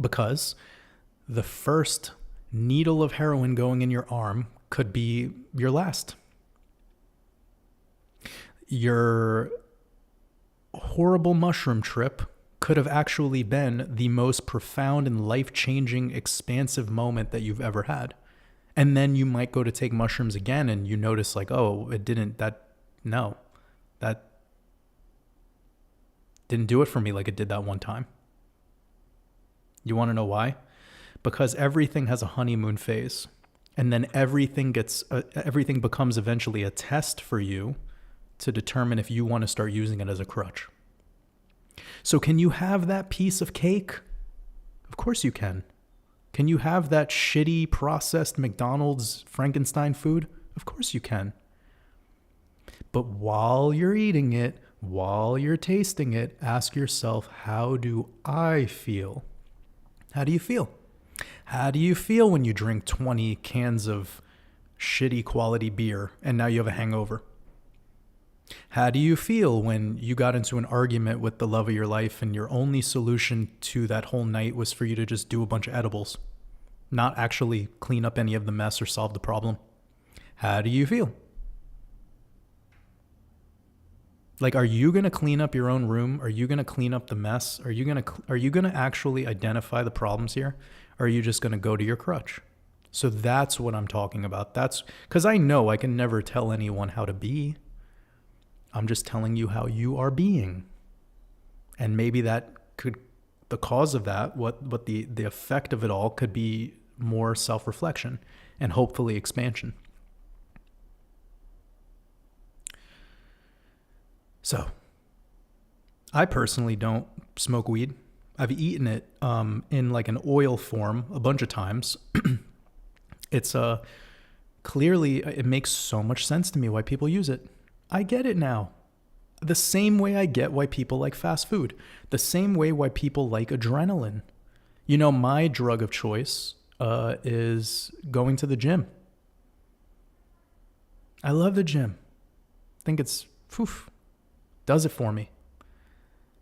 Because the first needle of heroin going in your arm could be your last. Your horrible mushroom trip could have actually been the most profound and life-changing, expansive moment that you've ever had. And then you might go to take mushrooms again and you notice like, oh, that didn't do it for me like it did that one time. You want to know why? Because everything has a honeymoon phase. And then everything becomes eventually a test for you to determine if you want to start using it as a crutch. So can you have that piece of cake? Of course you can. Can you have that shitty processed McDonald's Frankenstein food? Of course you can. But while you're eating it, while you're tasting it, ask yourself, how do I feel? How do you feel? How do you feel when you drink 20 cans of shitty quality beer and now you have a hangover? How do you feel when you got into an argument with the love of your life and your only solution to that whole night was for you to just do a bunch of edibles, not actually clean up any of the mess or solve the problem? How do you feel? Like, are you going to clean up your own room? Are you going to clean up the mess? Are you going to actually identify the problems here? Or are you just going to go to your crutch? So that's what I'm talking about. That's because I know I can never tell anyone how to be. I'm just telling you how you are being. And maybe that could, the cause of that, what the effect of it all could be more self-reflection and hopefully expansion. So, I personally don't smoke weed. I've eaten it in like an oil form a bunch of times. It's clearly, it makes so much sense to me why people use it. I get it now. The same way I get why people like fast food. The same way why people like adrenaline. You know, my drug of choice is going to the gym. I love the gym. I think it's, does it for me.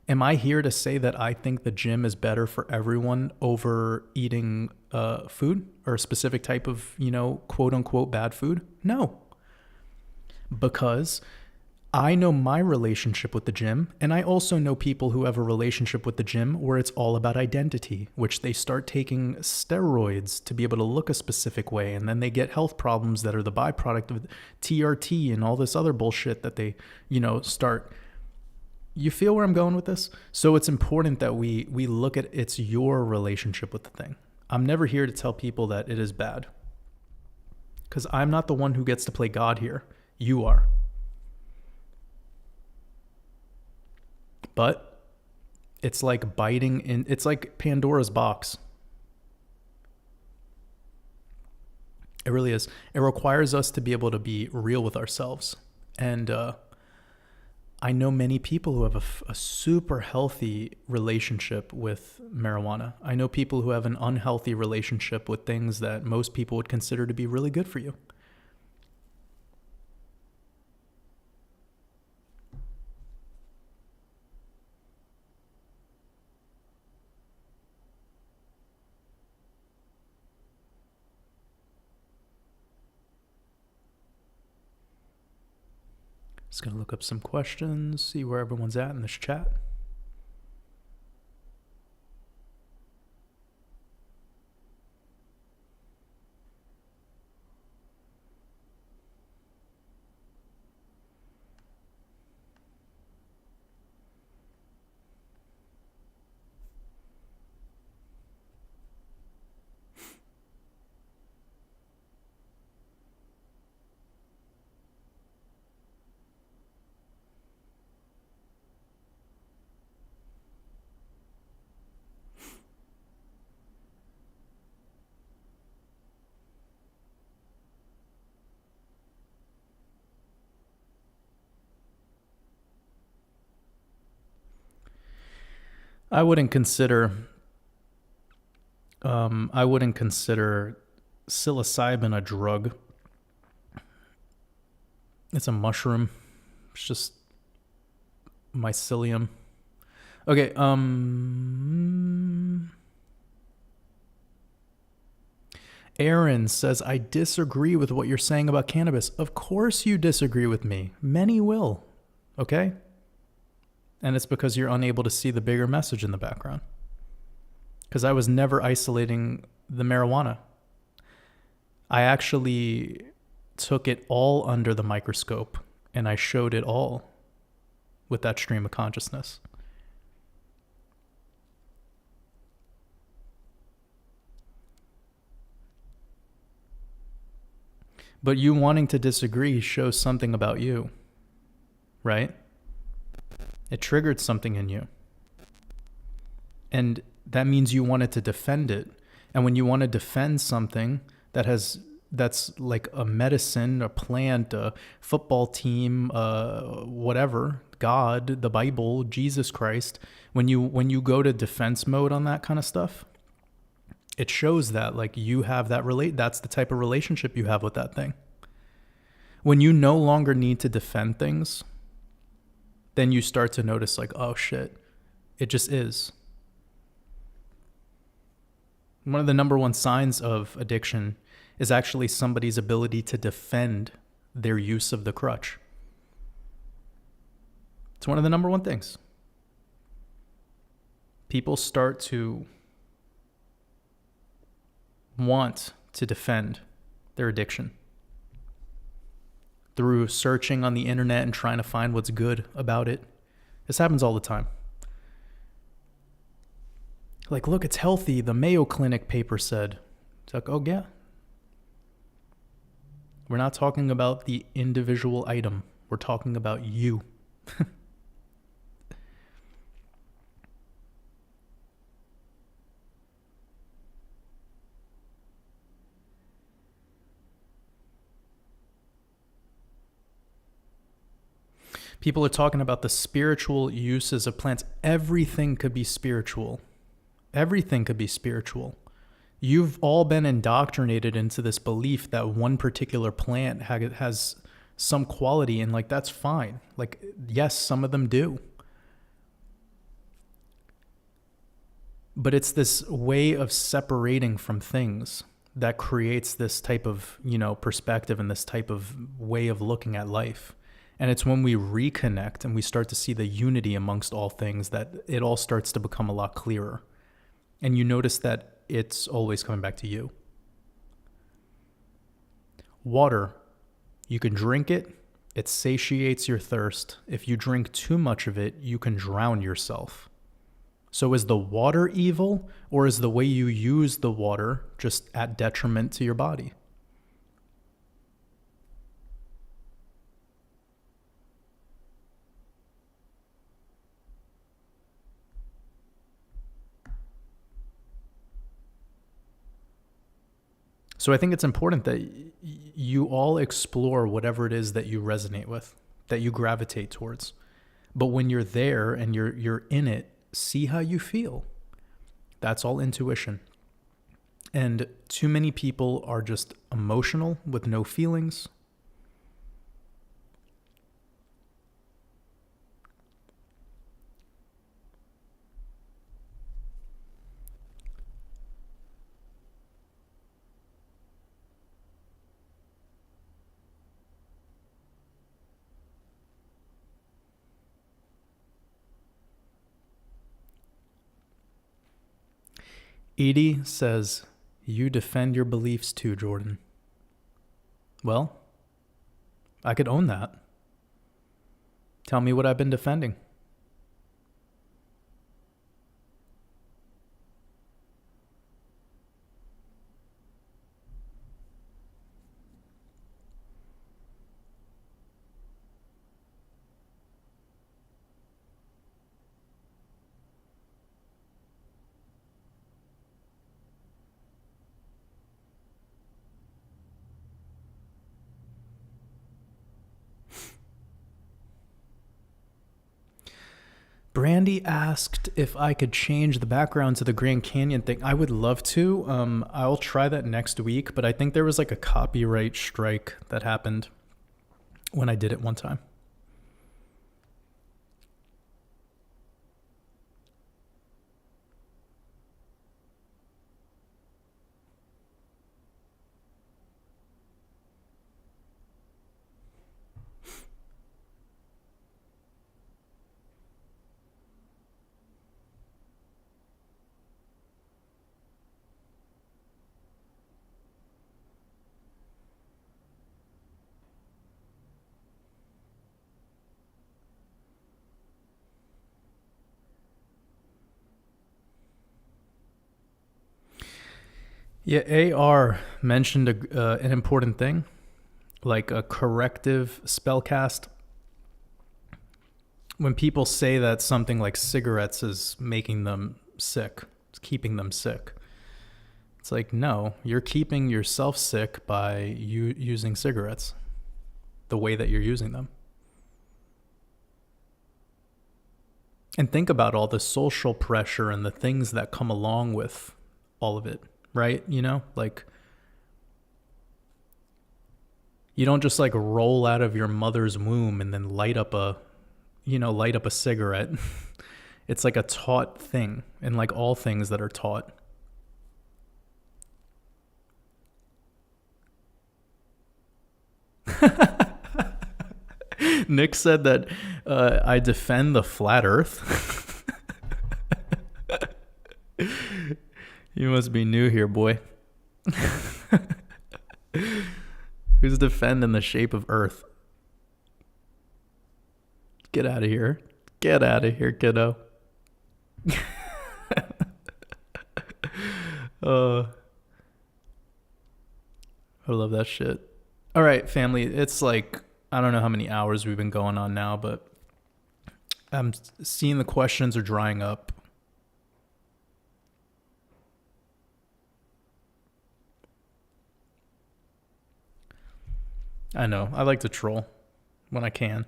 Am I here to say that I think the gym is better for everyone over eating food or a specific type of, quote unquote bad food? No. Because I know my relationship with the gym, and I also know people who have a relationship with the gym where it's all about identity, which they start taking steroids to be able to look a specific way, and then they get health problems that are the byproduct of TRT and all this other bullshit that they, start. You feel where I'm going with this? So it's important that we look at it's your relationship with the thing. I'm never here to tell people that it is bad, because I'm not the one who gets to play God here. You are. But it's like it's like Pandora's box. It really is. It requires us to be able to be real with ourselves. And I know many people who have a super healthy relationship with marijuana. I know people who have an unhealthy relationship with things that most people would consider to be really good for you. Just going to look up some questions, see where everyone's at in this chat. I wouldn't consider psilocybin a drug. It's a mushroom. It's just mycelium. Okay, Aaron says, I disagree with what you're saying about cannabis. Of course you disagree with me. Many will. Okay? And it's because you're unable to see the bigger message in the background. Because I was never isolating the marijuana. I actually took it all under the microscope and I showed it all with that stream of consciousness. But you wanting to disagree shows something about you, right? It triggered something in you. And that means you wanted to defend it. And when you want to defend something that's like a medicine, a plant, a football team, whatever, God, the Bible, Jesus Christ, when you go to defense mode on that kind of stuff, it shows that like you have that's the type of relationship you have with that thing. When you no longer need to defend things, then you start to notice like, oh shit, it just is. One of the number one signs of addiction is actually somebody's ability to defend their use of the crutch. It's one of the number one things. People start to want to defend their addiction through searching on the internet and trying to find what's good about it. This happens all the time. Like, look, it's healthy. The Mayo Clinic paper said. It's like, oh, yeah. We're not talking about the individual item. We're talking about you. People are talking about the spiritual uses of plants. Everything could be spiritual. Everything could be spiritual. You've all been indoctrinated into this belief that one particular plant has some quality, and like that's fine. Like, yes, some of them do. But it's this way of separating from things that creates this type of, perspective and this type of way of looking at life. And it's when we reconnect and we start to see the unity amongst all things that it all starts to become a lot clearer. And you notice that it's always coming back to you. Water, you can drink it. It satiates your thirst. If you drink too much of it, you can drown yourself. So is the water evil, or is the way you use the water just at detriment to your body? So I think it's important that you all explore whatever it is that you resonate with, that you gravitate towards. But when you're there and you're in it, see how you feel. That's all intuition. And too many people are just emotional with no feelings. Edie says, you defend your beliefs too, Jordan. Well, I could own that. Tell me what I've been defending. Brandy asked if I could change the background to the Grand Canyon thing. I would love to. I'll try that next week, but I think there was like a copyright strike that happened when I did it one time. Yeah, AR mentioned an important thing, like a corrective spell cast. When people say that something like cigarettes is making them sick, it's keeping them sick. It's like, no, you're keeping yourself sick by using cigarettes the way that you're using them. And think about all the social pressure and the things that come along with all of it. Right? You know, like you don't just like roll out of your mother's womb and then light up a cigarette. It's like a taught thing, and like all things that are taught. Nick said that I defend the flat earth. You must be new here, boy. Who's defending the shape of Earth? Get out of here. Get out of here, kiddo. I love that shit. All right, family. It's like, I don't know how many hours we've been going on now, but I'm seeing the questions are drying up. I know. I like to troll when I can.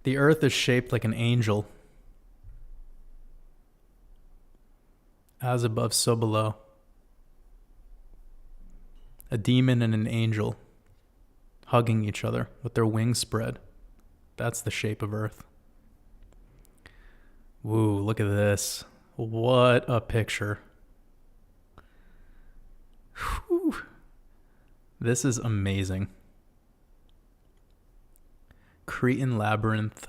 The earth is shaped like an angel. As above, so below. A demon and an angel hugging each other with their wings spread. That's the shape of Earth. Woo, look at this. What a picture. Whew. This is amazing. Cretan labyrinth.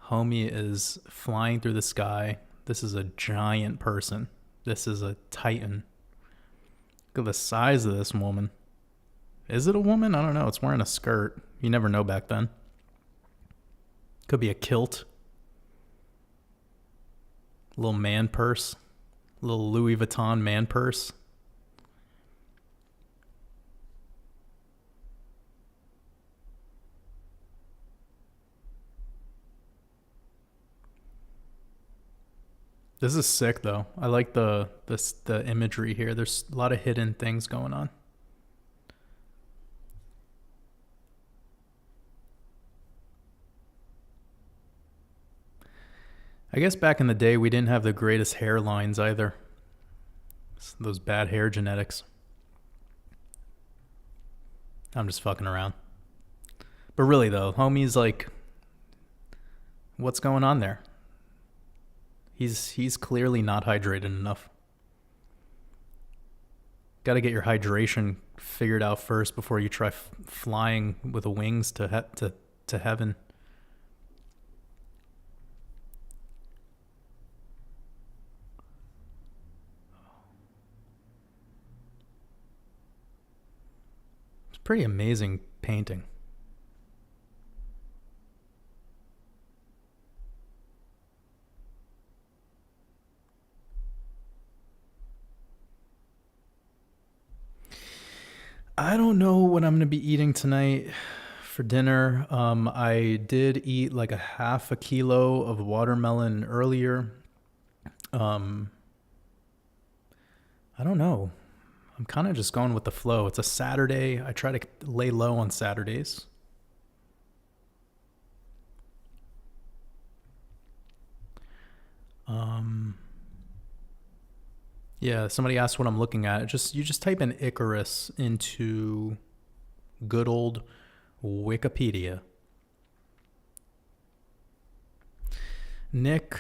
Homie is flying through the sky. This is a giant person. This is a titan. Look at the size of this woman. Is it a woman? I don't know. It's wearing a skirt. You never know back then. Could be a kilt. A little man purse. A little Louis Vuitton man purse. This is sick though. I like the imagery here. There's a lot of hidden things going on. I guess back in the day we didn't have the greatest hairlines either. Those bad hair genetics. I'm just fucking around. But really though, homie's like, what's going on there? He's clearly not hydrated enough. Got to get your hydration figured out first before you try flying with the wings to heaven. It's pretty amazing painting. I don't know what I'm going to be eating tonight for dinner. I did eat like a half a kilo of watermelon earlier. I don't know. I'm kind of just going with the flow. It's a Saturday. I try to lay low on Saturdays. Yeah, somebody asked what I'm looking at. You just type in Icarus into good old Wikipedia. Nick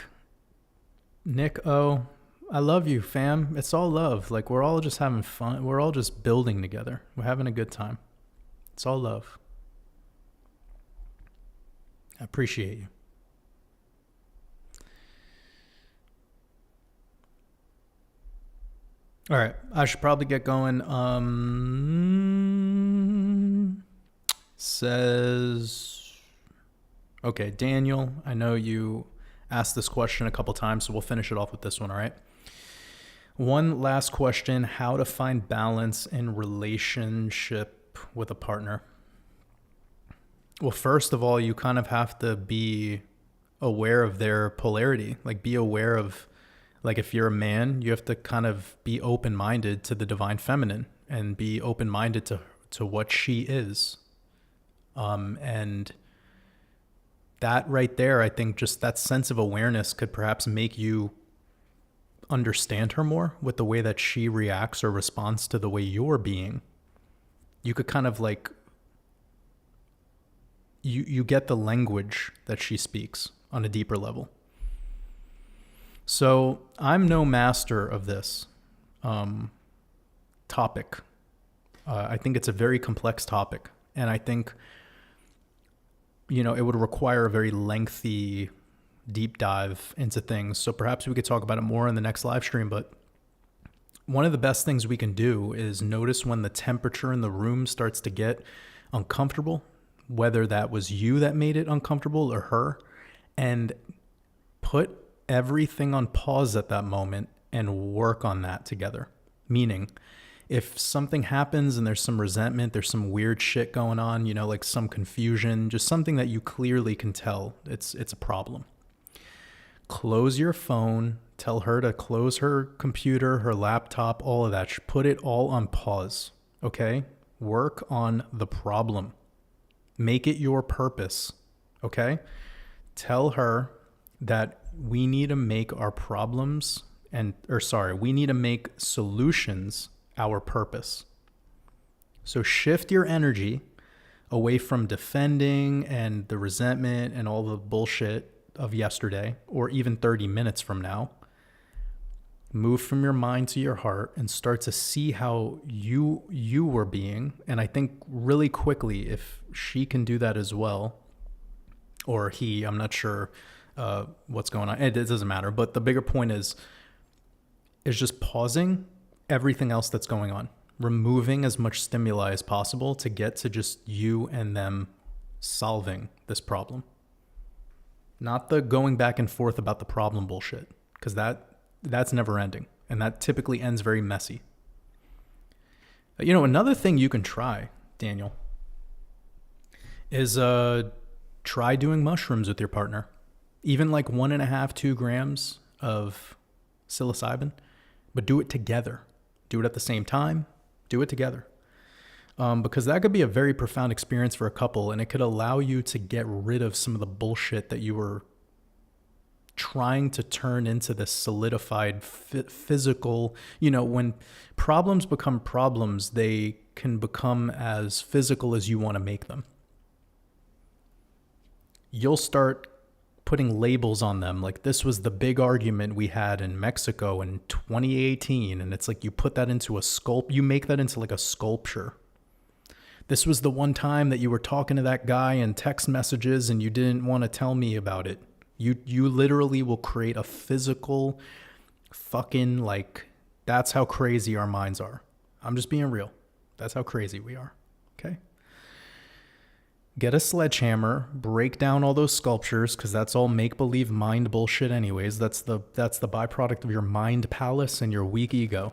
O, I love you, fam. It's all love. Like, we're all just having fun. We're all just building together. We're having a good time. It's all love. I appreciate you. All right, I should probably get going. Okay, Daniel, I know you asked this question a couple times, so we'll finish it off with this one, all right? One last question: how to find balance in relationship with a partner? Well, first of all, you kind of have to be aware of their polarity. Like, be aware of, like, if you're a man, you have to kind of be open-minded to the divine feminine and be open-minded to what she is. And that right there, I think just that sense of awareness could perhaps make you understand her more with the way that she reacts or responds to the way you're being. You could kind of like, you get the language that she speaks on a deeper level. So I'm no master of this topic. I think it's a very complex topic. And I think, it would require a very lengthy deep dive into things. So perhaps we could talk about it more in the next live stream. But one of the best things we can do is notice when the temperature in the room starts to get uncomfortable, whether that was you that made it uncomfortable or her, and put everything on pause at that moment and work on that together. Meaning, if something happens and there's some resentment, there's some weird shit going on, like some confusion, just something that you clearly can tell it's a problem. Close your phone, tell her to close her computer, her laptop, all of that. Put it all on pause, okay? Work on the problem. Make it your purpose, okay? Tell her that we need to make our problems we need to make solutions our purpose. So shift your energy away from defending and the resentment and all the bullshit of yesterday, or even 30 minutes from now. Move from your mind to your heart and start to see how you were being. And I think really quickly, if she can do that as well, or he, I'm not sure what's going on. It doesn't matter. But the bigger point is just pausing everything else that's going on, removing as much stimuli as possible to get to just you and them solving this problem. Not the going back and forth about the problem bullshit, because that's never ending, and that typically ends very messy. Another thing you can try, Daniel, is try doing mushrooms with your partner. Even like 1.5, 2 grams of psilocybin, but do it together. Do it at the same time. Do it together. Because that could be a very profound experience for a couple, and it could allow you to get rid of some of the bullshit that you were trying to turn into this solidified physical. You know, when problems become problems, they can become as physical as you want to make them. You'll start putting labels on them. Like, this was the big argument we had in Mexico in 2018. And it's like you put that into you make that into like a sculpture. This was the one time that you were talking to that guy in text messages and you didn't want to tell me about it. You literally will create a physical fucking, like, that's how crazy our minds are. I'm just being real. That's how crazy we are. Okay? Get a sledgehammer, break down all those sculptures, because that's all make-believe mind bullshit anyways. That's the byproduct of your mind palace and your weak ego.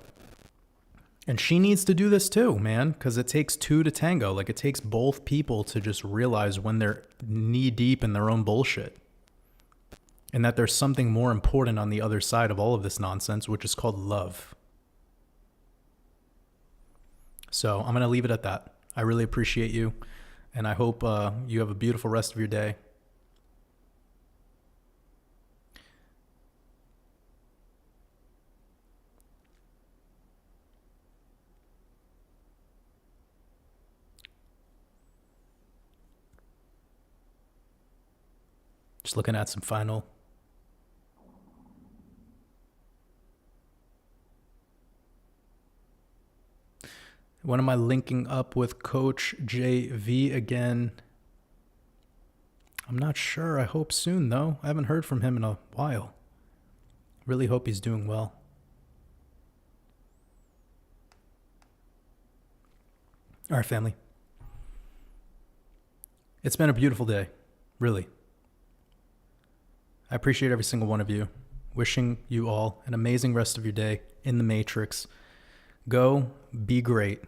And she needs to do this too, man, because it takes two to tango. Like, it takes both people to just realize when they're knee-deep in their own bullshit. And that there's something more important on the other side of all of this nonsense, which is called love. So I'm going to leave it at that. I really appreciate you. And I hope you have a beautiful rest of your day. Just looking at some final. When am I linking up with Coach JV again? I'm not sure. I hope soon, though. I haven't heard from him in a while. Really hope he's doing well. All right, family. It's been a beautiful day, really. I appreciate every single one of you. Wishing you all an amazing rest of your day in the Matrix. Go be great.